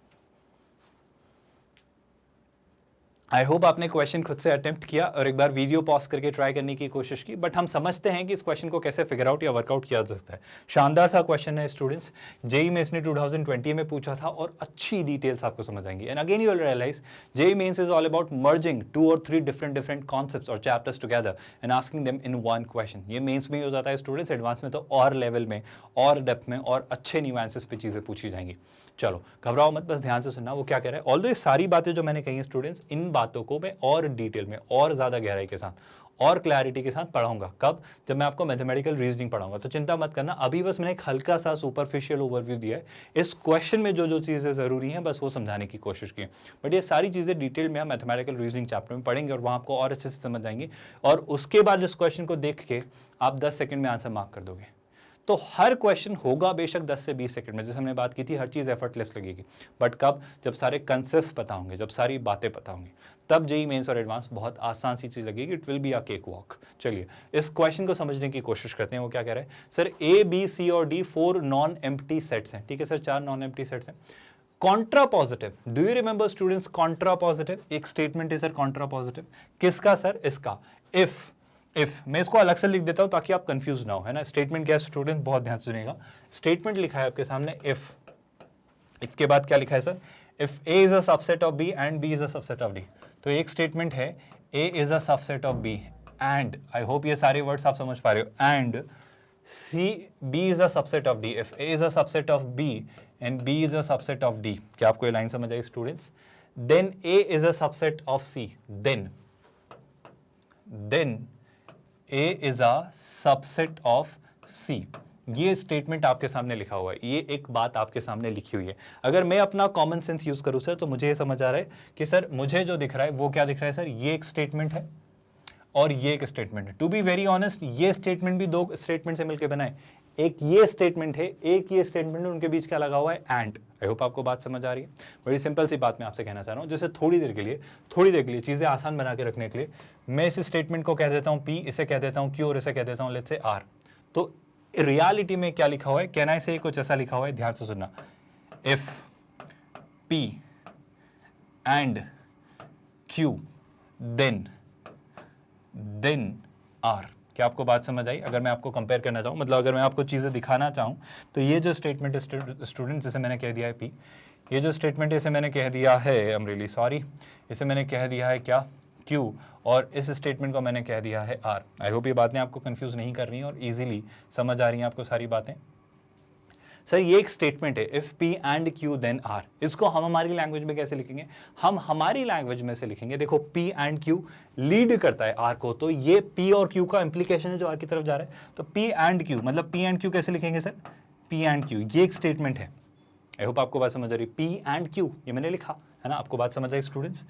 आई होप आपने क्वेश्चन खुद से अटेम्प्ट किया और एक बार वीडियो पॉज करके ट्राई करने की कोशिश की, बट हम समझते हैं कि इस क्वेश्चन को कैसे फिगर आउट या वर्कआउट किया जा सकता है। शानदार सा क्वेश्चन है स्टूडेंट्स, जेई में इसने 2020 में पूछा था और अच्छी डिटेल्स आपको समझ आएंगी। And again you will realise JEE mains is all about merging 2 or 3 different concepts और chapters together and asking them in one question. ये मेंस में ही हो जाता है स्टूडेंट्स, एडवांस में तो और लेवल में और डेप्थ में और अच्छे न्यूएंसेस पे चीजें पूछी जाएंगी। चलो घबराओ मत, बस ध्यान से सुनना वो क्या कह रहा है। ऑल्दो ये सारी बातें जो मैंने कही हैं स्टूडेंट्स, इन बातों को मैं और डिटेल में और ज्यादा गहराई के साथ और क्लैरिटी के साथ पढ़ाऊंगा। कब, जब मैं आपको मैथमेटिकल रीजनिंग पढ़ाऊंगा। तो चिंता मत करना, अभी बस मैंने एक हल्का सा सुपरफिशियल ओवरव्यू दिया है, इस क्वेश्चन में जो जो चीजें जरूरी हैं बस वो समझाने की कोशिश की। बट ये सारी चीजें डिटेल में हम मैथमेटिकल रीजनिंग चैप्टर में पढ़ेंगे और वहां आपको और अच्छे से समझ आएंगे, और उसके बाद इस क्वेश्चन को देख के आप 10 सेकंड में आंसर मार्क कर दोगे। तो हर क्वेश्चन होगा बेशक 10 से 20 सेकंड में, जैसे हमने बात की थी, हर चीज़ एफर्टलेस लगेगी, बट कब, जब सारे कंसेप्ट पता होंगे, जब सारी बातें पता होंगी, तब जेईई मेंस और एडवांस बहुत आसान सी चीज़ लगेगी, it will be a cake walk. चलिए इस क्वेश्चन को समझने की कोशिश करते हैं। वो क्या कह रहे हैं सर, ए बी सी और डी 4 नॉन एम्प्टी सेट्स हैं, ठीक है सर, 4 नॉन एम्प्टी सेट्स हैं। Contra positive, do you remember students Contra positive, एक स्टेटमेंट है सर कॉन्ट्रा पॉजिटिव, किसका सर, इसका। इफ मैं इसको अलग से लिख देता हूं ताकि आप कंफ्यूज ना हो, है ना। स्टेटमेंट क्या है स्टूडेंट, बहुत ध्यान से सुनिएगा। स्टेटमेंट लिखा है आपके सामने इफ के बाद क्या लिखा है sir, if A is a subset of B and B is a subset of D. तो एक स्टेटमेंट है A is a subset of B and, I hope ये सारे वर्ड्स आप समझ पा रहे हो, and see B is a subset of D. If A is a subset of B and B is a subset of D, क्या आपको ये लाइन समझ आई students? Then A is a subset of C, then A is a subset of C। ये statement आपके सामने लिखा हुआ है, ये एक बात आपके सामने लिखी हुई है। अगर मैं अपना कॉमन सेंस यूज करूं सर, तो मुझे ये समझ आ रहा है कि सर मुझे जो दिख रहा है वो क्या दिख रहा है सर, ये एक स्टेटमेंट है और ये एक स्टेटमेंट है। टू बी वेरी ऑनेस्ट, ये स्टेटमेंट भी दो स्टेटमेंट से मिलकर बना है, एक ये स्टेटमेंट है, एक ये स्टेटमेंट है, उनके बीच क्या लगा हुआ है, एंड। आई होप आपको बात समझ आ रही है। बड़ी सिंपल सी बात मैं आपसे कहना चाह रहा हूँ, जैसे थोड़ी देर के लिए चीजें आसान बना के रखने के लिए मैं इस स्टेटमेंट को कह देता हूँ P, इसे कह देता हूँ Q और इसे कह देता हूँ लेट्स से R। तो रियलिटी में क्या लिखा हुआ है, कहना से कुछ ऐसा लिखा हुआ है, ध्यान से सुनना, if P and Q then R। क्या आपको बात समझ आई? अगर मैं आपको कंपेयर करना चाहूँ, मतलब अगर मैं आपको चीज़ें दिखाना चाहूँ, तो ये जो स्टेटमेंट है स्टूडेंट, जिसे मैंने कह दिया है P, ये जो स्टेटमेंट है इसे मैंने कह दिया है, आई एम रियली सॉरी, इसे मैंने कह दिया है क्या, Q, और इस स्टेटमेंट को मैंने कह दिया है R। आई होप ये बातें आपको कंफ्यूज नहीं कर रही हैं और इजीली समझ आ रही हैं आपको सारी बातें। सर ये एक स्टेटमेंट है, if P and Q then R। इसको हम हमारी लैंग्वेज में कैसे लिखेंगे? हम हमारी लैंग्वेज में से लिखेंगे, देखो P एंड Q लीड करता है R को, तो ये P और Q का इंप्लीकेशन है जो R की तरफ जा रहा है। तो P एंड Q, मतलब P एंड Q कैसे लिखेंगे सर, P एंड Q, ये एक स्टेटमेंट है। आई होप आपको बात समझ आ रही है, P एंड Q ये मैंने लिखा है ना, आपको बात समझ आई स्टूडेंट्स?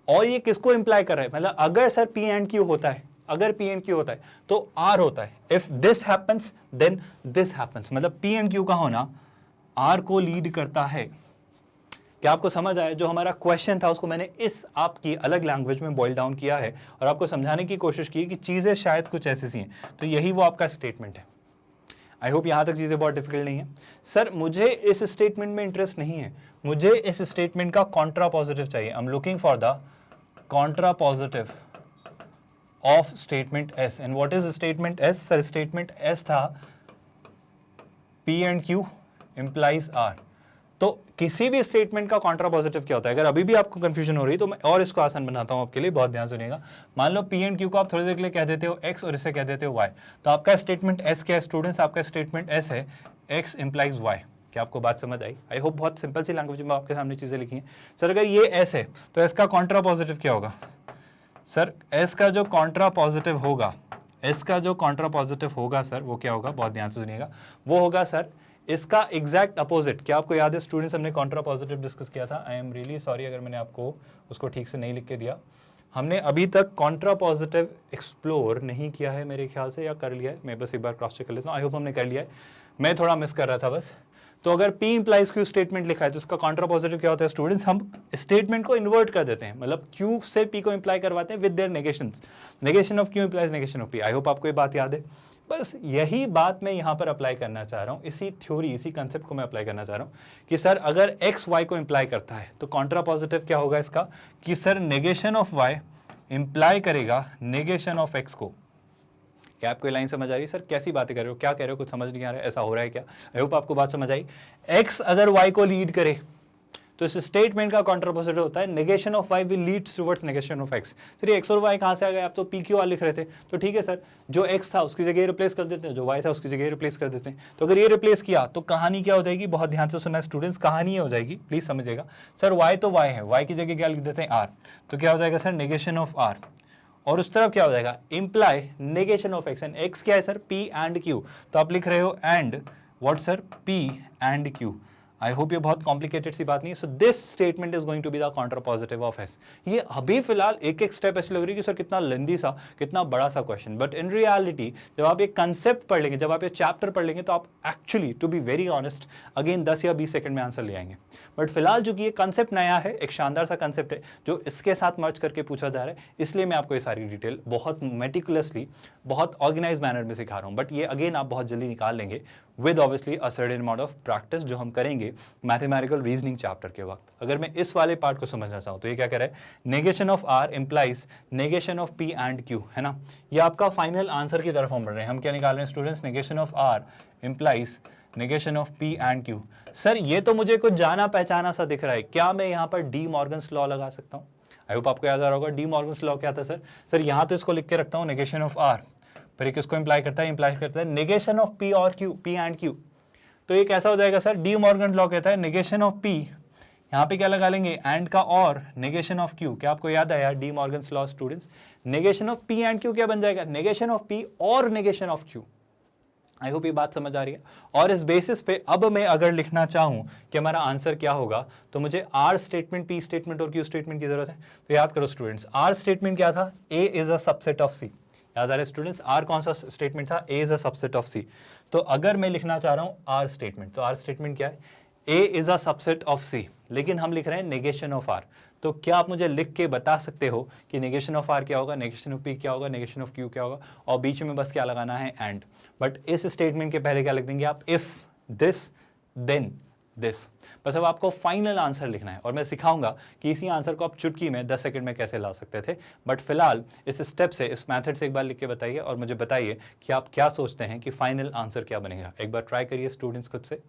और ये किसको इंप्लाई कर रहा है, मतलब अगर सर P एंड Q होता है, अगर P एंड Q होता है तो R होता है। If this happens then this happens, मतलब P एंड Q का होना R को लीड करता है। क्या आपको समझ आया? जो हमारा क्वेश्चन था उसको मैंने इस आपकी अलग लैंग्वेज में बॉइल डाउन किया है और आपको समझाने की कोशिश की कि चीजें शायद कुछ ऐसी सी हैं, तो यही वो आपका स्टेटमेंट है। आई होप यहां तक चीजें बहुत डिफिकल्ट नहीं है। सर मुझे इस स्टेटमेंट में इंटरेस्ट नहीं है, मुझे इस स्टेटमेंट का कॉन्ट्रा पॉजिटिव चाहिए। I am looking for the Contra positive of statement S. And what is statement S? Sir statement S था P and Q implies R। तो किसी भी स्टेटमेंट का कॉन्ट्रा पॉजिटिव क्या होता है? अगर अभी भी आपको कंफ्यूजन हो रही है तो मैं और इसको आसान बनाता हूं आपके लिए, बहुत ध्यान सुनिएगा। मान लो P एंड Q को आप थोड़ी देर के लिए कह देते हो X और इसे कह देते हो Y, तो आपका स्टेटमेंट S क्या है स्टूडेंट्स? आपका स्टेटमेंट S है X implies Y। क्या आपको बात समझ आई? आई होप बहुत सिंपल सी लैंग्वेज में आपके सामने चीजें लिखी हैं। सर अगर ये S है तो S का कॉन्ट्रा पॉजिटिव क्या होगा? सर S का जो कॉन्ट्रा पॉजिटिव होगा, S का जो कॉन्ट्रा पॉजिटिव होगा सर वो क्या होगा? बहुत ध्यान से सुनिएगा, वो होगा सर इसका एग्जैक्ट अपोजिट। क्या आपको याद है स्टूडेंट्स, हमने कॉन्ट्रा पॉजिटिव डिस्कस किया था? आई एम रियली सॉरी अगर मैंने आपको उसको ठीक से नहीं लिख के दिया। हमने अभी तक कॉन्ट्रा पॉजिटिव एक्सप्लोर नहीं किया है मेरे ख्याल से, या कर लिया है, मैं बस एक बार क्रॉस चेक कर लेता हूँ। आई होप हमने कर लिया है, मैं थोड़ा मिस कर रहा था बस। तो अगर P implies Q स्टेटमेंट लिखा है तो उसका कॉन्ट्रा पॉजिटिव क्या होता है स्टूडेंट्स? हम स्टेटमेंट को इन्वर्ट कर देते हैं, मतलब Q से P को इंप्लाई करवाते हैं with their negations. Negation of Q implies negation of P। I hope आपको ये बात याद है। बस यही बात मैं यहाँ पर अप्लाई करना चाह रहा हूँ, इसी थ्योरी, इसी कंसेप्ट को मैं अप्लाई करना चाह रहा हूँ कि सर अगर X Y को इंप्लाई करता है तो कॉन्ट्रा पॉजिटिव क्या होगा इसका, कि sir negation of Y imply करेगा नेगेशन ऑफ X को। क्या आपको ये लाइन समझ आ रही है? सर कैसी बातें कर रहे हो, क्या कह रहे हो, कुछ समझ नहीं आ रहा है, ऐसा हो रहा है क्या? आई होप आपको बात समझ आई। X अगर Y को लीड करे तो इस स्टेटमेंट का कॉन्ट्रा पॉजिटिव होता है negation of Y will leads towards negation of X। Sir ये X और Y कहाँ से आ गए? आप तो PQ लिख रहे थे, तो ठीक है सर, जो X था उसकी जगह रिप्लेस कर देते हैं, जो Y था उसकी जगह रिप्लेस कर देते हैं। तो अगर ये रिप्लेस किया तो कहानी क्या हो जाएगी? बहुत ध्यान से सुनना स्टूडेंट्स, कहानी हो जाएगी, प्लीज समझिएगा। सर Y तो Y है, Y की जगह क्या लिख देते हैं? R। तो क्या हो जाएगा सर? Negation of R। और उस तरफ क्या हो जाएगा? Imply negation of X। And X क्या है सर? P and Q। तो आप लिख रहे हो and what sir? P and Q। I hope ये बहुत कॉम्प्लिकेटेड सी बात नहीं है. So this statement is going to be the counter positive of S. ये अभी फिलहाल एक एक स्टेप ऐसे लग रही है कि सर कितना लेंदी सा, कितना बड़ा सा क्वेश्चन, बट इन रियलिटी जब आप ये कंसेप्ट पढ़ लेंगे, जब आप ये चैप्टर पढ़ लेंगे, तो आप actually to be very honest again 10 या 20 सेकंड में आंसर ले आएंगे. बट फिलहाल जो कि ये कंसेप्ट नया है, एक शानदार सा कंसेप्ट है जो इसके साथ मर्ज करके पूछा जा रहा है, इसलिए मैं आपको ये सारी डिटेल बहुत मेटिकुलसली, बहुत ऑर्गेनाइज मैनर में सिखा रहा हूँ. बट ये अगेन आप बहुत जल्दी निकाल लेंगे with obviously a certain amount of practice, जो हम करेंगे मैथमेटिकल रीजनिंग चैप्टर के वक्त. अगर मैं इस वाले पार्ट को समझना चाहूँ तो ये क्या कह रहा है, negation of R implies negation of P and Q, है ना. ये आपका फाइनल आंसर की तरफ हम बढ़ रहे हैं. हम क्या निकाल रहे हैं students, negation of R implies negation of P and Q. Sir ये तो मुझे कुछ जाना पहचाना सा दिख रहा है, क्या मैं यहाँ पर डी मॉर्गन्स लॉ लगा सकता हूँ? आई होप आपको याद आ रहा होगा डी मॉर्गन्स लॉ क्या था सर. सर यहाँ तो इसको लिख के रखता हूँ, नेगेशन ऑफ आर, पर ये किसको इंप्लाई करता है, इंप्लाई करता है नेगेशन ऑफ पी और क्यू, पी एंड क्यू. तो ये कैसा हो जाएगा सर, डी मॉर्गन लॉ कहता है नेगेशन ऑफ पी, यहाँ पे क्या लगा लेंगे एंड का, और नेगेशन ऑफ क्यू. क्या आपको याद आया D Morgan's law students? Negation of P and Q क्या बन जाएगा, नेगेशन ऑफ पी और negation of Q. I hope ये बात समझ आ रही है. और इस बेसिस पे अब मैं अगर लिखना चाहूं कि हमारा आंसर क्या होगा, तो मुझे आर स्टेटमेंट, पी स्टेटमेंट और क्यू स्टेटमेंट की जरूरत है. तो याद करो स्टूडेंट्स, आर स्टेटमेंट क्या था, ए इज अ सबसेट ऑफ सी. याद आ रहा है स्टूडेंट्स, आर कौन सा स्टेटमेंट था, ए is a subset of C. तो अगर मैं लिखना चाह रहा हूं आर स्टेटमेंट, तो आर स्टेटमेंट क्या है, A is a subset of सी, लेकिन हम लिख रहे हैं नेगेशन ऑफ आर. तो क्या आप मुझे लिख के बता सकते हो कि नेगेशन ऑफ आर क्या होगा, नेगेशन ऑफ पी क्या होगा, नेगेशन ऑफ क्यू क्या होगा, और बीच में बस क्या लगाना है, एंड. बट इस स्टेटमेंट के पहले क्या लिख देंगे आप, इफ दिस देन दिस. बस अब आपको फाइनल आंसर लिखना है, और मैं सिखाऊंगा कि इसी आंसर को आप चुटकी में 10 सेकंड में कैसे ला सकते थे. बट फिलहाल इस स्टेप से, इस मेथड से एक बार लिख के बताइए, और मुझे बताइए कि आप क्या सोचते हैं कि फाइनल आंसर क्या बनेगा. एक बार ट्राई करिए स्टूडेंट्स खुद से.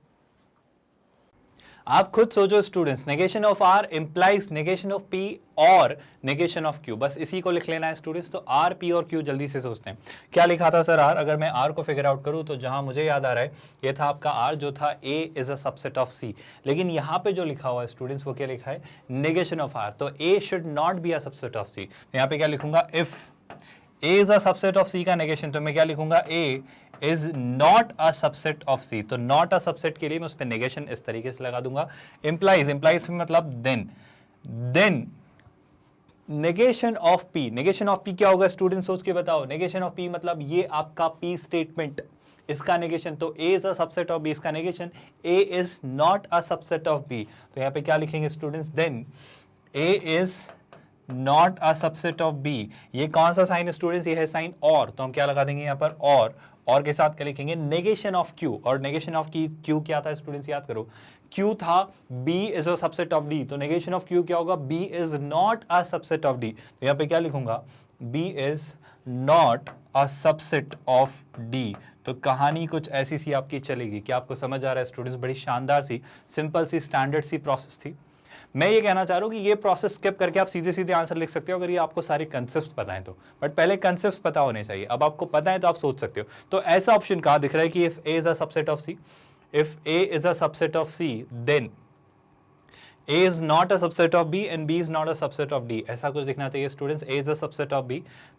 आप खुद सोचो students, negation of R implies negation of P और नेगेशन ऑफ क्यू, बस इसी को लिख लेना है स्टूडेंट्स. तो आर, पी और क्यू जल्दी से सोचते हैं. क्या लिखा था सर आर? अगर मैं आर को फिगर आउट करूं तो जहां मुझे याद आ रहा है ये था आपका आर जो था ए इज अ सबसेट ऑफ सी, लेकिन यहां पे जो लिखा हुआ है स्टूडेंट्स वो क्या लिखा है, नेगेशन ऑफ आर. तो A should not be a subset of C. तो यहां पे क्या लिखूंगा, if A is a subset of C का नेगेशन, तो मैं क्या लिखूंगा, A is not a subset of C. तो नॉट अ सबसेट के लिए मैं उस पर नेगेशन इस तरीके से लगा दूंगा. इंप्लाइज, इंप्लाइज मतलब then negation of P. Negation of P क्या होगा स्टूडेंट, सोच के बताओ. नेगेशन ऑफ पी मतलब ये आपका पी स्टेटमेंट, इसका नेगेशन. तो A is a subset of B, इसका negation A is not a subset of B. तो यहां पे क्या लिखेंगे students, then A is not a subset of B. ये कौन सा साइन है स्टूडेंट्स, ये है साइन और. तो हम क्या लगा देंगे यहाँ पर, और के साथ क्या लिखेंगे, नेगेशन ऑफ क्यू. और नेगेशन ऑफ क्यू क्या था स्टूडेंट्स, याद करो, क्यू था B is a subset of D. तो नेगेशन ऑफ क्यू क्या होगा, B is not a subset of D. तो यहाँ पे क्या लिखूंगा, B is not a subset of D. तो कहानी कुछ ऐसी सी आपकी चलेगी. क्या आपको समझ आ रहा है स्टूडेंट्स? बड़ी शानदार सी, सिंपल सी, स्टैंडर्ड सी प्रोसेस थी. मैं ये कहना चाह रहा हूं कि ये प्रोसेस स्किप करके आप सीधे सीधे आंसर लिख सकते हो अगर ये आपको सारे कंसेप्ट पता है तो. बट पहले कंसेप्ट पता होने चाहिए. अब आपको पता है तो आप सोच सकते हो. तो ऐसा ऑप्शन कहां दिख रहा है कि if A is a subset of C, if A is a subset of C then A is not a subset of B and B is not a subset of D. ऐसा कुछ दिखना चाहिए students. A is a subset of B.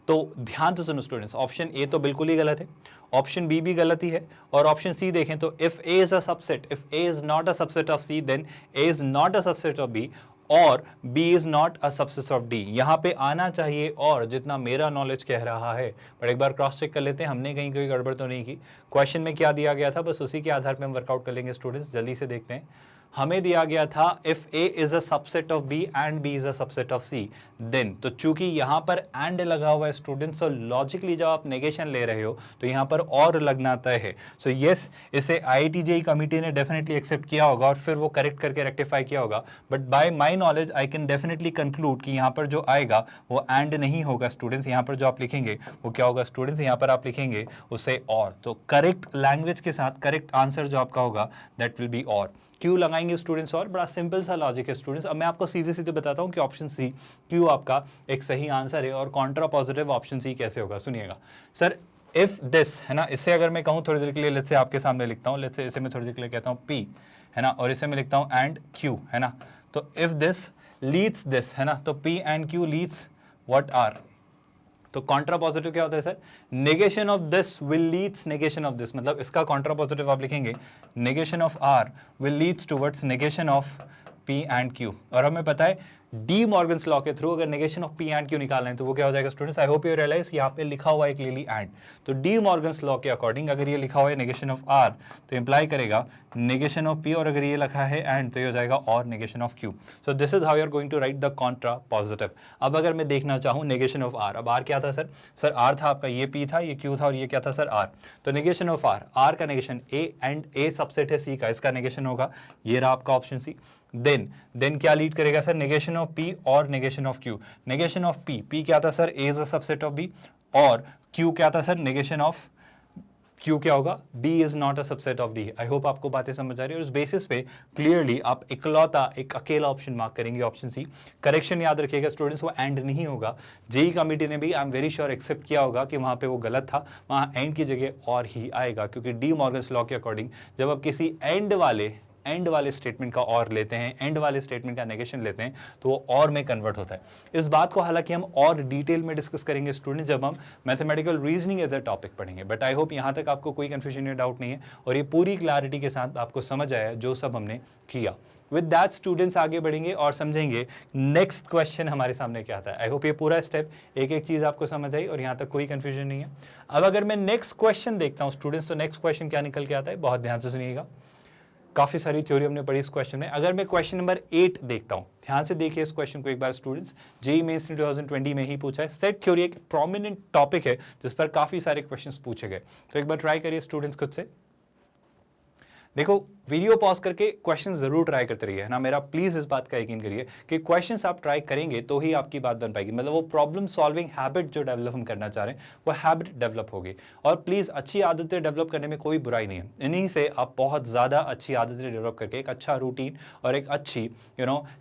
तो ध्यान से सुनो students, option A तो बिल्कुल ही गलत है, ऑप्शन B भी गलत ही है, और ऑप्शन C देखें तो if A is a subset, if A is not a subset of C, then A is not a subset of B और B is not a subset of D. यहाँ पे आना चाहिए और, जितना मेरा नॉलेज कह रहा है. पर एक बार क्रॉस चेक कर लेते हैं, हमने कहीं कोई गड़बड़ तो नहीं की. क्वेश्चन में क्या दिया गया था, बस उसी के आधार पर हम वर्कआउट कर लेंगे स्टूडेंट्स. जल्दी से देखते हैं. हमें दिया गया था if A is a subset of B and B is a subset of C, then. तो चूंकि यहां पर एंड लगा हुआ है स्टूडेंट्स, और लॉजिकली जब आप नेगेशन ले रहे हो तो यहां पर और लगना तय है. सो यस, इसे IIT JEE कमिटी ने डेफिनेटली एक्सेप्ट किया होगा और फिर वो करेक्ट करके रेक्टिफाई किया होगा. But by my knowledge I can definitely conclude कि यहां पर जो आएगा वो एंड नहीं होगा स्टूडेंट्स. यहां पर जो आप लिखेंगे वो क्या होगा स्टूडेंट्स, यहां पर आप लिखेंगे उसे और. तो करेक्ट लैंग्वेज के साथ करेक्ट आंसर जो आपका होगा दैट विल बी और. क्यों लगाएंगे स्टूडेंट्स और? बड़ा सिंपल सा लॉजिक है स्टूडेंट्स. अब मैं आपको सीधे सीधे बताता हूं कि ऑप्शन सी क्यों आपका एक सही आंसर है और कॉन्ट्रा पॉजिटिव ऑप्शन सी कैसे होगा. सुनिएगा सर, इफ दिस है ना, इससे अगर मैं कहूं थोड़ी देर के लिए, लेट्स से आपके सामने लिखता हूं, लेट्स से इसे मैं थोड़ी देर के लिए कहता हूं पी है ना, और इसे मैं लिखता हूं एंड क्यू है ना. तो इफ दिस लीड्स दिस है ना, तो P and Q leads what R. तो कॉन्ट्रा पॉजिटिव क्या होता है sir? Negation of this will leads negation of this, मतलब इसका कॉन्ट्रा पॉजिटिव आप लिखेंगे negation of R will leads towards negation of P and Q. और हमें पता है डी मॉर्गन्स लॉ के थ्रू अगर negation of P and Q निकालना है तो वो क्या हो जाएगा students? I hope you realise यहाँ पे लिखा हुआ है क्लियरली एंड, तो डी मॉर्गन्स लॉ के अकॉर्डिंग अगर ये लिखा हुआ है नेगेशन ऑफ आर तो इंप्लाई करेगा नेगेशन ऑफ पी, और अगर ये लिखा है एंड तो ये हो जाएगा और negation of Q. So this is how you are going to write the contrapositive. अब अगर मैं देखना चाहूँ नेगेशन ऑफ आर, अब आर क्या था सर? सर आर था आपका ये पी था, ये क्यू था, और ये क्या था सर? आर। तो नेगेशन ऑफ आर, आर का negation A and A subset है सी का, इसका नेगेशन होगा ये रहा आपका ऑप्शन सी। देन क्या लीड करेगा सर? नेगेशन ऑफ पी और negation of Q. Negation of P क्या था sir? A is a subset of B, और क्यू क्या था सर? नेगेशन ऑफ क्यू क्या होगा? B is not a subset of D. I hope आपको बातें समझ आ रही है, और उस बेसिस पे क्लियरली आप इकलौता एक अकेला ऑप्शन मार्क करेंगे, ऑप्शन सी। करेक्शन याद रखिएगा स्टूडेंट्स, वो एंड नहीं होगा। जेई कमेटी ने भी I am very sure accept किया होगा कि वहां पे वो गलत था, वहां एंड की जगह और ही आएगा, क्योंकि डी मॉर्गन्स लॉ के अकॉर्डिंग जब आप किसी एंड वाले स्टेटमेंट का और लेते हैं, एंड वाले स्टेटमेंट का नेगेशन लेते हैं, तो वो और में कन्वर्ट होता है। इस बात को हालांकि हम और डिटेल में डिस्कस करेंगे स्टूडेंट जब हम mathematical reasoning as a topic पढ़ेंगे, बट आई होप यहां तक आपको कोई कंफ्यूजन या डाउट नहीं है और ये पूरी क्लैरिटी के साथ आपको समझ आया जो सब हमने किया। विद दैट स्टूडेंट्स आगे बढ़ेंगे और समझेंगे नेक्स्ट क्वेश्चन हमारे सामने क्या आता है। आई होप ये पूरा स्टेप एक एक चीज आपको समझ आई और यहाँ तक कोई कंफ्यूजन नहीं है। अब अगर मैं नेक्स्ट क्वेश्चन देखता हूँ स्टूडेंट्स, तो नेक्स्ट क्वेश्चन क्या निकल के आता है, बहुत ध्यान से सुनिएगा। काफी सारी थ्योरी हमने पढ़ी इस क्वेश्चन में। अगर मैं क्वेश्चन नंबर 8 देखता हूं, ध्यान से देखिए इस क्वेश्चन को एक बार स्टूडेंट्स, जेईई मेंस ने 2020 में ही पूछा है। सेट थ्योरी एक प्रोमिनेंट टॉपिक है जिस पर काफी सारे क्वेश्चंस पूछे गए, तो एक बार ट्राई करिए स्टूडेंट्स खुद से। देखो वीडियो पॉज करके क्वेश्चन जरूर ट्राई करते रहिए, है ना मेरा, प्लीज इस बात का यकीन करिए कि क्वेश्चंस आप ट्राई करेंगे तो ही आपकी बात बन पाएगी, मतलब वो प्रॉब्लम सॉल्विंग हैबिट जो डेवलप हम करना चाह रहे हैं वो हैबिट डेवलप होगी। और प्लीज अच्छी आदतें डेवलप करने में कोई बुराई नहीं है, इन्हीं से आप बहुत ज्यादा अच्छी आदतें डेवलप करके एक अच्छा रूटीन और एक अच्छी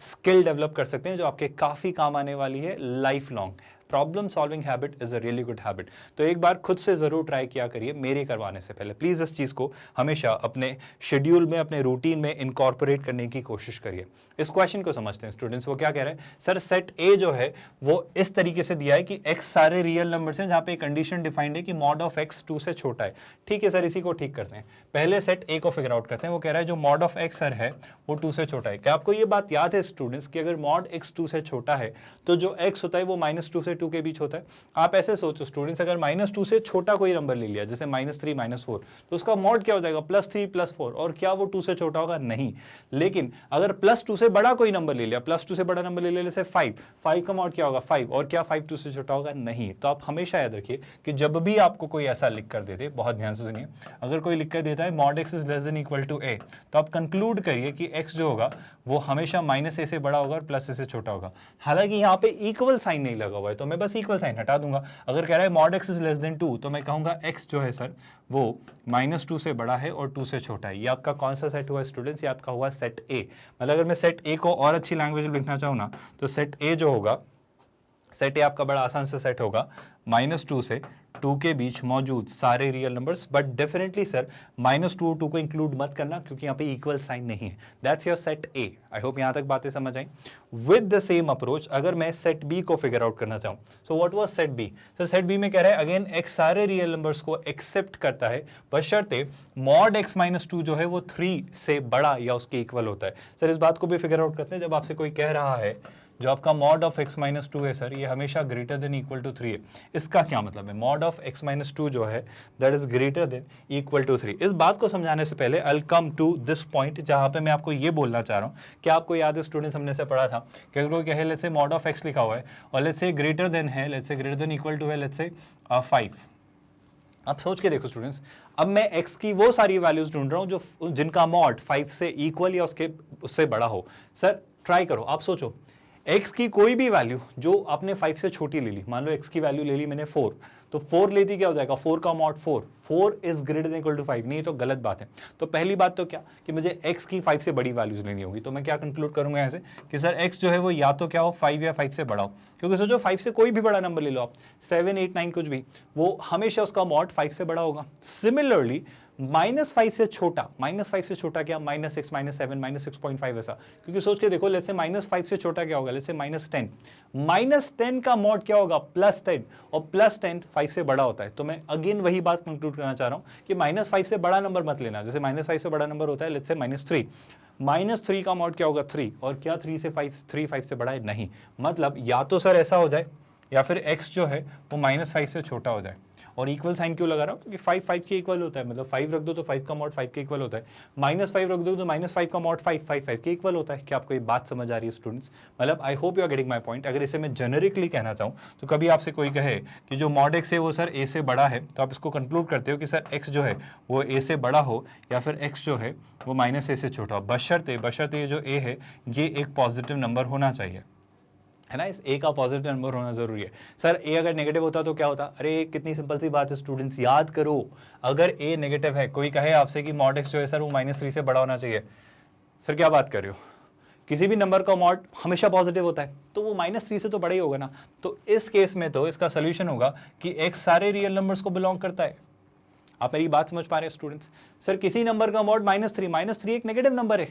स्किल डेवलप कर सकते हैं जो आपके काफी काम आने वाली है life long. Problem solving habit is a really good habit. तो एक बार खुद से जरूर ट्राई किया करिए मेरे करवाने से पहले, प्लीज इस चीज को हमेशा अपने शेड्यूल में, अपने रूटीन में इनकॉर्पोरेट करने की कोशिश करिए। इस क्वेश्चन को समझते हैं स्टूडेंट्स, वो क्या कह रहे हैं? सर सेट ए जो है वो इस तरीके से दिया है कि x सारे रियल नंबर्स हैं जहां पे कंडीशन डिफाइंड है कि मॉड ऑफ x 2 से छोटा है। ठीक है सर, इसी को ठीक करते हैं, पहले सेट ए को फिगर आउट करते हैं। वो कह रहा है जो मॉड ऑफ x सर है वो 2 से छोटा है। क्या आपको ये बात याद है स्टूडेंट्स कि अगर मॉड x 2 से छोटा है तो जो x होता है वो -2 से 2 के बीच होता है। आप ऐसे सोचो स्टूडेंट्स, अगर -2 से छोटा कोई नंबर ले लिया जैसे -3 -4 तो उसका मॉड क्या हो जाएगा? +3 +4। और क्या वो 2 से छोटा होगा? नहीं। लेकिन अगर +2 से बड़ा कोई नंबर ले लिया, +2 से बड़ा नंबर ले लिया जैसे 5 का मॉड क्या होगा? 5। और क्या 5 2 से छोटा होगा? नहीं। तो आप हमेशा याद रखिए कि जब भी आपको कोई ऐसा लिख कर देते, बहुत ध्यान से सुनिए, अगर कोई लिख कर देता है mod x is less than equal to a, तो आप कंक्लूड करिए कि x जो होगा वो हमेशा -a से बड़ा होगा और +a से छोटा होगा। हालांकि यहाँ पे इक्वल साइन नहीं लगा हुआ है तो मैं बस इक्वल साइन हटा दूंगा। अगर कह रहा है mod x is less then 2 तो मैं कहूंगा x जो है सर वो -2 से बड़ा है और 2 से छोटा है। ये आपका कौन सा सेट हुआ स्टूडेंट्स? ये आपका हुआ सेट ए। मतलब अगर मैं सेट ए को और अच्छी लैंग्वेज में लिखना चाहूँ ना तो सेट ए जो होगा, सेट ए आपका बड़ा आसान से सेट होगा -2 से 2 के बीच मौजूद सारे real numbers, but definitely sir -2 और 2 को इंक्लूड मत करना क्योंकि यहाँ पे इक्वल साइन नहीं है। That's your set A. I hope यहाँ तक बातें समझ आई। विद द सेम अप्रोच अगर मैं सेट बी को फिगर आउट करना चाहूँ, so what was set B? Sir set B में कह रहा है अगेन x सारे रियल नंबर्स को एक्सेप्ट करता है बशर्ते मॉड x -2 जो है वो 3 से बड़ा या उसके इक्वल होता है। सर इस बात को भी फिगर आउट करते हैं, जब आपसे कोई कह रहा है जो आपका मॉड ऑफ x -2 है सर ये हमेशा ग्रेटर देन इक्वल टू 3 है, इसका क्या मतलब है? मॉड ऑफ x -2 जो है that is greater than equal to 3। इस बात को समझाने से पहले I will come to this point जहां पे मैं आपको ये बोलना चाह रहा हूं कि आपको याद है स्टूडेंट्स हमने से पढ़ा था कि अगर कोई कहे let's say mod of x लिखा हुआ है और लेट्स से ग्रेटर देन है, let's say greater than equal to है लेट्स से 5। आप सोच के देखो स्टूडेंट्स, अब मैं x की वो सारी वैल्यूज ढूंढ रहा हूं जो जिनका मॉड 5 से इक्वल या उससे बड़ा हो। सर ट्राई करो, आप सोचो x की कोई भी वैल्यू जो आपने 5 से छोटी ले ली, मान लो x की वैल्यू ले ली मैंने 4, तो 4 लेती क्या हो जाएगा? 4 का mod 4 is greater than equal to 5। नहीं तो गलत बात है। तो पहली बात तो क्या कि मुझे x की 5 से बड़ी वैल्यूज लेनी होगी, तो मैं क्या कंक्लूड करूंगा ऐसे कि सर x जो है वो या तो क्या हो 5 या 5 से बड़ा हो, क्योंकि सोचो 5 से कोई भी बड़ा नंबर ले लो आप, 7 8 9 कुछ भी, वो हमेशा उसका मॉड 5 से बड़ा होगा। सिमिलरली -5 से छोटा, -5 से छोटा क्या, -6, -7, -6.5 ऐसा, क्योंकि सोच के देखो, लेट्स से -5 से छोटा क्या होगा, लेट्स से -10, -10 का मॉड क्या होगा, +10, और +10 5 से बड़ा होता है। तो मैं अगेन वही बात कंक्लूड करना चाह रहा हूं कि -5 से बड़ा नंबर मत लेना, जैसे -5 से बड़ा नंबर होता है लेट्स से -3, -3 का मॉड क्या होगा, 3, और क्या 3 से 5, 3 5 से बड़ा है, नहीं, मतलब या तो सर ऐसा हो जाए या फिर x जो है वो -5 से छोटा हो जाए। और इक्वल साइन क्यों लगा रहा हूँ, क्योंकि 5 5 के इक्वल होता है, मतलब 5 रख दो तो 5 का मॉड 5 के इक्वल होता है, -5 रख दो तो -5 का मॉड 5 5 5 के इक्वल होता है। क्या आपको ये बात समझ आ रही है स्टूडेंट्स? मतलब I hope you are getting my point. अगर इसे मैं जेनेरिकली कहना चाहूँ तो कभी आपसे कोई कहे कि जो मॉड x है वो सर a से बड़ा है, तो आप इसको कंक्लूड करते हो कि सर x जो है वो a से बड़ा हो या फिर x जो है वो -a से छोटा हो, बशर्ते जो a है ये एक पॉजिटिव नंबर होना चाहिए, है ना। इस ए का पॉजिटिव नंबर होना जरूरी है। सर ए अगर नेगेटिव होता तो क्या होता, अरे कितनी सिंपल सी बात है स्टूडेंट्स, याद करो, अगर ए नेगेटिव है, कोई कहे आपसे कि मॉड एक्स जो है सर वो -3 से बड़ा होना चाहिए, सर क्या बात कर रहे हो, किसी भी नंबर का मॉड हमेशा पॉजिटिव होता है, तो वो -3 से तो बड़ा ही होगा ना। तो इस केस में तो इसका सोल्यूशन होगा कि एक्स सारे रियल नंबर्स को बिलोंग करता है। आप मेरी बात समझ पा रहे हैं स्टूडेंट्स? सर किसी नंबर का मॉड -3 एक नेगेटिव नंबर है,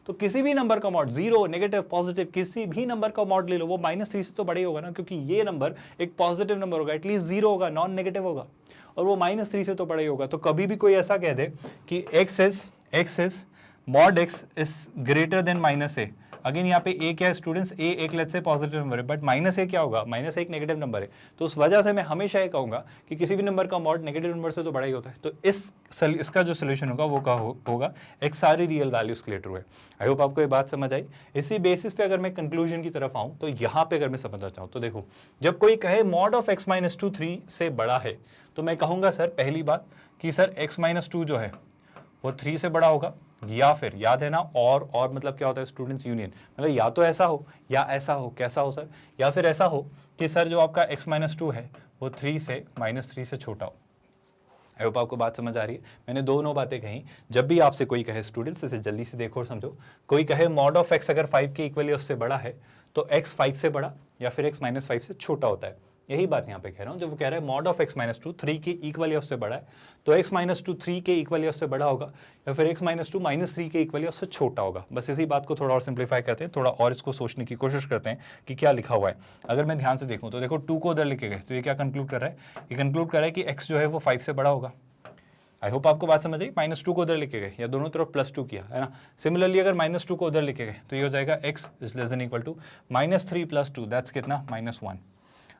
तो किसी भी नंबर का मॉड 0 नेगेटिव पॉजिटिव किसी भी नंबर का मॉड ले लो, वो -3 से तो बड़ा ही होगा ना, क्योंकि ये नंबर एक पॉजिटिव नंबर होगा, एटलीस्ट 0 होगा, नॉन नेगेटिव होगा, और वो -3 से तो बड़ा ही होगा। तो कभी भी कोई ऐसा कह दे कि x is mod x is greater then -a, again यहाँ पे a क्या है स्टूडेंट्स, a एक लेट्स से पॉजिटिव नंबर है, बट -a क्या होगा, -a एक नेगेटिव नंबर है, तो उस वजह से मैं हमेशा ये कहूंगा कि किसी भी नंबर का मॉड नेगेटिव नंबर से तो बड़ा ही होता है। तो इसका जो सोल्यूशन होगा वो क्या होगा, एक सारी रियल वैल्यूज के लिए ट्रू है। आई होप आपको ये बात समझ आई। इसी बेसिस पे अगर मैं कंक्लूजन की तरफ आऊँ तो यहाँ पे अगर मैं समझना चाहूँ तो देखो, जब कोई कहे मॉड ऑफ x-2 3 से बड़ा है, तो मैं कहूँगा सर पहली बात कि सर x-2 जो है वो 3 से बड़ा होगा, या फिर याद है ना, और मतलब क्या होता है स्टूडेंट्स, यूनियन, मतलब या तो ऐसा हो या ऐसा हो, कैसा हो सर, या फिर ऐसा हो कि सर जो आपका x-2 है वो 3 से -3 से छोटा हो। आई होप आपको बात समझ आ रही है। मैंने दोनों बातें कही। जब भी आपसे कोई कहे स्टूडेंट्स, इसे जल्दी से देखो और समझो, कोई कहे मॉड ऑफ x अगर 5 के इक्वल या उससे बड़ा है तो x 5 से बड़ा या फिर x -5 से छोटा होता है। यही बात यहाँ पे कह रहा हूँ, जब वो कह रहा है मॉड ऑफ x-2 3 के इक्वल या उससे बड़ा है, तो x-2 3 के इक्वल या उससे बड़ा होगा, या फिर x-2 -3 के इक्वल या उससे छोटा होगा। बस इसी बात को थोड़ा और सिंप्लीफाई करते हैं, थोड़ा और इसको सोचने की कोशिश करते हैं कि क्या लिखा हुआ है। अगर मैं ध्यान से देखूँ तो देखो 2 को उधर लिखे गए, तो ये क्या कंक्लूड कर रहा है, ये कंक्लूड कर रहा है कि x जो है वो 5 से बड़ा होगा। आई होप आपको बात समझ आई। -2 को उधर लिखे गए या दोनों तरफ +2 किया, है ना। सिमिलरली अगर -2 को उधर लिखे गए तो ये हो जाएगा x is less than equal to -3 + 2, that's कितना, -1।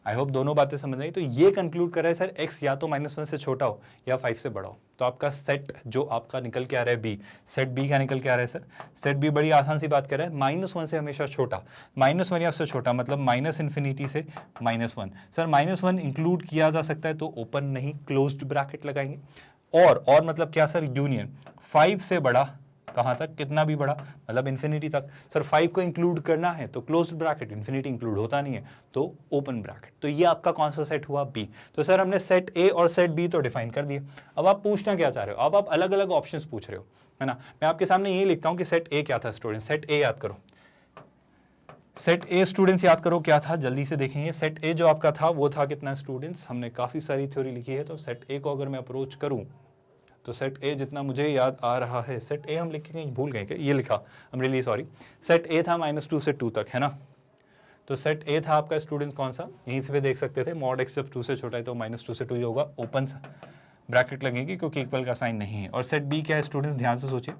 आई होप दोनों बातें समझ आई। तो ये कंक्लूड कर रहा है सर x या तो -1 से छोटा हो या 5 से बड़ा हो। तो आपका सेट जो आपका निकल के आ रहा है b, सेट b का निकल के आ रहा है सर, सेट b बड़ी आसान सी बात कर रहा है, -1 से हमेशा छोटा, -1 या उससे छोटा, मतलब -∞ से -1। सर -1 इंक्लूड किया जा सकता है तो ओपन नहीं, क्लोज्ड ब्रैकेट लगाएंगे, और मतलब क्या सर, यूनियन 5 से बड़ा कहाँ तक, कितना भी बड़ा, मतलब इन्फिनिटी तक। सर 5 को इंक्लूड करना है तो क्लोज्ड ब्रैकेट, इन्फिनिटी इंक्लूड होता नहीं है तो ओपन ब्रैकेट। तो ये आपका कौन सा सेट हुआ, बी। तो सर हमने सेट ए और सेट बी तो डिफाइन कर दिए। अब आप पूछना क्या चाह रहे हो, अब आप अलग अलग ऑप्शंस पूछ रहे हो, है ना। मैं आपके सामने ये लिखता हूँ कि सेट ए क्या था स्टूडेंट, सेट ए याद करो, सेट ए स्टूडेंट्स याद करो क्या था, जल्दी से देखेंगे। सेट ए जो आपका था वो था कितना स्टूडेंट्स, हमने काफी सारी थ्योरी लिखी है, तो सेट ए को अगर मैं अप्रोच करूं तो सेट ए जितना मुझे याद आ रहा है, सेट ए हम लिख के कहीं भूल गए क्या, ये लिखा, आई एम रियली सॉरी। सेट ए था -2 से 2 तक, है ना। तो सेट ए था आपका स्टूडेंट कौन सा, यहीं से भी देख सकते थे, मॉड x जब 2 से छोटा है तो -2 से 2 ही होगा, ओपन ब्रैकेट लगेगी क्योंकि इक्वल का साइन नहीं है। और सेट बी क्या है स्टूडेंट्स, ध्यान से सोचिए,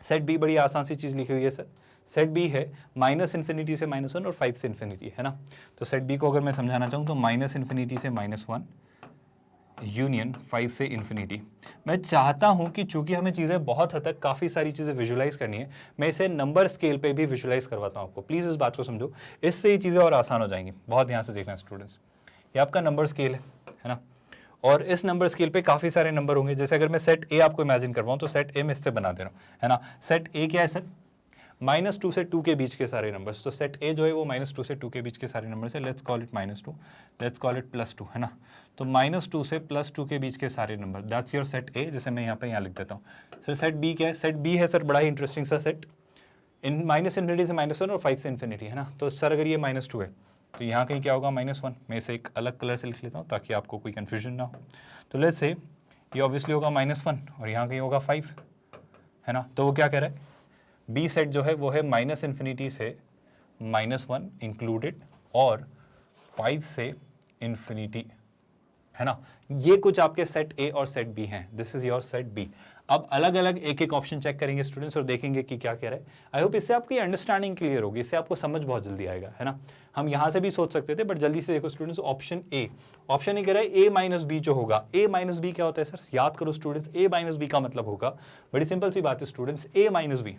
सेट बी बड़ी आसान सी चीज लिखी हुई है सर, सेट बी है -∞ से -1 और 5 से इन्फिनिटी, है ना। तो सेट बी को अगर मैं समझाना चाहूँ तो -∞ से -1 यूनियन 5 से इन्फिनिटी। मैं चाहता हूं कि चूंकि हमें चीजें बहुत हद तक काफी सारी चीजें विजुलाइज करनी है, मैं इसे नंबर स्केल पे भी विजुलाइज करवाता हूं आपको। प्लीज इस बात को समझो, इससे ये चीजें और आसान हो जाएंगी। बहुत ध्यान से देखना स्टूडेंट्स, ये आपका नंबर स्केल है ना, और इस नंबर स्केल पे काफी सारे नंबर होंगे। जैसे अगर मैं सेट ए आपको इमेजिन करवाऊं तो सेट ए में इससे बना दे रहा हूं, है ना। सेट ए क्या है सर, -2 से 2 के बीच के सारे नंबर्स। तो सेट ए जो है वो -2 से 2 के बीच के सारे नंबर्स है। Let's call it -2, let's call it +2, है ना। तो -2 से +2 के बीच के सारे नंबर, दैट्स योर सेट ए, जैसे मैं यहाँ लिख देता हूँ। सर सेट बी क्या है, सेट बी है सर बड़ा ही इंटरेस्टिंग सा सेट, इन -∞ से -1 और 5 से इन्फिनिटी, है ना। तो सर अगर ये -2 है तो यहाँ कहीं क्या होगा, -1। मैं इसे एक अलग कलर से लिख लेता हूँ ताकि आपको कोई कन्फ्यूजन ना हो। तो लेट्स से ये ऑब्वियसली होगा -1 और यहाँ कहीं होगा 5, है ना। तो वो क्या कह रहा है, बी सेट जो है वो है -∞ से -1 इंक्लूडेड और 5 से इन्फिनिटी, है ना। ये कुछ आपके सेट ए और सेट बी हैं, this is your set B. अब अलग अलग एक एक ऑप्शन चेक करेंगे स्टूडेंट्स और देखेंगे कि क्या कह रहा है। आई होप इससे आपकी अंडरस्टैंडिंग क्लियर होगी, इससे आपको समझ बहुत जल्दी आएगा, है ना। हम यहाँ से भी सोच सकते थे बट जल्दी से देखो स्टूडेंट्स, ऑप्शन ए कह रहा है ए माइनस बी जो होगा, ए माइनस बी क्या होता है सर, याद करो स्टूडेंट्स, ए माइनस बी का मतलब होगा, बड़ी सिंपल सी बात है स्टूडेंट्स, ए माइनस बी।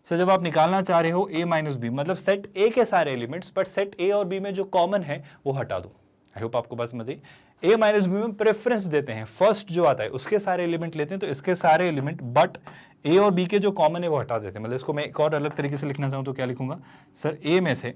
सर जब आप निकालना चाह रहे हो ए माइनस बी मतलब सेट ए के सारे एलिमेंट्स, बट सेट ए और बी में जो कॉमन है वो हटा दो। आई होप आपको बात समझ आई। ए माइनस बी में प्रेफरेंस देते हैं, फर्स्ट जो आता है उसके सारे एलिमेंट लेते हैं, तो इसके सारे एलिमेंट बट ए और बी के जो कॉमन है वो हटा देते हैं। मतलब इसको मैं एक और अलग तरीके से लिखना चाहूँ तो क्या लिखूंगा सर, ए में से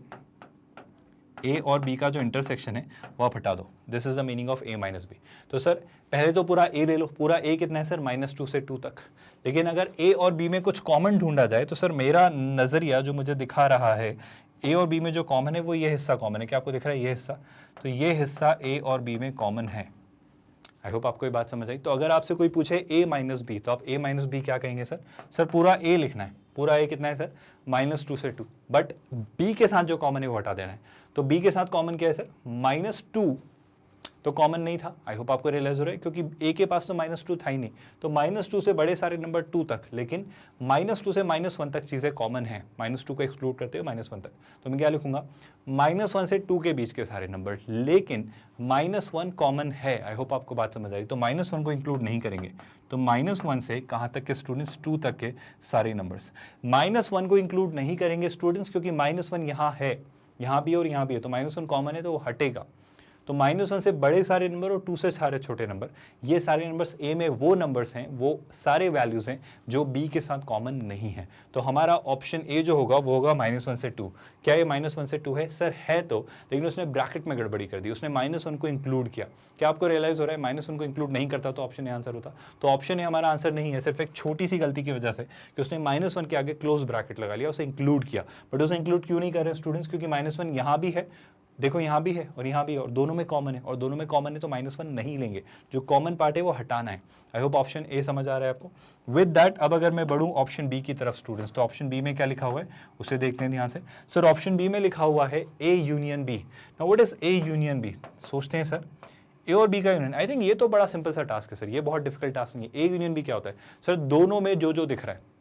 ए और बी का जो इंटरसेक्शन है वो आप हटा दो, this is the meaning of A minus B. तो सर पहले तो पूरा ए ले लो, पूरा ए कितना है सर, -2 से 2 तक। लेकिन अगर ए और बी में कुछ कॉमन ढूंढा जाए तो सर मेरा नजरिया जो मुझे दिखा रहा है, ए और बी में जो कॉमन है वो ये हिस्सा कॉमन है, क्या आपको दिख रहा है ये हिस्सा, तो ये हिस्सा ए और बी में कॉमन है। आई होप आपको ये बात समझ आई। तो अगर आपसे कोई पूछे ए माइनस बी तो आप ए माइनस बी क्या कहेंगे सर, सर पूरा ए लिखना है, पूरा ए कितना है सर, -2 से 2, बट बी के साथ जो कॉमन है वो हटा देना है। तो बी के साथ कॉमन क्या है सर, -2 तो कॉमन नहीं था। आई होप आपको रियलाइज हो रहा है, क्योंकि ए के पास तो -2 था ही नहीं, तो -2 से बड़े सारे नंबर 2 तक, लेकिन -2 से -1 तक चीजें कॉमन है, -2 को एक्सक्लूड करते हुए -1 तक। तो मैं क्या लिखूंगा, -1 से 2 के बीच के सारे नंबर, लेकिन -1 कॉमन है। आई होप आपको बात समझ आई। तो -1 को इंक्लूड नहीं करेंगे, तो -1 से कहाँ तक के स्टूडेंट्स, 2 तक के सारे नंबर्स। -1 को इंक्लूड नहीं करेंगे स्टूडेंट्स क्योंकि -1 यहाँ है, यहाँ भी और यहाँ भी है, तो -1 कॉमन है तो वो हटेगा। तो -1 से बड़े सारे नंबर और 2 से सारे छोटे नंबर, ये सारे नंबर्स ए में वो नंबर्स हैं, वो सारे वैल्यूज हैं जो बी के साथ कॉमन नहीं है। तो हमारा ऑप्शन ए जो होगा वो होगा -1 से 2। क्या ये -1 से 2 है सर, है तो, लेकिन उसने ब्रैकेट में गड़बड़ी कर दी, उसने -1 को इंक्लूड किया। क्या आपको रियलाइज हो रहा है, -1 को इंक्लूड नहीं करता तो ऑप्शन ए आंसर होता। तो ऑप्शन ए हमारा आंसर नहीं है, सिर्फ एक छोटी सी गलती की वजह से कि उसने -1 के आगे क्लोज ब्रैकेट लगा लिया, उसे इंक्लूड किया। बट उसे इंक्लूड क्यों नहीं कर रहे स्टूडेंट्स, क्योंकि -1 यहाँ भी है, देखो यहाँ भी है और यहाँ भी है, और दोनों में कॉमन है, और दोनों में कॉमन है तो -1 नहीं लेंगे, जो कॉमन पार्ट है वो हटाना है। आई होप ऑप्शन ए समझ आ रहा है आपको। विद दैट अब अगर मैं बढ़ूँ ऑप्शन बी की तरफ स्टूडेंट्स, तो ऑप्शन बी में क्या लिखा हुआ है उसे देखते हैं ध्यान से। सर ऑप्शन बी में लिखा हुआ है A union B. Now what is A union B, सोचते हैं सर, ए और बी का यूनियन। आई थिंक ये तो बड़ा सिंपल सा टास्क है सर, ये बहुत डिफिकल्ट टास्क नहीं है। ए यूनियन बी क्या होता है सर, दोनों में जो जो दिख रहा है,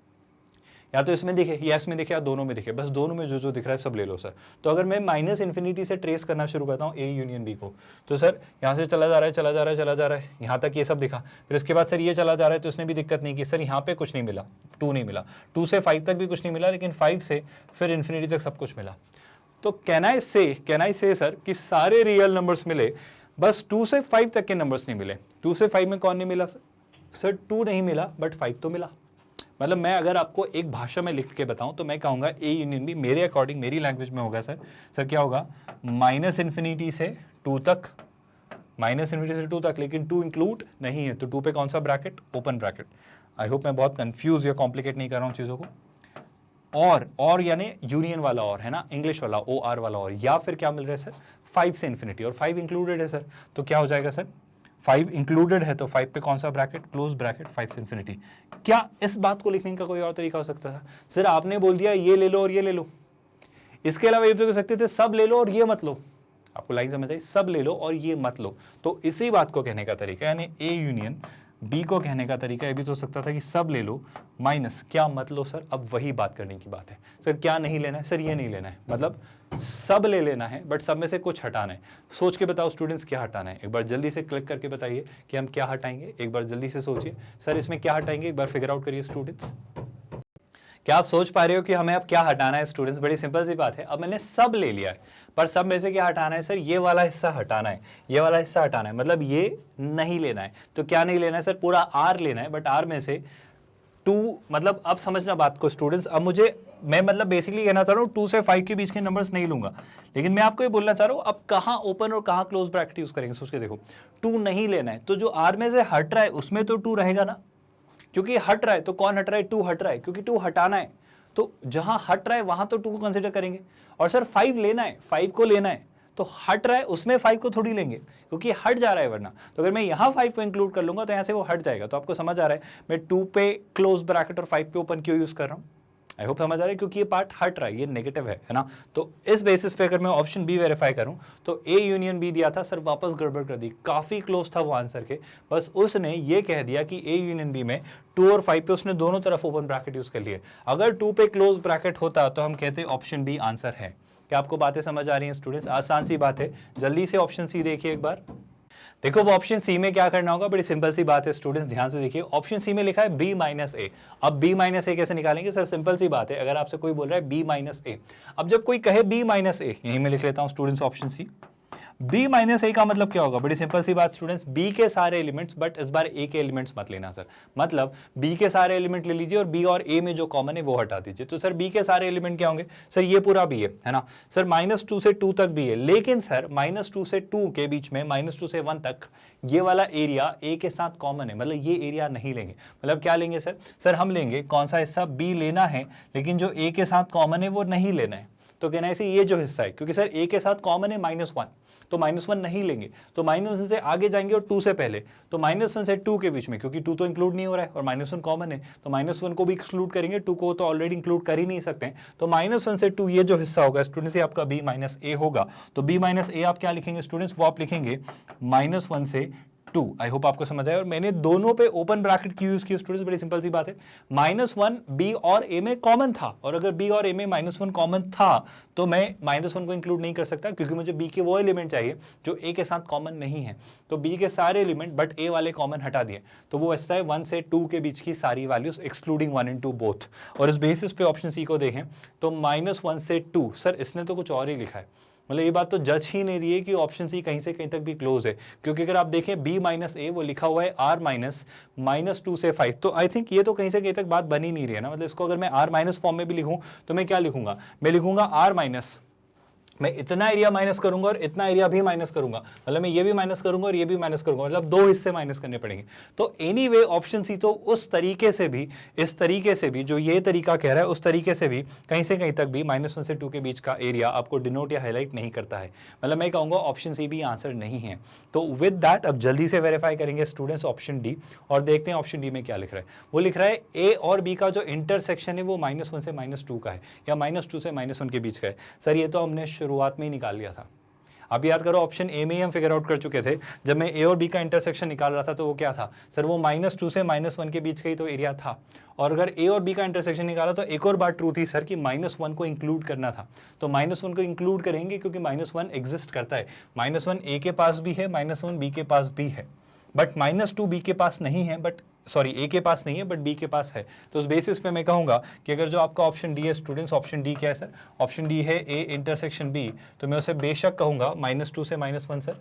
या तो इसमें दिखे या इसमें दिखे या दोनों में दिखे, बस दोनों में जो जो दिख रहा है सब ले लो सर। तो अगर मैं -∞ से ट्रेस करना शुरू करता हूँ ए यूनियन बी को, तो सर यहाँ से चला जा रहा है, चला जा रहा है, चला जा रहा है, यहाँ तक ये सब दिखा, फिर उसके बाद सर ये चला जा रहा है, तो इसने भी दिक्कत नहीं की, सर यहाँ पे कुछ नहीं मिला, 2 नहीं मिला, 2 से 5 तक भी कुछ नहीं मिला, लेकिन 5 से फिर इन्फिनिटी तक सब कुछ मिला। तो कैन आई से सर कि सारे रियल नंबर्स मिले, बस 2 से 5 तक के नंबर्स नहीं मिले। 2 से 5 में कौन नहीं मिला सर, 2 नहीं मिला बट 5 तो मिला। मतलब मैं अगर आपको एक भाषा में लिख के बताऊं तो मैं कहूंगा ए यूनियन बी मेरे अकॉर्डिंग, मेरी लैंग्वेज में होगा सर क्या होगा, -∞ से 2 तक, -∞ से 2 तक, लेकिन 2 इंक्लूड नहीं है, तो 2 पे कौन सा bracket, open bracket. I hope मैं बहुत कंफ्यूज या कॉम्प्लिकेट नहीं कर रहा हूँ चीज़ों को। और यानी यूनियन वाला और है ना, इंग्लिश वाला OR वाला और, या फिर क्या मिल रहा है सर 5 से इन्फिनिटी, और 5 इंक्लूडेड है सर, तो क्या हो जाएगा सर 5 इंक्लूडेड है, तो 5 पे कौन सा ब्रैकेट, क्लोज ब्रैकेट, 5 से इन्फिनिटी। क्या इस बात को लिखने का कोई और तरीका हो सकता था सर, आपने बोल दिया ये ले लो और ये ले लो, इसके अलावा ये तो कह सकते थे सब ले लो और ये मत लो। आपको लाइन समझ आई, सब ले लो और ये मत लो। तो इसी बात को कहने का तरीका, यानी ए यूनियन बी को कहने का तरीका ये भी तो हो सकता था कि सब ले लो माइनस क्या मत लो सर। अब वही बात करने की बात है सर, क्या नहीं लेना है सर, ये नहीं लेना है, मतलब सब ले लेना है बट सब में से कुछ हटाना है। सोच के बताओ स्टूडेंट्स क्या हटाना है, एक बार जल्दी से क्लिक करके बताइए कि हम क्या हटाएंगे। एक बार जल्दी से सोचिए सर, इसमें क्या हटाएंगे, एक बार फिगर आउट करिए स्टूडेंट्स। क्या आप सोच पा रहे हो कि हमें अब क्या हटाना है स्टूडेंट्स? बड़ी सिंपल सी बात है, अब मैंने सब ले लिया है, पर सब में से क्या हटाना है सर, ये वाला हिस्सा हटाना है, ये वाला हिस्सा हटाना है, मतलब ये नहीं लेना है। तो क्या नहीं लेना है सर, पूरा आर लेना है, बट आर में से 2, मतलब अब समझना बात को स्टूडेंट्स, अब मैं मतलब बेसिकली कहना चाह रहा हूँ 2 से 5 के बीच के नंबर्स नहीं लूंगा, लेकिन मैं आपको ये बोलना चाह रहा हूँ अब कहाँ ओपन और कहाँ क्लोज ब्रैकेट यूज करेंगे। सोच के देखो, 2 नहीं लेना है, तो जो आर में से हट रहा है उसमें तो 2 रहेगा ना, क्योंकि हट रहा है तो कौन हट रहा है, 2 हट रहा है, क्योंकि 2 हटाना है, तो जहां हट रहा है वहां तो 2 को कंसिडर करेंगे। और सर 5 लेना है, 5 को लेना है, तो हट रहा है उसमें 5 को थोड़ी लेंगे क्योंकि हट जा रहा है वरना। तो अगर मैं यहाँ 5 को इंक्लूड कर लूंगा तो यहाँ से वो हट जाएगा। तो आपको समझ आ रहा है मैं 2 पे क्लोज ब्रैकेट और 5 पे ओपन क्यों यूज कर रहा हूँ। आई होप समझ आ रहा है क्योंकि ये पार्ट हट रहा है, ये नेगेटिव है ना। तो इस बेसिस पे अगर मैं ऑप्शन बी वेरीफाई करूं तो ए यूनियन बी दिया था सर, वापस गड़बड़ कर दी, काफी क्लोज था वो आंसर के, बस उसने ये कह दिया कि ए यूनियन बी में 2 और 5 पे उसने दोनों तरफ ओपन ब्रैकेट यूज कर लिए। अगर 2 पे क्लोज ब्रैकेट होता तो हम कहते ऑप्शन बी आंसर है। क्या आपको बातें समझ आ रही हैं स्टूडेंट्स? आसान सी बात है। जल्दी से ऑप्शन सी देखिए एक बार। देखो वो ऑप्शन सी में क्या करना होगा, बड़ी सिंपल सी बात है स्टूडेंट्स, ध्यान से देखिए। ऑप्शन सी में लिखा है b माइनस ए। अब b माइनस ए कैसे निकालेंगे सर? सिंपल सी बात है, अगर आपसे कोई बोल रहा है b माइनस ए, अब जब कोई कहे b माइनस ए, यही मैं लिख लेता हूं students option C. b minus A का मतलब क्या होगा? बड़ी सिंपल सी बात स्टूडेंट्स, b के सारे एलिमेंट्स, बट इस बार a के एलिमेंट्स मत लेना सर। मतलब b के सारे एलिमेंट ले लीजिए और b और a में जो कॉमन है वो हटा दीजिए। तो सर b के सारे एलिमेंट क्या होंगे सर? ये पूरा b है ना सर, -2 से 2 तक भी है, लेकिन सर -2 से 2 के बीच में -2 से 1 तक ये वाला एरिया a के साथ कॉमन है, मतलब ये एरिया नहीं लेंगे। मतलब क्या लेंगे सर? सर हम लेंगे कौन सा हिस्सा? b लेना है, लेकिन जो a के साथ कॉमन है वो नहीं लेना है। तो कहना है ये जो हिस्सा है, क्योंकि सर a के साथ कॉमन है -1, तो -1 नहीं लेंगे, तो -1 से आगे जाएंगे और 2 से पहले, तो -1 से 2 के बीच में, क्योंकि 2 तो इंक्लूड नहीं हो रहा है और -1 कॉमन है, तो -1 को भी एक्सक्लूड करेंगे, 2 को तो ऑलरेडी इंक्लूड कर ही नहीं सकते हैं। तो -1 से 2 ये जो हिस्सा होगा स्टूडेंट्स, ये आपका b माइनस ए होगा। तो b माइनस ए आप क्या लिखेंगे स्टूडेंट्स? वो आप लिखेंगे -1 से 2। आई होप आपको समझ आया। और मैंने दोनों पे ओपन ब्रैकेट क्यों यूज किया स्टूडेंट्स? बड़ी सिंपल सी बात है, -1 b और a में कॉमन था, और अगर b और a में -1 कॉमन था तो मैं -1 को इंक्लूड नहीं कर सकता, क्योंकि मुझे b के वो एलिमेंट चाहिए जो a के साथ कॉमन नहीं है। तो b के सारे एलिमेंट बट a वाले कॉमन हटा दिए, तो वो ऐसा है 1 से 2 के बीच की सारी वैल्यूज एक्सक्लूडिंग 1 and 2 बोथ। और इस बेसिस पे ऑप्शन सी को देखें तो -1 से 2, सर इसने तो कुछ और ही लिखा है, मतलब ये बात तो जज ही नहीं रही है कि ऑप्शन सी कहीं से कहीं तक भी क्लोज है। क्योंकि अगर आप देखें b माइनस ए, वो लिखा हुआ है r माइनस -2 से 5, तो आई थिंक ये तो कहीं से कहीं तक बात बनी नहीं रही है ना। मतलब इसको अगर मैं r माइनस फॉर्म में भी लिखूं तो मैं क्या लिखूंगा? मैं लिखूंगा r माइनस, मैं इतना एरिया माइनस करूंगा और इतना एरिया भी माइनस करूंगा, मतलब मैं ये भी माइनस करूंगा और ये भी माइनस करूंगा, मतलब 2 हिस्से माइनस करने पड़ेंगे। तो एनीवे ऑप्शन सी तो उस तरीके से भी, इस तरीके से भी, जो ये तरीका कह रहा है उस तरीके से भी कहीं से कहीं तक भी -1 से 2 के बीच का एरिया आपको डिनोट या हाईलाइट नहीं करता है। मतलब मैं कहूंगा ऑप्शन सी भी आंसर नहीं है। तो विद दैट अब जल्दी से वेरीफाई करेंगे स्टूडेंट्स ऑप्शन डी, और देखते हैं ऑप्शन डी में क्या लिख रहा है। वो लिख रहा है ए और बी का जो इंटरसेक्शन है वो -1 से -2 का है, या -2 से -1 के बीच का है। सर ये तो हमने शुरुआत में ही निकाल लिया था। अब याद करो ऑप्शन ए में ही हम फिगर आउट कर चुके थे, जब मैं ए और बी का इंटरसेक्शन निकाल रहा था तो वो क्या था सर? वो -2 से -1 के बीच का ही तो एरिया था। और अगर ए और बी का इंटरसेक्शन निकाला तो एक और बात ट्रू थी सर कि -1 को इंक्लूड करना था, तो -1 को इंक्लूड करेंगे क्योंकि -1 एग्जिस्ट करता है। -1 ए के पास भी है, -1 बी के पास भी है, बट -2 बी के पास नहीं है, बट सॉरी ए के पास नहीं है बट बी के पास है। तो उस बेसिस पे मैं कहूंगा कि अगर जो आपका ऑप्शन डी है स्टूडेंट्स, ऑप्शन डी क्या है सर? ऑप्शन डी है ए इंटरसेक्शन बी, तो मैं उसे बेशक कहूंगा -2 से -1 सर।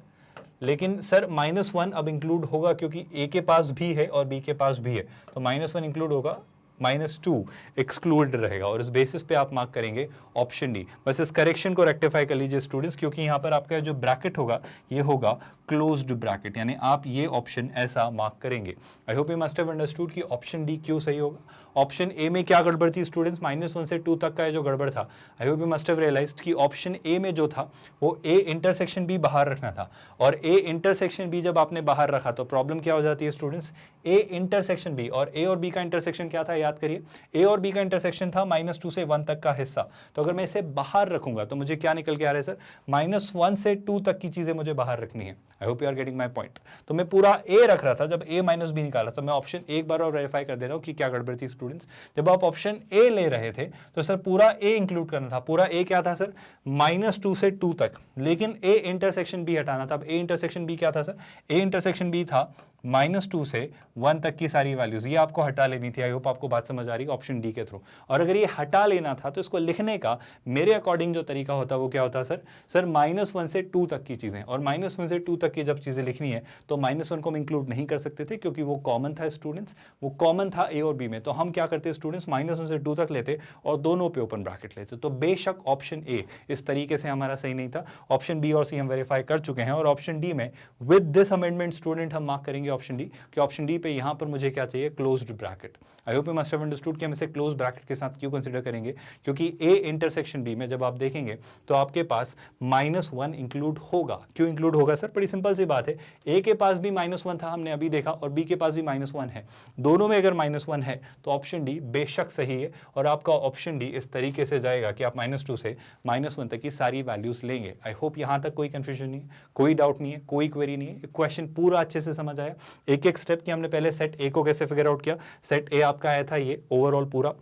लेकिन सर -1 अब इंक्लूड होगा क्योंकि ए के पास भी है और बी के पास भी है, तो -1 इंक्लूड होगा, -2 एक्सक्लूड रहेगा, और इस बेसिस पे आप मार्क करेंगे ऑप्शन डी। बस इस करेक्शन को रेक्टिफाई कर लीजिए स्टूडेंट्स, क्योंकि यहाँ पर आपका जो ब्रैकेट होगा ये होगा क्लोज्ड ब्रैकेट, यानी आप ये ऑप्शन ऐसा मार्क करेंगे। आई hope you must have understood कि ऑप्शन डी क्यों सही होगा। ऑप्शन ए में क्या गड़बड़ थी स्टूडेंट्स? -1 से 2 तक का जो गड़बड़ था, I hope you must have realised कि ऑप्शन ए में जो था वो ए इंटरसेक्शन बी बाहर रखना था, और ए इंटरसेक्शन बी जब आपने बाहर रखा तो प्रॉब्लम क्या हो जाती है स्टूडेंट्स? ए इंटरसेक्शन बी, और ए और बी का इंटरसेक्शन क्या था याद करिए? ए और बी का इंटरसेक्शन था -2 से 1 तक का हिस्सा। तो अगर मैं इसे बाहर रखूंगा तो मुझे क्या निकल के आ रहा है सर? -1 से 2 तक की चीजें मुझे बाहर रखनी है। I hope you are getting my point. तो मैं पूरा ए रख रहा था, जब ए माइनस बी निकाला तो मैं ऑप्शन एक बार और वेरीफाई कर दे रहा हूं कि क्या गड़बड़ थी स्टूडेंट्स। जब आप ऑप्शन ए ले रहे थे तो सर पूरा ए इंक्लूड करना था। पूरा ए क्या था सर? -2 से 2 तक, लेकिन ए इंटरसेक्शन बी हटाना था। अब ए इंटरसेक्शन बी क्या था सर? ए इंटरसेक्शन बी था -2 से 1 तक की सारी वैल्यूज, ये आपको हटा लेनी थी। आई होप आपको बात समझ आ रही है ऑप्शन डी के थ्रू। और अगर ये हटा लेना था तो इसको लिखने का मेरे अकॉर्डिंग जो तरीका होता वो क्या होता सर? सर -1 से 2 तक की चीजें, और -1 से 2 तक की जब चीजें लिखनी है तो -1 को हम इंक्लूड नहीं कर सकते थे क्योंकि वो कॉमन था स्टूडेंट्स, वो कॉमन था ए और बी में। तो हम क्या करते स्टूडेंट्स? -1 से 2 तक लेते और दोनों पे ओपन ब्रैकेट लेते। तो बेशक ऑप्शन ए इस तरीके से हमारा सही नहीं था। ऑप्शन बी और सी हम वेरीफाई कर चुके हैं, और ऑप्शन डी में विद दिस अमेंडमेंट स्टूडेंट हम मार्क करेंगे ऑप्शन डी, कि ऑप्शन डी पे यहाँ पर मुझे क्या चाहिए, closed bracket. I hope you must have understood कि हम इसे क्लोज ब्रैकेट के साथ क्यों कंसिडर करेंगे, क्योंकि ए इंटरसेक्शन बी में जब आप देखेंगे तो आपके पास -1 इंक्लूड होगा। क्यों इंक्लूड होगा सर? बड़ी सिंपल सी बात है, ए के पास भी -1 था हमने अभी देखा, और बी के पास भी -1 है, दोनों में अगर -1 है तो ऑप्शन डी बेशक सही है, और आपका ऑप्शन डी इस तरीके से जाएगा कि आप -2 से -1 तक की सारी वैल्यूज लेंगे। आई होप यहां तक कोई कंफ्यूजन नहीं है, कोई डाउट नहीं है, कोई क्वेरी नहीं है, क्वेश्चन पूरा अच्छे से समझ आया। एक एक स्टेप कि हमने पहले सेट ए को कैसे फिगर आउट किया। सेट ए आपका आया था ये ओवरऑल पूरा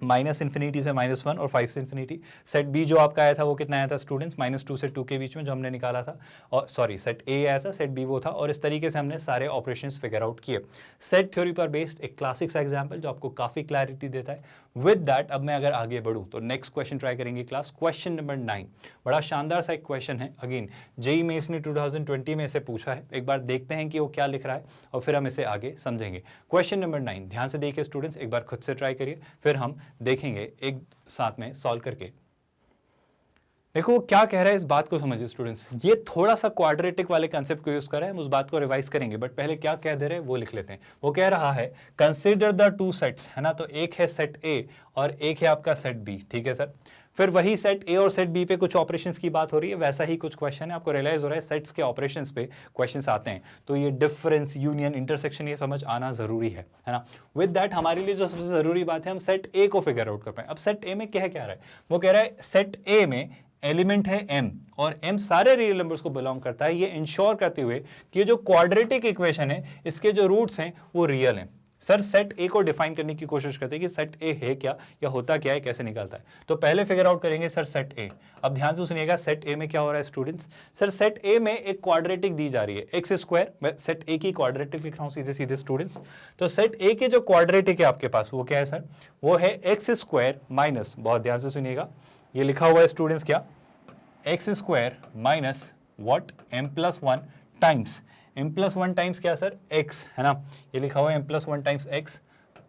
-∞ से -1 और 5 से इन्फिनिटी। सेट बी जो आपका आया था वो कितना आया था स्टूडेंट्स, -2 से 2 के बीच में जो हमने निकाला था, और सॉरी सेट ए आया था, सेट बी वो था, और इस तरीके से हमने सारे ऑपरेशंस फिगर आउट किए। सेट थ्योरी पर बेस्ड एक क्लासिक सा एग्जांपल जो आपको काफी क्लैरिटी देता है। विद दैट अब मैं अगर आगे बढ़ूं तो नेक्स्ट क्वेश्चन ट्राई करेंगे क्लास, क्वेश्चन नंबर 9। बड़ा शानदार सा एक क्वेश्चन है, अगेन जेईई मेंस ने 2020 में इसे पूछा है। एक बार देखते हैं कि वो क्या लिख रहा है और फिर हम इसे आगे समझेंगे। क्वेश्चन नंबर 9 ध्यान से देखिए स्टूडेंट्स, एक बार खुद से ट्राई करिए, फिर हम देखेंगे एक साथ में सॉल्व करके। देखो वो क्या कह रहा है, इस बात को समझिए स्टूडेंट्स। ये थोड़ा सा क्वाड्रेटिक वाले कंसेप्ट को यूज कर रहा है, हम उस बात को रिवाइज करेंगे, बट पहले क्या कह दे रहे हैं वो लिख लेते हैं। वो कह रहा है कंसीडर द टू सेट्स, है ना, तो एक है सेट ए और एक है आपका सेट बी, ठीक है सर। फिर वही सेट ए और सेट बी पे कुछ ऑपरेशंस की बात हो रही है, वैसा ही कुछ क्वेश्चन है, आपको रियलाइज हो रहा है सेट्स के ऑपरेशंस पे क्वेश्चंस आते हैं, तो ये डिफरेंस, यूनियन, इंटरसेक्शन ये समझ आना जरूरी है ना। विद दैट हमारे लिए जो सबसे जरूरी बात है, हम सेट ए को फिगर आउट कर पाए। अब सेट ए में क्या कह रहा है, वो कह रहा है सेट ए में एलिमेंट है m, और m सारे रियल नंबर्स को बिलोंग करता है, ये इंश्योर करते हुए कि जो क्वाड्रेटिक इक्वेशन है इसके जो रूट्स हैं वो रियल हैं। सर सेट ए को डिफाइन करने की कोशिश करते हैं कि सेट ए है क्या या होता क्या है, कैसे निकलता है। तो पहले फिगर आउट करेंगे सर सेट ए। अब ध्यान से सुनिएगा, सेट ए में क्या हो रहा है स्टूडेंट्स, सर सेट ए में एक क्वाड्रेटिक दी जा रही है एक्स स्क्वायर, मैं सेट ए की क्वाड्रेटिक लिख रहा हूं सीधे सीधे स्टूडेंट्स। तो सेट ए के जो क्वाड्रेटिक है आपके पास वो क्या है सर, वो है एक्स स्क्वायर माइनस, बहुत ध्यान से सुनिएगा, ये लिखा हुआ है स्टूडेंट्स क्या, x square minus what, m+1 times, m+1 times क्या सर, x, है ना, ये लिखा हुआ है m+1 times x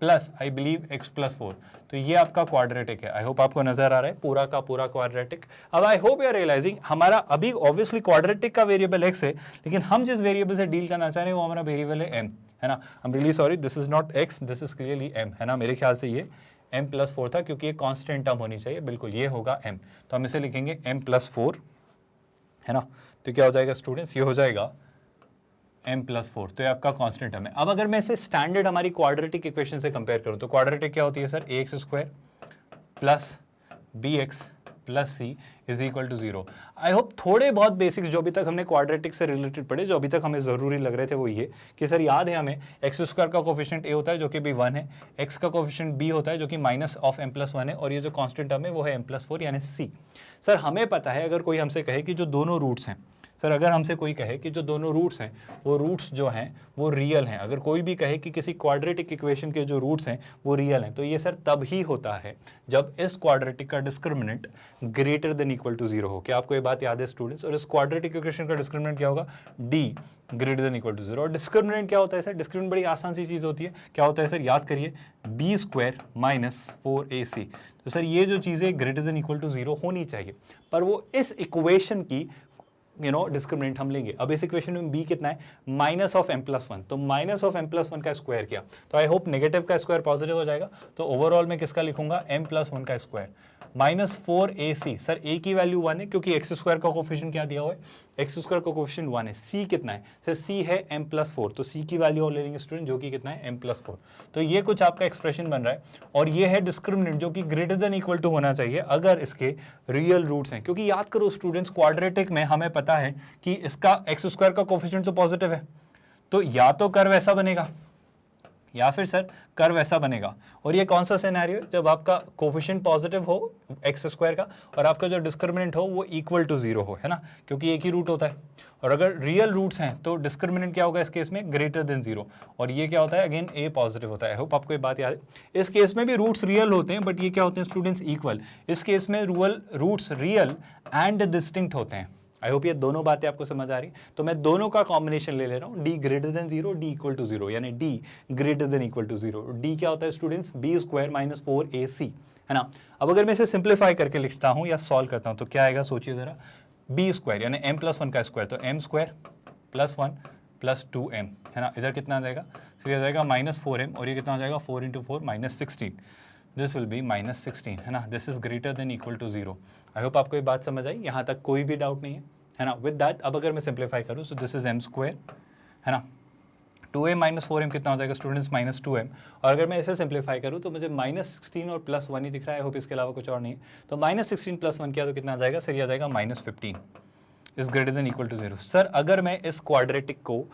plus I believe x+4। तो ये आपका क्वाड्रेटिक है। आई होप आपको नजर आ रहा है पूरा का पूरा क्वाड्रेटिक। अब I hope you are realising हमारा अभी ऑब्वियसली क्वाड्रेटिक का वेरिएबल x है, लेकिन हम जिस वेरिएबल से डील करना चाह रहे हैं वो हमारा वेरिएबल है m, है ना। आई am really sorry, this is not x, this is clearly m, है ना। मेरे ख्याल से ये m+4 था क्योंकि ये कांस्टेंट टर्म होनी चाहिए, बिल्कुल ये होगा m, तो हम इसे लिखेंगे m+4, है ना। तो क्या हो जाएगा स्टूडेंट्स, ये हो जाएगा m+4, तो ये आपका कांस्टेंट टर्म है। अब अगर मैं इसे स्टैंडर्ड हमारी क्वाड्रेटिक इक्वेशन से कंपेयर करूं तो क्वाड्रेटिक क्या होती है sir, ax² plus bx plus C is equal to 0। I hope थोड़े बहुत बेसिक्स जो अभी तक हमने क्वाड्रेटिक से रिलेटेड पढ़े, जो अभी तक हमें जरूरी लग रहे थे, वो ये कि सर याद है हमें x² का कोफिशिएंट a होता है जो कि भी 1 है, x का कोफिशिएंट b होता है जो कि माइनस ऑफ m+1 है, और ये जो कांस्टेंट टर्म है वो है m+4 यानी c। सर हमें पता है, अगर कोई हमसे कहे कि जो दोनों रूट्स हैं, सर अगर हमसे कोई कहे कि जो दोनों रूट्स हैं वो रूट्स जो हैं वो रियल हैं, अगर कोई भी कहे कि किसी क्वाड्रेटिक इक्वेशन के जो रूट्स हैं वो रियल हैं, तो ये सर तब ही होता है जब इस क्वाड्रेटिक का discriminant greater than equal to 0 हो। क्या आपको ये बात याद है स्टूडेंट्स? और इस क्वाड्रेटिक इक्वेशन का डिस्क्रिमिनेंट क्या होगा, d greater than equal to 0। और डिस्क्रिमिनेंट क्या होता है सर, डिस्क्रिमिनेंट बड़ी आसान सी चीज होती है, क्या होता है सर, याद करिए, b² माइनस 4ac। तो सर ये जो चीजें ग्रेटर देन इक्वल टू 0 होनी चाहिए, पर वो इस इक्वेशन की डिस्क्रिमिनेंट हम लेंगे। अब इस इक्वेशन में b कितना है, माइनस ऑफ m+1, तो माइनस ऑफ m+1 का स्क्वायर किया तो आई होप नेगेटिव का स्क्वायर पॉजिटिव हो जाएगा, तो ओवरऑल में किसका लिखूंगा, m+1 का square minus 4ac। Sir a की वैल्यू 1 है क्योंकि x² का कोफिशिएंट क्या दिया हुआ है, x² का कोफिशिएंट 1 है। c कितना है सर, c है m+4, तो c की वैल्यू और ले लेंगे स्टूडेंट जो कि कितना है m+4। तो ये कुछ आपका एक्सप्रेशन बन रहा है, और ये है डिस्क्रिमिनेंट जो कि ग्रेटर देन इक्वल टू होना चाहिए अगर इसके रियल रूट्स हैं, क्योंकि याद करो स्टूडेंट्स क्वाड्रेटिक में हमें पता है कि इसका x² का कोफिशिएंट तो पॉजिटिव है, तो या तो कर्व ऐसा बनेगा या फिर सर कर्व ऐसा बनेगा। और ये कौन सा सिनेरियो, जब आपका कोफिशिएंट पॉजिटिव हो x² का और आपका जो डिस्क्रिमिनेंट हो वो इक्वल टू 0 हो, है ना, क्योंकि एक ही रूट होता है। और अगर रियल रूट्स हैं तो डिस्क्रिमिनेंट क्या होगा इस केस में, ग्रेटर देन 0, और ये क्या होता है, अगेन a पॉजिटिव होता है। आई होप आपको ये बात याद है। इस केस में भी रूट्स रियल होते हैं, बट ये क्या होते हैं स्टूडेंट्स, इक्वल। इस केस में रूट्स रियल एंड डिस्टिंक्ट होते हैं। आई होप ये दोनों बातें आपको समझ आ रही, तो मैं दोनों का कॉम्बिनेशन ले रहा हूँ, d greater than 0, d equal to 0, यानी d greater than equal to 0। d क्या होता है स्टूडेंट्स, b² माइनस 4ac, है ना। अब अगर मैं इसे सिंप्लीफाई करके लिखता हूँ या सॉल्व करता हूँ तो क्या आएगा, सोचिए जरा, b² यानी m+1 का स्क्वायर, तो m² + 1 प्लस 2m, है ना। इधर कितना आ जाएगा, सर आ जाएगा -4m, और ये कितना आ जाएगा 4 × 4 -16, दिस विल बी -16, है ना। This is greater than equal to 0। I hope आपको ये बात समझ आई, यहाँ तक कोई भी डाउट नहीं है ना। विद दैट अब अगर मैं सिंप्लीफाई करूँ, सो दिस इज m², है ना। 2m - 4m कितना हो जाएगा स्टूडेंट्स, -2m, और अगर मैं इसे सिंप्लीफाई करूँ तो मुझे -16 और +1 ही दिख रहा है। आई होप इसके अलावा कुछ और नहीं है। तो -16 + 1 किया तो कितना आ जाएगा, सर ये आ जाएगा -15 is greater than equal to 0। Sir अगर मैं इस क्वाड्रेटिक को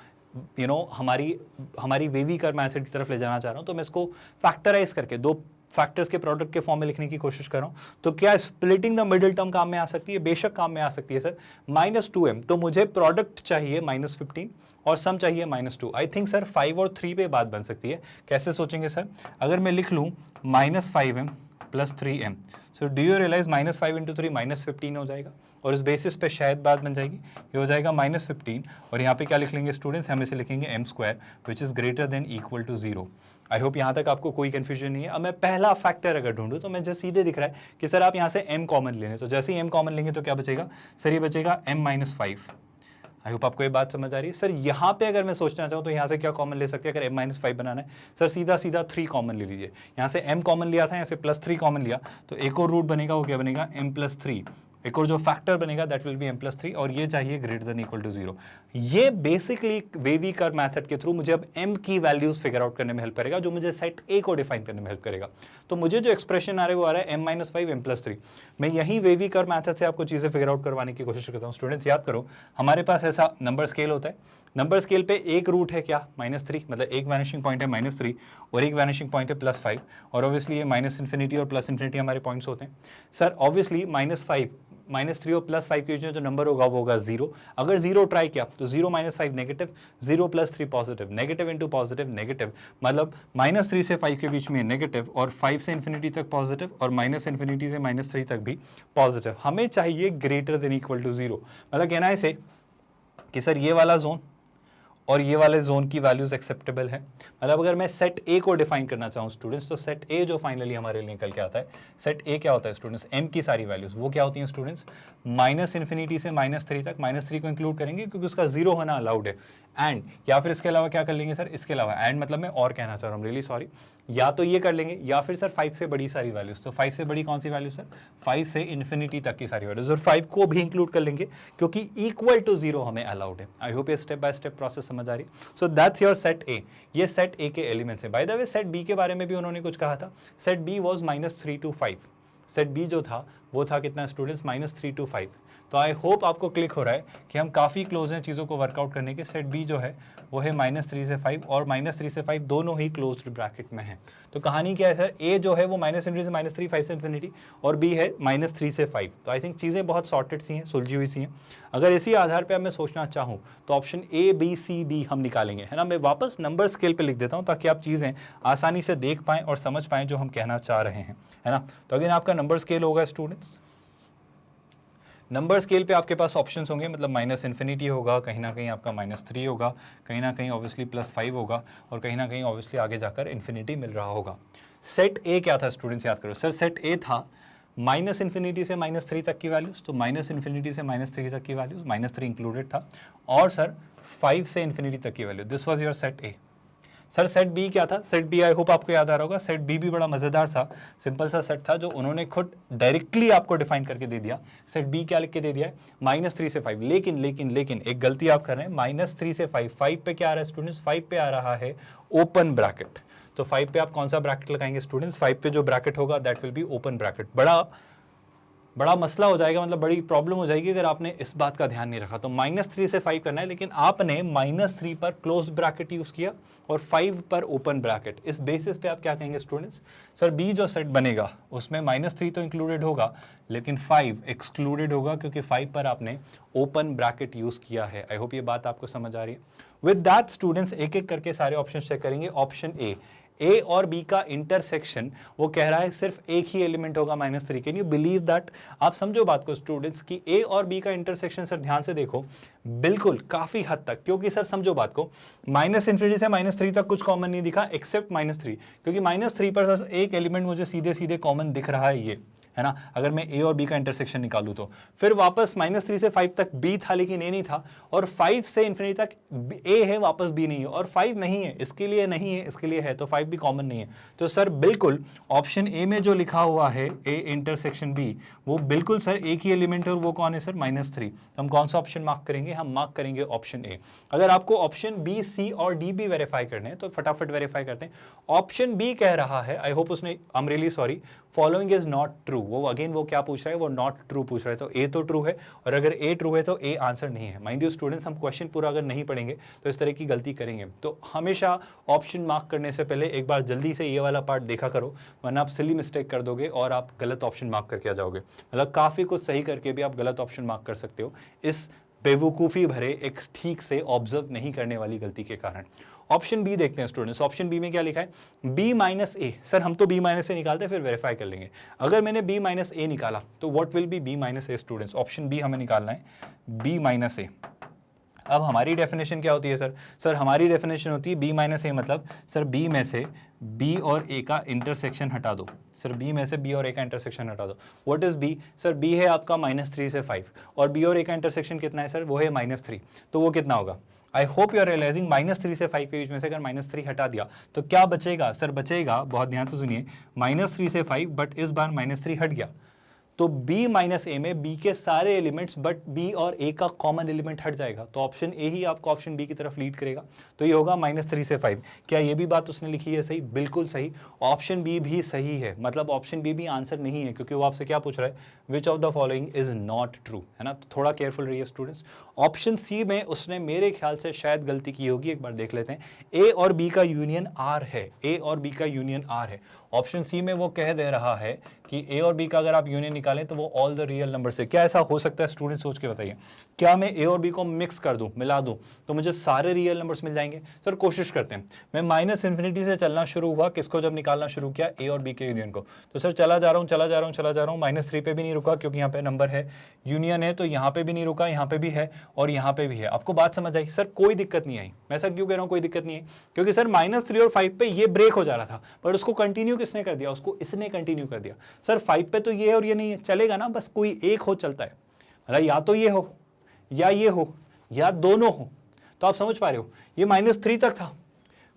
हमारी वेवी कर्व मेथड की तरफ ले जाना चाह रहा हूँ, तो मैं इसको फैक्टराइज करके दो फैक्टर्स के प्रोडक्ट के फॉर्म में लिखने की कोशिश कर रहा हूँ, तो क्या स्प्लिटिंग द मिडिल टर्म काम में आ सकती है? बेशक काम में आ सकती है सर। -2m, तो मुझे प्रोडक्ट चाहिए -15 और सम चाहिए -2। आई थिंक सर 5 और 3 पे बात बन सकती है। कैसे सोचेंगे सर? अगर मैं लिख लूँ -5m + 3m, so do you realise -5 × 3 -15 हो जाएगा, और इस बेसिस पे शायद बात बन जाएगी, ये हो जाएगा -15, और यहाँ पे क्या लिख लेंगे स्टूडेंट्स, हम इसे लिखेंगे m² which is greater than equal to 0। I hope यहाँ तक आपको कोई कंफ्यूजन नहीं है। अब मैं पहला फैक्टर अगर ढूंढूं तो मुझे सीधे दिख रहा है कि सर आप यहाँ से m कॉमन लेने, तो जैसे ही m कॉमन लेंगे तो क्या बचेगा सर, ये बचेगा m - 5। आई होप आपको ये बात समझ आ रही है। सर यहाँ पे अगर मैं सोचना चाहूँ तो यहाँ से क्या कॉमन ले सकते हैं? अगर m - 5 बनाना है सर, सीधा 3 कॉमन ले लीजिए। यहाँ से m कॉमन लिया था, यहाँ से +3 कॉमन लिया, तो एक और रूट बनेगा, वो क्या बनेगा m + 3, एक और जो फैक्टर बनेगा दैट विल बी m + 3, और ये चाहिए ग्रेटर देन इक्वल टू 0। ये बेसिकली वेवी कर्व मेथड के थ्रू मुझे अब m की वैल्यूज फिगर आउट करने में हेल्प करेगा, जो मुझे सेट A को डिफाइन करने में हेल्प करेगा। तो मुझे जो एक्सप्रेशन आ रहा है वो आ रहा है m - 5 m + 3। मैं यही वेवी कर्व मेथड से आपको चीजें फिगर आउट करवाने की कोशिश करता हूँ। स्टूडेंट्स याद करो, हमारे पास ऐसा नंबर स्केल होता है, नंबर स्केल पे एक रूट है क्या, -3, मतलब एक वैनिशिंग पॉइंट है -3 और एक वैनिशिंग पॉइंट है +5, और ऑब्वियसली ये -∞ और +∞ हमारे पॉइंट्स होते हैं। सर ऑब्वियसली -5, -3 और +5 के बीच में जो नंबर होगा वो होगा 0। अगर 0 ट्राई किया तो 0 - 5 negative, 0 + 3 positive, negative into positive negative, मतलब -3 से 5 के बीच में नेगेटिव, और 5 से इन्फिनिटी तक पॉजिटिव, और -∞ से -3 तक भी पॉजिटिव। हमें चाहिए ग्रेटर देन इक्वल टू 0। मतलब कहना है इसे कि सर ये वाला जोन और ये वाले जोन की वैल्यूज एक्सेप्टेबल है। मतलब अगर मैं सेट ए को डिफाइन करना चाहूँ स्टूडेंट्स, तो सेट ए जो फाइनली हमारे लिए निकल के आता है, सेट ए क्या होता है स्टूडेंट्स, एम की सारी वैल्यूज वो क्या होती हैं स्टूडेंट्स, -∞ से -3 तक, -3 को इंक्लूड करेंगे क्योंकि उसका 0 होना अलाउड है, एंड या फिर इसके अलावा क्या कर लेंगे सर, इसके अलावा एंड मतलब मैं और कहना चाह रहा हूँ, रियली सॉरी, या तो ये कर लेंगे या फिर सर 5 से बड़ी सारी वैल्यूज। तो 5 से बड़ी कौन सी वैल्यूज सर, 5 से इन्फिनिटी तक की सारी वैल्यूज, और 5 को भी इंक्लूड कर लेंगे क्योंकि इक्वल टू 0 हमें अलाउड है। आई होप ये स्टेप बाय स्टेप प्रोसेस समझ आ रही। So that's your set A. ये सेट ए के एलिमेंट्स है। By the way set B के बारे में भी उन्होंने कुछ कहा था। Set B was -3 to 5। Set B जो था वो था कितना स्टूडेंट्स, -3 to 5। तो आई होप आपको क्लिक हो रहा है कि हम काफ़ी क्लोज हैं चीज़ों को वर्कआउट करने के। सेट बी जो है वो है -3 से 5, और -3 से 5 दोनों ही क्लोज्ड ब्रैकेट में है। तो कहानी क्या है सर, ए जो है वो -∞ से -3, 5 से इन्फिनिटी, और बी है -3 से 5। तो आई थिंक चीज़ें बहुत सॉर्टेड सी हैं, सुलझी हुई सी हैं। अगर इसी आधार पर मैं सोचना चाहूँ तो option A B C D हम निकालेंगे, है ना। मैं वापस नंबर स्केल पर लिख देता हूँ ताकि आप चीज़ें आसानी से देख पाएँ और समझ पाएँ जो हम कहना चाह रहे हैं, है ना। तो अगेन आपका नंबर स्केल होगा स्टूडेंट्स, नंबर स्केल पे आपके पास ऑप्शंस होंगे, मतलब -∞ होगा, कहीं ना कहीं आपका -3 होगा, कहीं ना कहीं ऑब्वियसली +5 होगा, और कहीं ना कहीं ऑब्वियसली आगे जाकर इन्फिनिटी मिल रहा होगा। सेट ए क्या था स्टूडेंट्स, याद करो सर, सेट ए था -∞ से -3 तक की वैल्यूज, तो -∞ से -3 तक की वैल्यूज, -3 इंक्लूडेड था, और सर 5 से इन्फिनिटी तक की value, this was your set A. Sir set B क्या था, सेट बी आई होप आपको याद आ रहा होगा। सेट बी भी बड़ा मजेदार सा सिंपल सा सेट था जो उन्होंने खुद डायरेक्टली आपको डिफाइन करके दे दिया। सेट बी क्या लिख के दे दिया है, -3 से 5। लेकिन एक गलती आप कर रहे हैं, -3 से 5 पे क्या आ रहा है स्टूडेंट्स, 5 पे आ रहा है ओपन ब्रैकेट। तो 5 पे आप कौन सा ब्रैकेट लगाएंगे स्टूडेंट्स, 5 पे जो ब्रैकेट होगा that will be open bracket. बड़ा मसला हो जाएगा, मतलब बड़ी प्रॉब्लम हो जाएगी अगर आपने इस बात का ध्यान नहीं रखा। तो -3 से 5 करना है, लेकिन आपने -3 पर क्लोज्ड ब्रैकेट यूज किया और 5 पर ओपन ब्रैकेट। इस बेसिस पे आप क्या कहेंगे स्टूडेंट्स, सर बी जो सेट बनेगा उसमें -3 तो इंक्लूडेड होगा लेकिन 5 एक्सक्लूडेड होगा क्योंकि 5 पर आपने ओपन ब्रैकेट यूज किया है। आई होप ये बात आपको समझ आ रही है। विद दैट स्टूडेंट्स एक एक करके सारे ऑप्शन चेक करेंगे। ऑप्शन ए और बी का इंटरसेक्शन वो कह रहा है सिर्फ एक ही एलिमेंट होगा -3। Can you believe that? आप समझो बात को स्टूडेंट्स कि ए और बी का इंटरसेक्शन सर ध्यान से देखो, बिल्कुल काफी हद तक, क्योंकि सर समझो बात को, -∞ से -3 तक कुछ कॉमन नहीं दिखा एक्सेप्ट -3, क्योंकि -3 पर सर एक एलिमेंट मुझे सीधे सीधे कॉमन दिख रहा है ये, है ना, अगर मैं ए और बी का इंटरसेक्शन निकालूं तो फिर वापस -3 से 5 तक बी था लेकिन ए नहीं था, और 5 से इन्फिनिटी तक ए है वापस बी नहीं है, और 5 नहीं है, इसके लिए नहीं है, इसके लिए है, तो 5 भी कॉमन नहीं है। तो सर बिल्कुल ऑप्शन ए में जो लिखा हुआ है ए इंटरसेक्शन बी, वो बिल्कुल सर एक ही एलिमेंट है, और वो कौन है सर -3। तो हम कौन सा ऑप्शन मार्क करेंगे, हम मार्क करेंगे ऑप्शन ए। अगर आपको ऑप्शन बी, सी और डी भी वेरीफाई करने हैं तो फटाफट वेरीफाई करते हैं। ऑप्शन बी कह रहा है, आई होप उसने, आई am really sorry, following is not true, वो अगेन वो क्या पूछ रहा है, वो नॉट ट्रू पूछ रहा है, तो ए तो ट्रू है, और अगर ए ट्रू है तो ए आंसर नहीं है। माइंड यू स्टूडेंट्स, हम क्वेश्चन पूरा अगर नहीं पढ़ेंगे तो इस तरह की गलती करेंगे, तो हमेशा ऑप्शन मार्क करने से पहले एक बार जल्दी से ये वाला पार्ट देखा करो, वरना आप सिली मिस्टेक कर दोगे और आप गलत ऑप्शन मार्क करके आ जाओगे। मतलब काफ़ी कुछ सही करके भी आप गलत ऑप्शन मार्क कर सकते हो इस बेवकूफ़ी भरे एक ठीक से ऑब्जर्व नहीं करने वाली गलती के कारण। ऑप्शन बी देखते हैं स्टूडेंट्स, ऑप्शन बी में क्या लिखा है, बी माइनस ए। सर हम तो बी माइनस ए निकालते हैं फिर वेरीफाई कर लेंगे। अगर मैंने बी माइनस ए निकाला तो what will be B minus A students, option B हमें निकालना है, बी माइनस ए। अब हमारी डेफिनेशन क्या होती है सर, सर हमारी डेफिनेशन होती है बी माइनस ए मतलब सर बी में से बी और ए का इंटरसेक्शन हटा दो, सर बी में से बी और ए का इंटरसेक्शन हटा दो। What is B, sir B है आपका -3 से 5, और बी और ए का इंटरसेक्शन कितना है सर, वो है -3, तो वो कितना होगा, I hope you are realising, -3 से 5 के बीच में से अगर -3 हटा दिया तो क्या बचेगा, सर बचेगा, बहुत ध्यान से सुनिए, -3 से 5, बट इस बार -3 हट गया, तो b माइनस ए में b के सारे एलिमेंट्स बट b और a का कॉमन एलिमेंट हट जाएगा, तो ऑप्शन ए ही आपको ऑप्शन b की तरफ लीड करेगा, तो ये होगा -3 से 5। क्या ये भी बात उसने लिखी है सही, बिल्कुल सही, ऑप्शन बी भी सही है, मतलब ऑप्शन बी भी आंसर नहीं है, क्योंकि वो आपसे क्या पूछ रहा है, which of the following is not true, है ना, तो थोड़ा केयरफुल रहिए स्टूडेंट्स। ऑप्शन सी में उसने मेरे ख्याल से शायद गलती की होगी, एक बार देख लेते हैं, ए और बी का यूनियन आर है, ए और बी का यूनियन आर है। ऑप्शन सी में वो कह दे रहा है कि ए और बी का अगर आप यूनियन निकालें तो वो ऑल द रियल नंबर से, क्या ऐसा हो सकता है स्टूडेंट, सोच के बताइए, क्या मैं ए और बी को मिक्स कर दूं, मिला दूं, तो मुझे सारे रियल नंबर्स मिल जाएंगे। सर कोशिश करते हैं, मैं -इन्फिनिटी से चलना शुरू हुआ, किसको जब निकालना शुरू किया, ए और बी के यूनियन को, तो सर चला जा रहा हूँ चला जा रहा हूँ चला जा रहा हूँ, -3 पे भी नहीं रुका क्योंकि यहाँ पे नंबर है, यूनियन है तो यहाँ पे भी नहीं रुका, यहाँ पे भी है और यहाँ पे भी है। आपको बात समझ आई, सर कोई दिक्कत नहीं आई। मैं ऐसा क्यों कह रहा हूँ कोई दिक्कत नहीं है, क्योंकि सर -3 और 5 पे ये ब्रेक हो जा रहा था, पर उसको कंटिन्यू किसने कर दिया, उसको इसने कंटिन्यू कर दिया। सर 5 पे तो ये और ये नहीं है, चलेगा ना, बस कोई एक हो चलता है, मतलब या तो ये हो या ये हो या दोनों हो, तो आप समझ पा रहे हो, ये -3 तक था,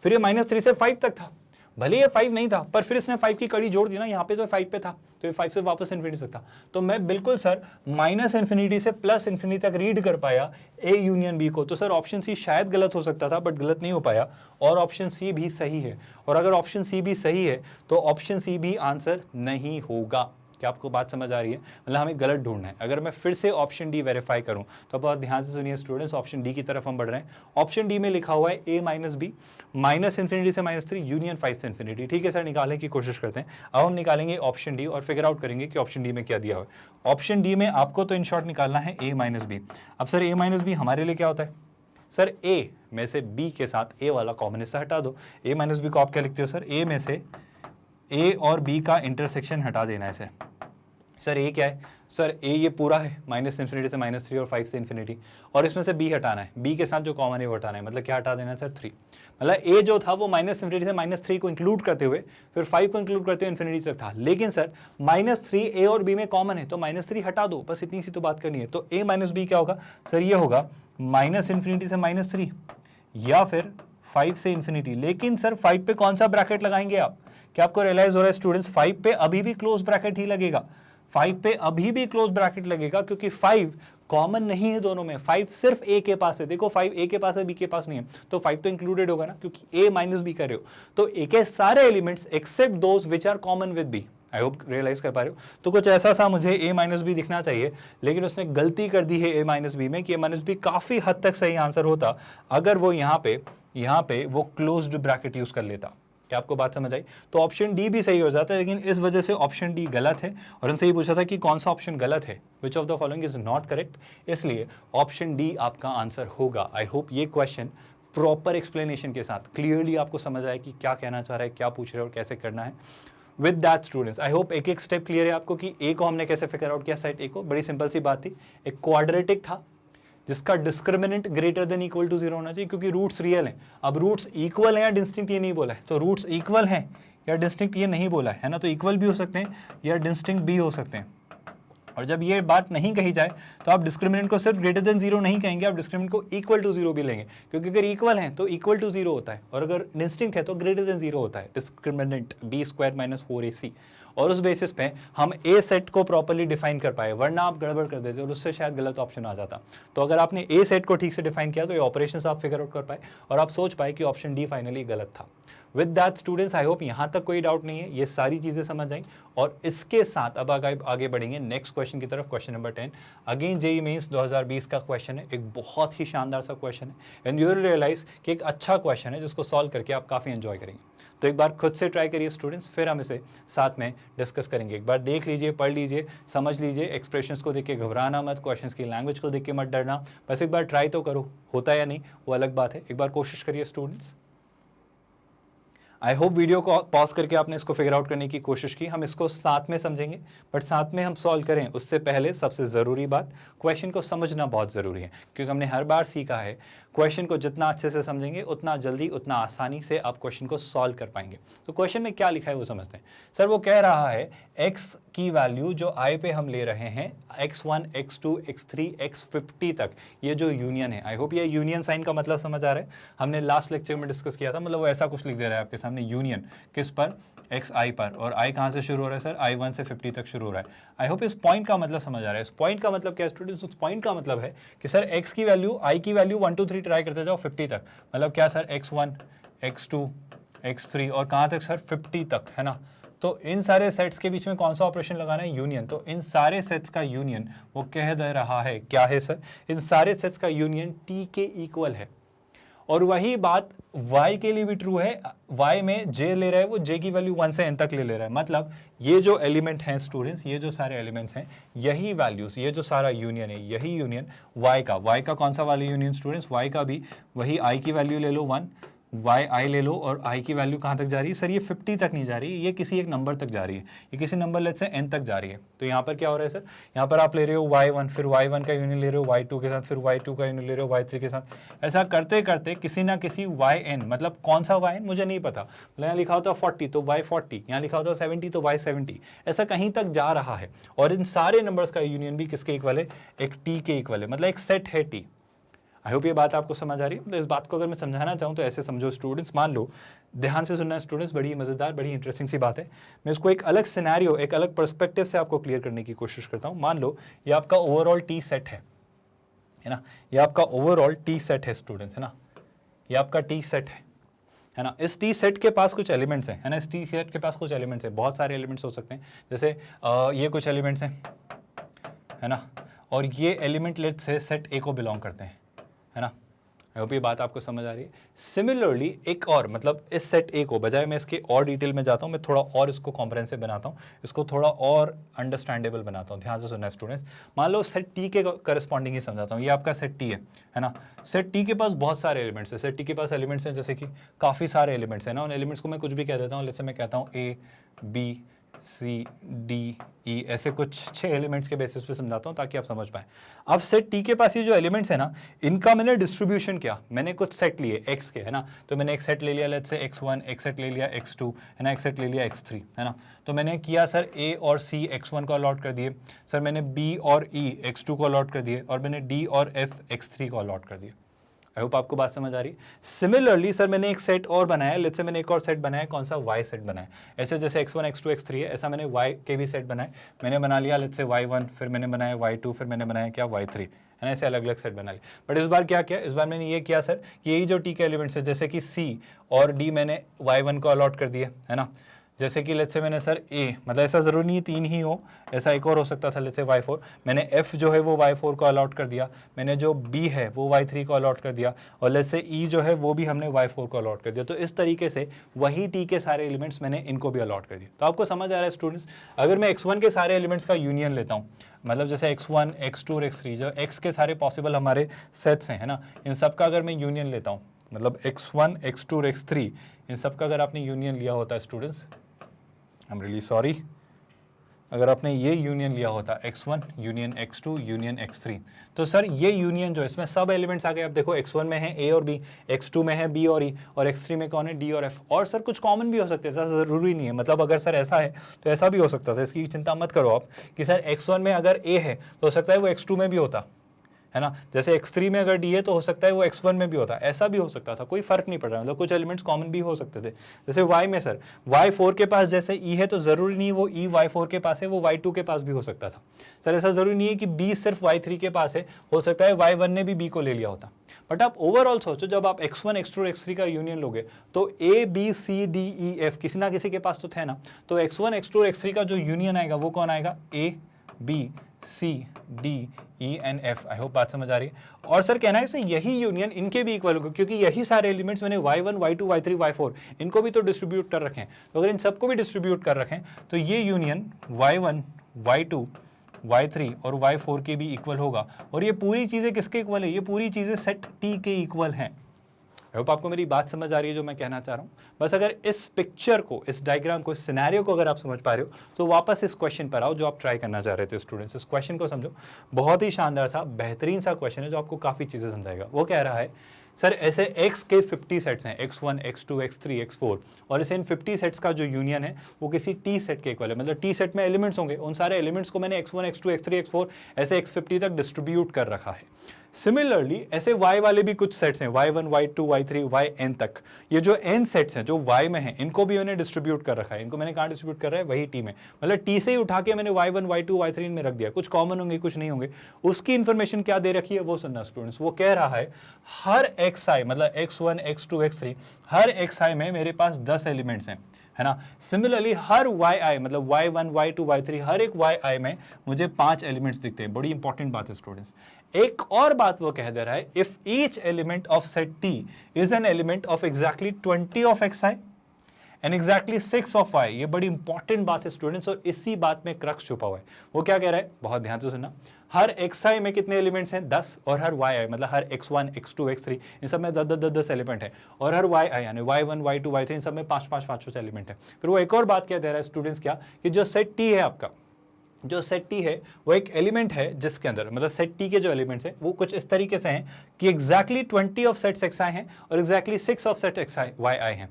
फिर ये -3 से 5 तक था, भले ये 5 नहीं था पर फिर इसने 5 की कड़ी जोड़ दी ना, यहाँ पे तो 5 पे था, तो ये 5 से वापस इन्फिनिटी तक था, तो मैं बिल्कुल सर -इन्फिनिटी से +इन्फिनिटी तक रीड कर पाया ए यूनियन बी को। तो सर ऑप्शन सी शायद गलत हो सकता था बट गलत नहीं हो पाया, और ऑप्शन सी भी सही है, और अगर ऑप्शन सी भी सही है तो ऑप्शन सी भी आंसर नहीं होगा। क्या आपको बात समझ आ रही है, मतलब हमें गलत ढूंढना है। अगर मैं फिर से ऑप्शन डी वेरीफाई करूं तो बहुत ध्यान से सुनिए स्टूडेंट्स, ऑप्शन डी की तरफ हम बढ़ रहे हैं। ऑप्शन डी में लिखा हुआ है a माइनस बी, -इन्फिनिटी से -3, यूनियन 5 से इन्फिनिटी। ठीक है सर, निकालने की कोशिश करते हैं। अब हम निकालेंगे ऑप्शन डी और फिगर आउट करेंगे कि ऑप्शन डी में क्या दिया हुआ है। ऑप्शन डी में आपको तो इन शॉर्ट निकालना है a माइनस बी। अब सर a माइनस बी हमारे लिए क्या होता है, सर a में से b के साथ a वाला कॉमन हिस्सा हटा दो। a माइनस बी को आप क्या लिखते हो सर, a में से a और b का इंटरसेक्शन हटा देना है इसे। सर ए क्या है, सर ए ये पूरा है, -इन्फिनिटी से -3 और 5 से इन्फिनिटी, और इसमें से बी हटाना है, बी के साथ जो कॉमन है वो हटाना है, मतलब क्या हटा देना है सर 3। मतलब ए जो था वो -इन्फिनिटी से -3 को इंक्लूड करते हुए फिर 5 को इंक्लूड करते हुए इन्फिनिटी तक था, लेकिन सर -3 ए और बी में कॉमन है तो -3 हटा दो, बस इतनी सी तो बात करनी है। तो ए माइनस बी क्या होगा सर, ये होगा -इन्फिनिटी से -3 या फिर 5 से इन्फिनिटी। लेकिन सर 5 पे कौन सा ब्रैकेट लगाएंगे आप, क्या आपको रियलाइज हो रहा है स्टूडेंट्स, 5 पे अभी भी क्लोज ब्रैकेट ही लगेगा, 5 पे अभी भी क्लोज ब्रैकेट लगेगा, क्योंकि 5 कॉमन नहीं है दोनों में, 5 सिर्फ ए के पास है। देखो 5 ए के पास है, बी के पास नहीं है, तो 5 तो इंक्लूडेड होगा ना, क्योंकि ए माइनस बी कर रहे हो, तो ए के सारे elements except those which are common with B. I hope realise कर पा रहे हो। तो कुछ ऐसा सा मुझे ए माइनस बी दिखना चाहिए, लेकिन उसने गलती कर दी है ए माइनस बी में कि ए माइनस बी काफी हद तक सही आंसर होता अगर वो यहाँ पे वो क्लोज्ड ब्रैकेट यूज कर लेता। क्या आपको बात समझ आई? तो ऑप्शन डी भी सही हो जाता है, लेकिन इस वजह से ऑप्शन डी गलत है, और उनसे ये पूछा था कि कौन सा ऑप्शन गलत है, which of the following is not correct, इसलिए ऑप्शन डी आपका आंसर होगा। आई होप ये क्वेश्चन प्रॉपर एक्सप्लेनेशन के साथ क्लियरली आपको समझ आए कि क्या कहना चाह रहा है, क्या पूछ रहे हैं और कैसे करना है। With that students, I hope एक एक स्टेप क्लियर है आपको कि ए को हमने कैसे फिगर आउट किया। सेट ए को बड़ी सिंपल सी बात थी, एक क्वाड्रेटिक था जिसका discriminant greater than equal to 0 होना चाहिए, क्योंकि रूट्स रियल हैं। अब रूट्स इक्वल हैं या डिस्टिंक्ट ये नहीं बोला है, तो रूट्स इक्वल हैं या डिस्टिंक्ट ये नहीं बोला है ना, तो इक्वल भी हो सकते हैं या डिस्टिंक्ट भी हो सकते हैं। और जब ये बात नहीं कही जाए तो आप डिस्क्रिमिनेंट को सिर्फ ग्रेटर देन 0 नहीं कहेंगे, आप डिस्क्रिमिनेंट को इक्वल टू 0 भी लेंगे, क्योंकि अगर इक्वल है तो इक्वल टू 0 होता है, और अगर डिस्टिंक्ट है तो ग्रेटर देन 0 होता है। डिस्क्रिमिनेंट b² - 4ac, और उस बेसिस पे हम ए सेट को प्रॉपर्ली डिफाइन कर पाए, वरना आप गड़बड़ कर देते और उससे शायद गलत ऑप्शन आ जाता। तो अगर आपने ए सेट को ठीक से डिफाइन किया तो ये ऑपरेशंस आप फिगर आउट कर पाए और आप सोच पाए कि ऑप्शन डी फाइनली गलत था। With that students, I hope यहाँ तक कोई डाउट नहीं है, ये सारी चीजें समझ आई। और इसके साथ अब आगे बढ़ेंगे नेक्स्ट क्वेश्चन की तरफ, question number 10। Again JEE mains 2020 का क्वेश्चन है, एक बहुत ही शानदार सा क्वेश्चन है, एंड यू विल रियलाइज कि एक अच्छा क्वेश्चन है जिसको सॉल्व करके आप काफी एंजॉय करेंगे। तो एक बार खुद से ट्राई करिए स्टूडेंट्स, फिर हम इसे साथ में डिस्कस करेंगे। एक बार देख लीजिए, पढ़ लीजिए, समझ लीजिए, एक्सप्रेशंस को देख के घबराना मत, क्वेश्चंस की लैंग्वेज को देख के मत डरना, बस एक बार ट्राई तो करो, होता है या नहीं वो अलग बात है, एक बार कोशिश करिए स्टूडेंट्स। आई होप वीडियो को पॉज करके आपने इसको फिगर आउट करने की कोशिश की। हम इसको साथ में समझेंगे, बट साथ में हम सॉल्व करें उससे पहले सबसे ज़रूरी बात, क्वेश्चन को समझना बहुत ज़रूरी है, क्योंकि हमने हर बार सीखा है क्वेश्चन को जितना अच्छे से समझेंगे उतना जल्दी, उतना आसानी से आप क्वेश्चन को सॉल्व कर पाएंगे। तो क्वेश्चन में क्या लिखा है वो समझते हैं। सर वो कह रहा है x की वैल्यू जो i पे हम ले रहे हैं, x1, x2, x3, x50 तक, ये जो यूनियन है, आई होप ये यूनियन साइन का मतलब समझ आ रहा है। हमने लास्ट लेक्चर में डिस्कस किया था, मतलब वो ऐसा कुछ लिख दे रहा है आपके सामने, यूनियन किस पर, xi पर, और i कहाँ से शुरू हो रहा है सर, i1 से 50 तक शुरू हो रहा है। आई होप इस पॉइंट का मतलब समझ आ रहा है। इस पॉइंट का मतलब क्या है स्टूडेंट्स? उस पॉइंट का मतलब है कि सर x की वैल्यू, i की वैल्यू 1 2 3 ट्राई करते जाओ 50 तक, मतलब क्या सर, x1, x2, x3 और कहाँ तक सर, 50 तक, है ना। तो इन सारे सेट्स के बीच में कौन सा ऑपरेशन लगाना है, यूनियन। तो इन सारे सेट्स का यूनियन वो कह दे रहा है, क्या है सर, इन सारे सेट्स का यूनियन t के इक्वल है। और वही बात y के लिए भी ट्रू है, y में j ले रहा है, वो j की वैल्यू 1 से n तक ले रहा है, मतलब ये जो एलिमेंट हैं स्टूडेंट्स, ये जो सारे एलिमेंट्स हैं, यही वैल्यूज, ये जो सारा यूनियन है, यही यूनियन y का कौन सा वाला यूनियन स्टूडेंट्स, y का भी वही i की वैल्यू ले लो 1, y ले लो, और i की वैल्यू कहाँ तक जा रही है सर, ये 50 तक नहीं जा रही है, ये किसी एक नंबर तक जा रही है, ये किसी नंबर लेट्स से n तक जा रही है। तो यहाँ पर क्या हो रहा है सर, यहाँ पर आप ले रहे हो y1, फिर y1 का यूनियन ले रहे हो y2 के साथ, फिर y2 का यूनियन ले रहे हो y3 के साथ, ऐसा करते करते किसी ना किसी yn, मतलब कौन सा yn मुझे नहीं पता, मतलब यहाँ लिखा होता 40 तो y40, यहाँ लिखा होता 70 तो y70, ऐसा कहीं तक जा रहा है। और इन सारे नंबर्स का यूनियन भी किसके इक्वल है, एक t के इक्वल है, मतलब एक सेट है t। आई होप ये बात आपको समझ आ रही है। तो इस बात को अगर मैं समझाना चाहूँ तो ऐसे समझो स्टूडेंट्स, मान लो, ध्यान से सुनना स्टूडेंट्स, बड़ी मज़ेदार, बड़ी इंटरेस्टिंग सी बात है। मैं इसको एक अलग सिनेरियो, एक अलग पर्सपेक्टिव से आपको क्लियर करने की कोशिश करता हूँ। मान लो ये आपका ओवरऑल टी सेट है ना, ये आपका ओवरऑल टी सेट है स्टूडेंट्स, है ना, ये आपका टी सेट है ना। इस टी सेट के पास कुछ एलिमेंट्स हैं, है ना, इस टी सेट के पास कुछ एलिमेंट्स हैं, बहुत सारे एलिमेंट्स हो सकते हैं, जैसे ये कुछ एलिमेंट्स हैं, है ना, और ये एलिमेंट लेट से सेट ए को बिलोंग करते हैं, है ना। आई होप ये बात आपको समझ आ रही है। सिमिलरली एक और, मतलब इस सेट ए को, बजाय मैं इसके और डिटेल में जाता हूँ, मैं थोड़ा और इसको कॉम्प्रहेंसिव बनाता हूँ, इसको थोड़ा और अंडरस्टैंडेबल बनाता हूँ। ध्यान से सुनना स्टूडेंट्स, मान लो सेट टी के करस्पॉन्डिंग ही समझाता हूँ। ये आपका सेट टी है ना। सेट टी के पास बहुत सारे एलिमेंट्स है, सेट टी के पास एलिमेंट्स हैं जैसे कि काफ़ी सारे एलिमेंट्स हैं ना, उन एलिमेंट्स को मैं कुछ भी कह देता हूँ, जैसे मैं कहता हूँ A B C D E, ऐसे कुछ 6 एलिमेंट्स के बेसिस पे समझाता हूँ ताकि आप समझ पाए। अब सेट टी के पास ये जो एलिमेंट्स है ना, इनका मैंने डिस्ट्रीब्यूशन किया, मैंने कुछ सेट लिए x के, है ना, तो मैंने एक सेट ले लिया लेट्स से x1, एक सेट ले लिया x2, है ना, एक सेट ले लिया x3, है ना। तो मैंने किया सर a और c x1 को अलॉट कर दिए, सर मैंने b और e x2 को अलॉट कर दिए, और मैंने d और f x3 को अलॉट कर दिए। आई होप आपको बात समझ आ रही है। सिमिलरली सर मैंने एक सेट और बनाया, लेट्स से मैंने एक और सेट बनाया, कौन सा, y सेट बनाया। ऐसे जैसे x1 x2 x3 है, ऐसा मैंने y के भी सेट बनाए, मैंने बना लिया लेट्स से y1, फिर मैंने बनाया y2, फिर मैंने बनाया क्या, y3, है ना, ऐसे अलग अलग सेट बना लिए। बट इस बार क्या किया, इस बार मैंने ये किया सर कि यही जो t के एलिमेंट्स है, जैसे कि c और d मैंने y1 को अलॉट कर दिया, है ना। जैसे कि लेट्स से मैंने सर a, मतलब ऐसा ज़रूरी नहीं 3 ही हो, ऐसा एक और हो सकता था, लेट्स से y4, मैंने f जो है वो y4 को अलॉट कर दिया, मैंने जो b है वो y3 को अलॉट कर दिया, और लेट्स से e जो है वो भी हमने y4 को अलॉट कर दिया। तो इस तरीके से वही t के सारे एलिमेंट्स मैंने इनको भी अलॉट कर दिया। तो आपको समझ आ रहा है स्टूडेंट्स, अगर मैं x1 के सारे एलिमेंट्स का यूनियन लेता हूँ, मतलब जैसे x1, x2 और x3, जो x के सारे पॉसिबल हमारे सेट्स हैं, है ना, इन सब का अगर मैं यूनियन लेता हूँ, मतलब x1, x2 और x3, इन सब का अगर आपने यूनियन लिया होता है students, I am really sorry, अगर आपने ये यूनियन लिया होता x1 union x2 union x3, तो सर ये यूनियन जो है इसमें सब एलिमेंट्स आ गए। अब देखो x1 में है a और b, x2 में है b और e, और x3 में कौन है d और f। और सर कुछ कॉमन भी हो सकते हैं, ज़रूरी नहीं है, मतलब अगर सर ऐसा है तो ऐसा भी हो सकता था, इसकी चिंता मत करो आप कि सर x1 में अगर a है तो हो सकता है वो x2 में भी होता है ना, जैसे x3 में अगर d है तो हो सकता है वो x1 में भी होता, ऐसा भी हो सकता था, कोई फर्क नहीं पड़ रहा, मतलब कुछ एलिमेंट्स कॉमन भी हो सकते थे। जैसे y में सर y4 के पास जैसे e है तो जरूरी नहीं वो e y4 के पास है, वो y2 के पास भी हो सकता था। सर ऐसा जरूरी नहीं है कि b सिर्फ y3 के पास है, हो सकता है y1 ने भी b को ले लिया होता। बट आप ओवरऑल सोचो, जब आप x1 x2 और x3 का यूनियन लोगे तो a b c d e f किसी ना किसी के पास तो थे ना, तो x1 x2 और x3 का जो यूनियन आएगा वो कौन आएगा, a b C D E N F। I hope बात समझ आ रही है। और सर कहना है यही यूनियन इनके भी इक्वल होगा, क्योंकि यही सारे एलिमेंट्स मैंने y1 y2 y3 y4 इनको भी तो डिस्ट्रीब्यूट कर रखे हैं, तो अगर इन सबको भी डिस्ट्रीब्यूट कर रखे हैं तो ये यूनियन y1 y2 y3 और y4 के भी इक्वल होगा। और ये पूरी चीज़ें किसके इक्वल है, ये पूरी चीज़ें सेट T के इक्वल हैं। आई होप आपको मेरी बात समझ आ रही है जो मैं कहना चाह रहा हूँ। बस अगर इस पिक्चर को, इस डायग्राम को, इस सिनेरियो को अगर आप समझ पा रहे हो तो वापस इस क्वेश्चन पर आओ जो आप ट्राई करना चाह रहे थे स्टूडेंट्स। इस क्वेश्चन को समझो, बहुत ही शानदार सा बेहतरीन सा क्वेश्चन है जो आपको काफ़ी चीज़ें समझाएगा। वो कह रहा है सर ऐसे x के 50 सेट्स हैं, x1 x2 x3 x4, और इसे इन 50 सेट्स का जो यूनियन है वो किसी t सेट के इक्वल है, मतलब t सेट में एलिमेंट्स होंगे, उन सारे एलिमेंट्स को मैंने x1 x2 x3 x4 ऐसे x50 तक डिस्ट्रीब्यूट कर रखा है। सिमिलरली ऐसे y वाले भी कुछ सेट्स हैं, y1 y2 y3 yn तक, ये जो n सेट्स हैं जो y में हैं इनको भी मैंने डिस्ट्रीब्यूट कर रखा है। इनको मैंने कहाँ डिस्ट्रीब्यूट कर रहा है, वही t में, मतलब t से ही उठा के मैंने y1 y2 y3 में रख दिया। कुछ कॉमन होंगे कुछ नहीं होंगे, उसकी इंफॉर्मेशन क्या दे रखी है वो सुनना स्टूडेंट्स। वो कह रहा है हर xi मतलब x1 x2 x3 हर xi में मेरे पास 10 एलिमेंट्स हैं, है ना। सिमिलरली हर yi मतलब y1 y2 y3 हर एक yi में मुझे 5 एलिमेंट्स दिखते हैं। बड़ी इंपॉर्टेंट बात है स्टूडेंट्स। एक और बात वो कह दे रहा है, if each element of set t is an element of exactly 20 of xi and exactly 6 of y। ये बड़ी इंपॉर्टेंट बात है स्टूडेंट्स, और इसी बात में क्रक्स छुपा हुआ है। वो क्या कह रहा है, बहुत ध्यान से सुनना। हर xi में कितने एलिमेंट्स हैं, 10, और हर yi मतलब हर x1 x2 x3 इन सब में 10 एलिमेंट है, और हर yi यानी y1 y2 y3 इन सब में 5 एलिमेंट है। फिर वो एक और बात क्या दे रहा है स्टूडेंट्स, क्या कि जो सेट t है आपका, जो सेट टी है वो एक एलिमेंट है जिसके अंदर, मतलब सेट टी के जो एलिमेंट्स हैं वो कुछ इस तरीके से हैं कि एग्जैक्टली 20 ऑफ सेट्स xi हैं और एग्जैक्टली 6 ऑफ सेट yi हैं।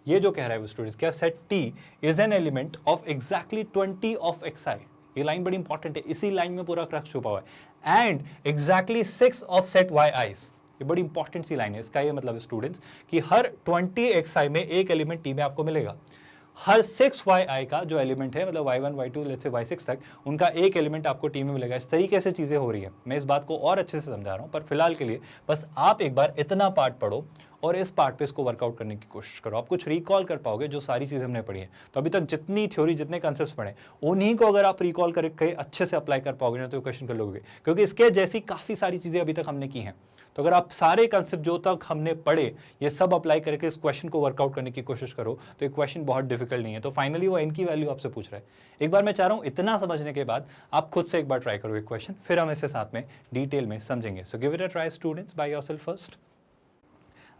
ये जो कह रहा है वो स्टूडेंट्स, क्या set T is an element of exactly 20 of xi। ये लाइन बड़ी इंपॉर्टेंट है, इसी लाइन में पूरा क्रक्स छुपा हुआ है। And exactly 6 of set yi's, ये बड़ी इंपॉर्टेंट सी लाइन है। इसका ये मतलब स्टूडेंट्स कि हर 20 xi में एक एलिमेंट टी में आपको मिलेगा, हर 6 yi का जो एलिमेंट है मतलब y1 y2 let's say y6 तक उनका एक एलिमेंट आपको टी में मिलेगा। इस तरीके से चीज़ें हो रही है। मैं इस बात को और अच्छे से समझा रहा हूँ, पर फिलहाल के लिए बस आप एक बार इतना पार्ट पढ़ो और इस पार्ट पे इसको वर्कआउट करने की कोशिश करो। आप कुछ रिकॉल कर पाओगे जो सारी चीज़ें हमने पढ़ी है। तो अभी तक जितनी थ्योरी, जितने कंसेप्ट पढ़े, उन्हीं को अगर आप रिकॉल करके अच्छे से अप्लाई कर पाओगे ना तो क्वेश्चन कर लोगे, क्योंकि इसके जैसी काफ़ी सारी चीज़ें अभी तक हमने की हैं। तो अगर आप सारे कंसेप्ट जो तक हमने पढ़े ये सब अप्लाई करके इस क्वेश्चन को वर्कआउट करने की कोशिश करो तो ये क्वेश्चन बहुत डिफिकल्ट नहीं है। तो फाइनली वो इनकी वैल्यू आपसे पूछ रहा है। एक बार मैं चाह रहा हूँ इतना समझने के बाद आप खुद से एक बार ट्राई करो एक क्वेश्चन, फिर हम इसे साथ में डिटेल में समझेंगे। So give it a try students by yourself first.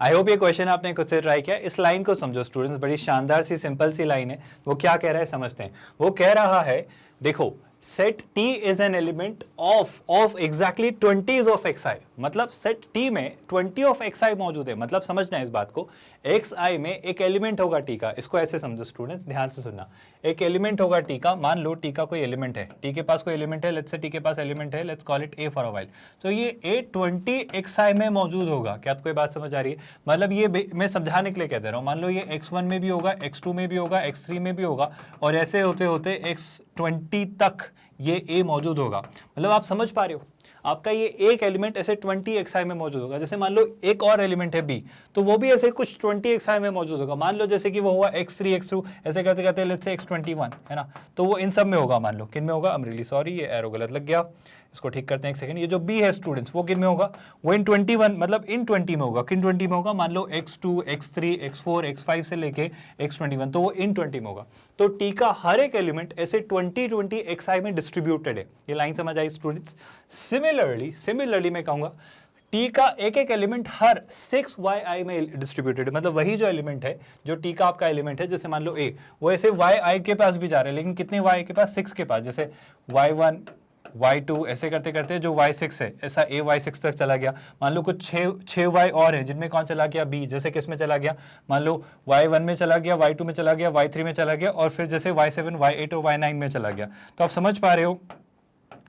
I hope ये क्वेश्चन आपने खुद से ट्राई किया। इस लाइन को समझो स्टूडेंट्स, बड़ी शानदार सी सिंपल सी लाइन है। वो क्या कह रहा है समझते हैं। वो कह रहा है देखो set T is an element of exactly 20 of xi, मतलब सेट T में 20 ऑफ xi मौजूद है। मतलब समझना है इस बात को, xi में एक एलिमेंट होगा T का। इसको ऐसे समझो स्टूडेंट्स, ध्यान से सुनना। एक एलिमेंट होगा T का, मान लो T का कोई एलिमेंट है, T के पास कोई एलिमेंट है, लेट्स से T के पास एलिमेंट है, let's call it A for a while. तो ये A 20 xi में मौजूद होगा। क्या आपको ये बात समझ आ रही है? मतलब ये मैं समझाने के लिए कह दे रहा हूँ। मान लो ये x1 में भी होगा, x2 में भी होगा, x3 में भी होगा, और ऐसे होते होते x20 तक ये A मौजूद होगा। मतलब आप समझ पा रहे हो, आपका ये एक एलिमेंट ऐसे 20 xi में मौजूद होगा। जैसे मान लो एक और एलिमेंट है B, तो वो भी ऐसे कुछ 20 xi में मौजूद होगा। मान लो जैसे कि वो हुआ x3 x2 ऐसे करते करते लेट्स से x21, है ना, तो वो इन सब में होगा। मान लो किन में होगा, आई एम रियली सॉरी ये एरो गलत लग गया, इसको ठीक करते हैं एक सेकंड। ये जो B है स्टूडेंट्स वो किन में होगा, वो इन 21 मतलब इन 20 में होगा। किन 20 में होगा, मान लो x2 x3 x4 x5 से लेके x21, तो वो इन 20 में होगा। तो T का हर एक एलिमेंट ऐसे 20 xi में डिस्ट्रीब्यूटेड है। ये लाइन समझ आई स्टूडेंट्स। सिमिलरली मैं कहूंगा टी का एक एक एलिमेंट हर 6yi में डिस्ट्रीब्यूटेड है, मतलब वही जो एलिमेंट है, जो टी का आपका एलिमेंट है, जैसे मान लो ए, वो ऐसे yi के पास भी जा रहा है, लेकिन कितने y के पास, 6 के पास, जैसे y1 y2 ऐसे करते करते जो y6 है ऐसा a y6 तक चला गया। मान लो कुछ 6 y और है जिनमें कौन चला गया, b, जैसे किस में चला गया, मान लो y1 में चला गया, y2 में चला गया, y3 में चला गया, और फिर जैसे y7 y8 और y9 में चला गया। तो आप समझ पा रहे हो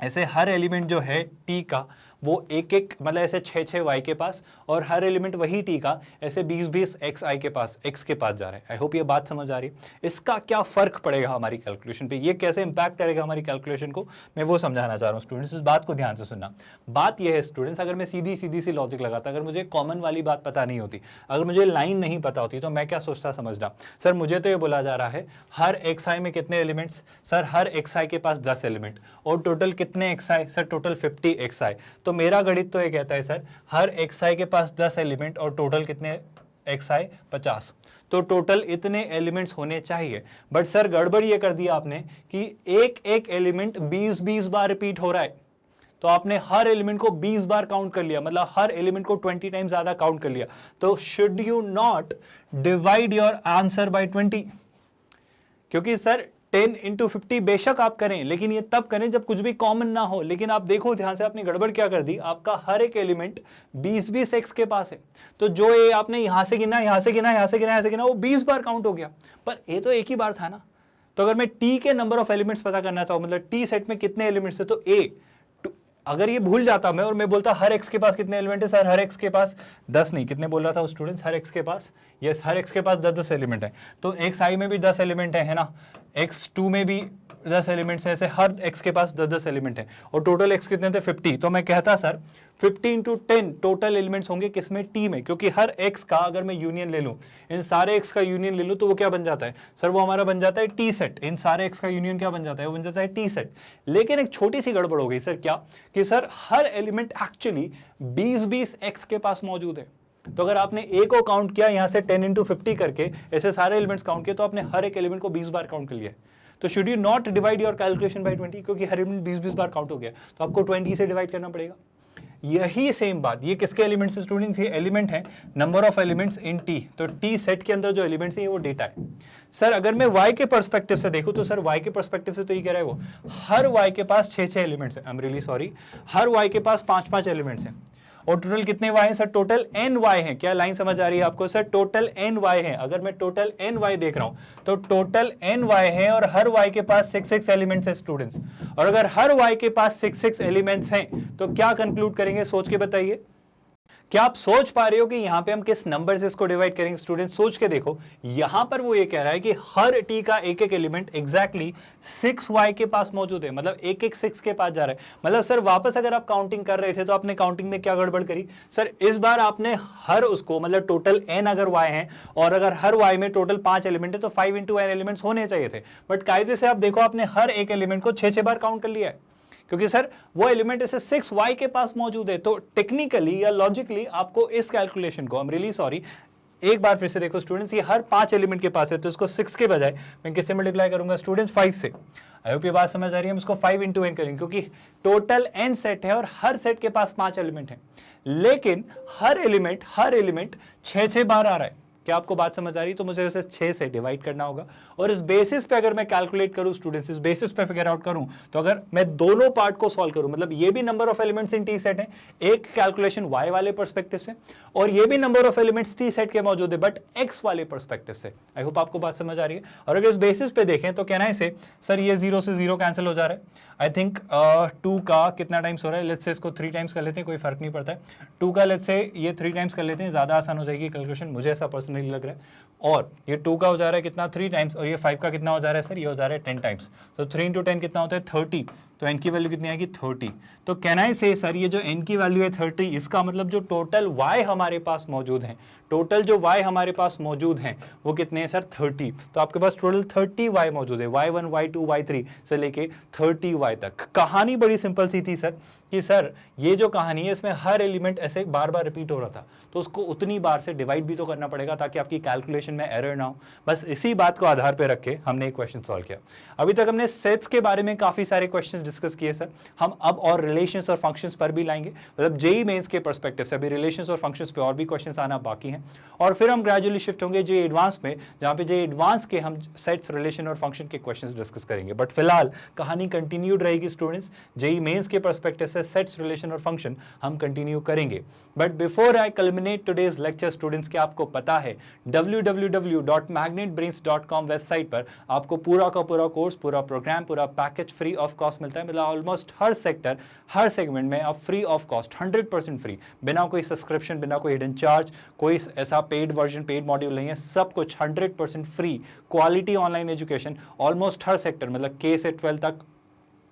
ऐसे हर एलिमेंट जो है टी का वो एक एक, मतलब ऐसे 6 y के पास, और हर एलिमेंट वही टी का ऐसे 20 xi के पास, x के पास जा रहा है। आई होप ये बात समझ आ रही है। इसका क्या फर्क पड़ेगा हमारी कैलकुलेशन पे, ये कैसे इंपैक्ट करेगा हमारी कैलकुलेशन को, मैं वो समझाना चाह रहा हूँ स्टूडेंट्स। इस बात को ध्यान से सुनना। बात यह है स्टूडेंट्स, अगर मैं सीधी सी लॉजिक लगाता, अगर मुझे कॉमन वाली बात पता नहीं होती, अगर मुझे लाइन नहीं पता होती, तो मैं क्या सोचता, समझना सर मुझे तो ये बोला जा रहा है हर xi में कितने एलिमेंट्स, सर हर xi के पास 10 एलिमेंट, और टोटल कितने xi, सर टोटल 50 xi। तो मेरा गणित तो ये कहता है सर हर xi के पास 10 एलिमेंट और टोटल कितने xi 50, तो टोटल इतने एलिमेंट्स होने चाहिए। बट सर गड़बड़ ये कर दिया आपने कि एक एक एलिमेंट 20 बार रिपीट हो रहा है, तो आपने हर एलिमेंट को 20 बार काउंट कर लिया, मतलब हर एलिमेंट को 20 टाइम्स ज्यादा काउंट कर लिया। तो should you not divide your answer by 20, क्योंकि सर 10 into 50 बेशक आप करें, लेकिन ये तब करें जब कुछ भी कॉमन ना हो। लेकिन आप देखो ध्यान से, आपने गड़बड़ क्या कर दी, आपका हर एक एलिमेंट 20 x के पास है, तो जो ये आपने यहां से गिना, यहां से गिना, यहां से गिना, यहां से गिना, वो 20 बार काउंट हो गया, पर ये तो एक ही बार था ना। तो अगर मैं टी के नंबर ऑफ एलिमेंट्स पता करना चाहूं, मतलब टी सेट में कितने एलिमेंट्स है, तो ए, अगर ये भूल जाता मैं और मैं बोलता हर x के पास कितने एलिमेंट है, सर हर x के पास 10 नहीं, कितने बोल रहा था स्टूडेंट्स, हर x के पास, यस हर x के पास 10 एलिमेंट है, तो xi में भी 10 एलिमेंट है ना, x2 में भी 10 एलिमेंट्स है, ऐसे हर x के पास 10 एलिमेंट है, और टोटल x कितने थे 50। तो मैं कहता सर 50 into 10 टोटल एलिमेंट्स होंगे किसमें, टी में, क्योंकि हर x का अगर मैं यूनियन ले लूं, इन सारे x का यूनियन ले लूं, तो वो क्या बन जाता है सर, वो हमारा बन जाता है टी सेट। इन सारे x का यूनियन क्या बन जाता है, वो बन जाता है टी सेट। लेकिन एक छोटी सी गड़बड़ हो गई सर, क्या कि सर हर एलिमेंट एक्चुअली 20 x के पास मौजूद है। तो अगर आपने a को काउंट किया यहां से 10 into 50 करके, ऐसे सारे एलिमेंट्स काउंट किए, तो आपने हर एक एलिमेंट को 20 बार काउंट कर लिया है। तो should you not divide your calculation bye 20, क्योंकि हर एलिमेंट 20 बार काउंट हो गया, तो आपको 20 से डिवाइड करना पड़ेगा। यही सेम बात, ये किसके एलिमेंट्स है स्टूडेंट्स, ये एलिमेंट है number of elements in T. तो टी सेट के अंदर जो एलिमेंट्स है वो डेटा है। सर अगर मैं y के पर्सपेक्टिव से देखूं, तो सर y के पर्सपेक्टिव से तो ये कह रहा है वो हर y के पास 6 एलिमेंट्स है, I am really sorry, her y के पास 5 एलिमेंट्स हैं, और टोटल कितने y हैं सर, टोटल n y हैं। क्या लाइन समझ आ रही है आपको, सर टोटल n y हैं। अगर मैं टोटल n y देख रहा हूं, तो टोटल n y हैं, और हर y के पास 6 एलिमेंट्स हैं स्टूडेंट्स। और अगर हर y के पास 6 एलिमेंट्स हैं, तो क्या कंक्लूड करेंगे, सोच के बताइए। क्या आप सोच पा रहे हो कि यहां पे हम किस नंबर से इसको डिवाइड करेंगे, स्टूडेंट सोच के देखो। यहां पर वो ये कह रहा है कि हर टी का एक एक एलिमेंट एग्जैक्टली 6y के पास मौजूद है, मतलब एक एक 6 के पास जा रहा है। मतलब सर वापस अगर आप काउंटिंग कर रहे थे, तो आपने काउंटिंग में क्या गड़बड़ करी सर, इस बार आपने हर उसको, मतलब टोटल n अगर y है, और अगर हर y में टोटल 5 एलिमेंट है, तो 5 into n एलिमेंट्स होने चाहिए थे। बट कायदे से आप देखो, आपने हर एक एलिमेंट को 6 बार काउंट कर लिया है, क्योंकि सर वो एलिमेंट ऐसे 6y के पास मौजूद है। तो टेक्निकली या लॉजिकली आपको इस कैलकुलेशन को, आई एम रियली सॉरी, एक बार फिर से देखो स्टूडेंट्स, ये हर 5 एलिमेंट के पास है, तो इसको 6 के बजाय मैं किससे मल्टीप्लाई करूंगा स्टूडेंट्स, 5 से। आई होप ये बात समझ आ रही है। हम इसको 5 into n करेंगे, क्योंकि टोटल n सेट है और हर सेट के पास 5 एलिमेंट है, लेकिन हर एलिमेंट 6 बार आ रहा है। क्या आपको बात समझ आ रही है? तो मुझे उसे 6 से डिवाइड करना होगा, और इस बेसिस पे अगर मैं कैलकुलेट करूं स्टूडेंट्स, इस बेसिस पे फिगर आउट करूं, तो अगर मैं दोनों पार्ट को सॉल्व करूं, मतलब ये भी number of elements in T set है, एक कैलकुलेशन y वाले पर्सपेक्टिव से, और ये भी number of elements T set के मौजूद है बट x वाले पर्सपेक्टिव से। आई होप आपको बात समझ आ रही है। और अगर इस बेसिस पे देखें, तो कहना है इसे सर ये 0 से 0 कैंसिल हो जा रहा है। आई थिंक 2 का कितना टाइम्स हो रहा है, लेट्स से इसको 3 टाइम्स कर लेते हैं, कोई फर्क नहीं पड़ता है। 2 का लेट्स से ये 3 टाइम्स कर लेते हैं, ज्यादा आसान हो जाएगी कैलकुलेशन, मुझे ऐसा पर्सनली लग रहा है। और ये 2 का हो जा रहा है कितना, 3 टाइम्स, और ये 5 का कितना हो जा रहा है सर, ये हो जा रहा है 10 टाइम्स। तो 3 into 10 कितना होता है 30, तो n की वैल्यू कितनी आएगी 30। तो कहना है से सर ये जो n की वैल्यू है 30, इसका मतलब जो टोटल y हमारे पास मौजूद है, टोटल जो y हमारे पास मौजूद हैं वो कितने हैं सर 30। तो आपके पास टोटल 30 y मौजूद है, y1 y2 y3 से लेके 30 y तक। कहानी बड़ी सिंपल सी थी सर, कि सर ये जो कहानी है इसमें हर एलिमेंट ऐसे बार बार रिपीट हो रहा था, तो उसको उतनी बार से डिवाइड भी तो करना पड़ेगा ताकि आपकी कैलकुलेशन में एरर ना हो। बस इसी बात को आधार पे रख के हमने एक क्वेश्चन सॉल्व किया। अभी तक हमने सेट्स के बारे में काफी सारे क्वेश्चन डिस्कस किए सर, हम अब और रिलेशंस और फंक्शंस पर भी लाएंगे, मतलब जेईई मेंस के पर्सपेक्टिव से अभी रिलेशंस और फंक्शंस पे और भी क्वेश्चंस आना बाकी हैं, और फिर हम ग्रेजुअली शिफ्ट होंगे जेईई एडवांस में, जहां पे जेईई एडवांस के हम सेट्स, रिलेशन और फंक्शन के क्वेश्चंस डिस्कस करेंगे। बट फिलहाल कहानी कंटिन्यूड रहेगी स्टूडेंट्स, जेईई मेंस के पर्सपेक्टिव से सेट्स, रिलेशन और फंक्शन हम कंटिन्यू करेंगे। But before I culminate today's lecture students, क्या आपको पता है www.magnetbrains.com वेबसाइट पर आपको पूरा का पूरा कोर्स, पूरा प्रोग्राम, पूरा पैकेज फ्री ऑफ कॉस्ट मिलता है। मतलब ऑलमोस्ट हर सेक्टर, हर सेगमेंट में आप फ्री ऑफ कॉस्ट 100% फ्री, बिना कोई सब्सक्रिप्शन, बिना कोई हिडन चार्ज, कोई ऐसा पेड वर्जन, पेड मॉड्यूल नहीं है, सब कुछ 100% free quality online education almost हर सेक्टर, मतलब K से 12 तक,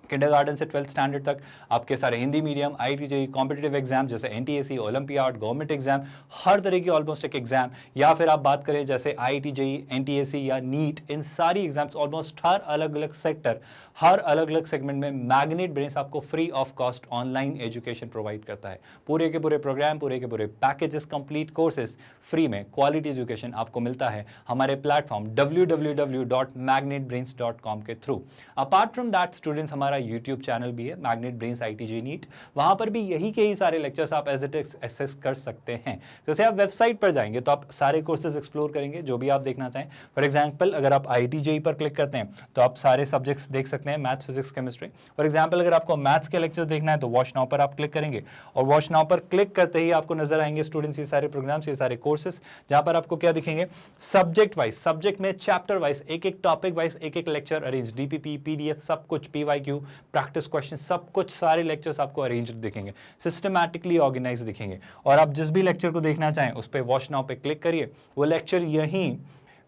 किंडरगार्टन से 12th स्टैंडर्ड तक, आपके सारे Hindi medium, IIT JEE, competitive exam जैसे NTSE, ओलंपियाड, गवर्नमेंट एग्जाम, हर तरह की ऑलमोस्ट एक एग्जाम, या फिर आप बात करें जैसे IIT JEE, NTSE या नीट, इन सारी एग्जाम्स ऑलमोस्ट हर अलग अलग सेक्टर, हर अलग अलग सेगमेंट में मैग्नेट ब्रेन्स आपको free of cost online education provide करता है। पूरे के पूरे प्रोग्राम, पूरे के पूरे पैकेजेस, कंप्लीट कोर्सेज फ्री में क्वालिटी एजुकेशन आपको मिलता है हमारे प्लेटफॉर्म www.magnetbrains.com के through. Apart from that students, हमारा यूट्यूब चैनल भी है Magnet Brains IIT JEE NEET, वहां पर भी यही के ही सारे लेक्चर्स आप एज इट इज एक्सेस कर सकते हैं। जैसे आप वेबसाइट पर जाएंगे तो आप सारे कोर्सेज एक्सप्लोर करेंगे जो भी आप देखना चाहें। फॉर एग्जांपल अगर आप IIT JEE पर क्लिक करते हैं तो आप सारे सब्जेक्ट्स देख सकते हैं, maths, physics, chemistry. For example अगर आपको मैथ्स के लेक्चर्स देखना है तो वॉच नाउ पर आप क्लिक करेंगे, और वॉच नाउ पर क्लिक करते ही आपको नजर आएंगे स्टूडेंट्स ये सारे प्रोग्राम्स, ये सारे कोर्सेज, जहां पर आपको क्या दिखेंगे, सब्जेक्ट वाइज, सब्जेक्ट में चैप्टर वाइज, एक एक टॉपिक वाइज एक एक लेक्चर अरेंज, DPP, PDF, सब कुछ, PYQ, प्रैक्टिस क्वेश्चन, सब कुछ, सारे लेक्चर्स आपको अरेंज दिखेंगे, सिस्टमैटिकली ऑर्गेनाइज दिखेंगे। और आप जिस भी लेक्चर को देखना चाहें उस पर वॉच नाउ पे क्लिक करिए, वो लेक्चर यहीं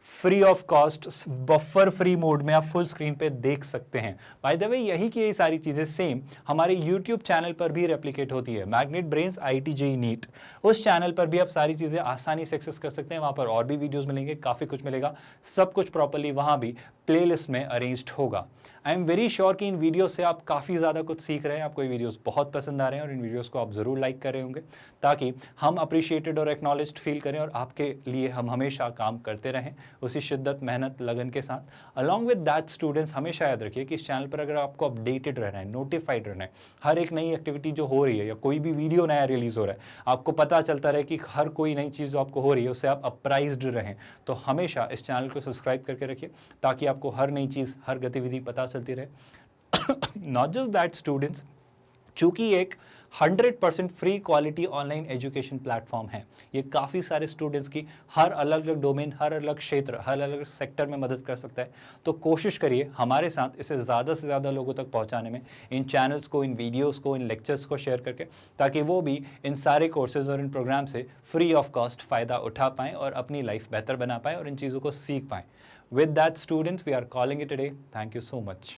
free of cost buffer free mode में आप फुल स्क्रीन पे देख सकते हैं। बाय द वे यही की सारी चीजें सेम हमारे यूट्यूब चैनल पर भी रेप्लिकेट होती है, Magnet Brains IIT JEE NEET. उस चैनल पर भी आप सारी चीजें आसानी से एक्सेस कर सकते हैं, वहां पर और भी वीडियोस मिलेंगे, काफी कुछ मिलेगा, सब कुछ प्रॉपर्ली वहां भी प्लेलिस्ट में अरेंज्ड होगा। आई एम वेरी श्योर कि इन वीडियो से आप काफ़ी ज़्यादा कुछ सीख रहे हैं, आपको ये वीडियोस बहुत पसंद आ रहे हैं, और इन वीडियोस को आप ज़रूर लाइक कर रहे होंगे ताकि हम अप्रिशिएटेड और एक्नॉलेज्ड फील करें, और आपके लिए हम हमेशा काम करते रहें उसी शिद्दत, मेहनत, लगन के साथ। अलॉन्ग विद दैट स्टूडेंट्स, हमेशा याद रखिए कि इस चैनल पर अगर आपको अपडेटेड रहना है, नोटिफाइड रहना है, हर एक नई एक्टिविटी जो हो रही है या कोई भी वीडियो नया रिलीज हो रहा है, आपको पता चलता रहे कि हर कोई नई चीज़ जो आपको हो रही है उससे आप अप्राइज्ड रहें, तो हमेशा इस चैनल को सब्सक्राइब करके रखिए ताकि आपको हर नई चीज़, हर गतिविधि पता चलती रहे। नॉट जस्ट दैट स्टूडेंट्स, चूंकि एक 100% free quality online education platform है, ये काफ़ी सारे स्टूडेंट्स की हर अलग अलग डोमेन, हर अलग क्षेत्र, हर अलग सेक्टर में मदद कर सकता है। तो कोशिश करिए हमारे साथ इसे ज़्यादा से ज़्यादा लोगों तक पहुंचाने में, इन चैनल्स को, इन वीडियोस को, इन लेक्चर्स को शेयर करके, ताकि वो भी इन सारे कोर्सेज और इन प्रोग्राम से फ्री ऑफ कॉस्ट फ़ायदा उठा पाएँ और अपनी लाइफ बेहतर बना पाएँ और इन चीज़ों को सीख पाएँ। With that students, we are calling it a day. Thank you so much.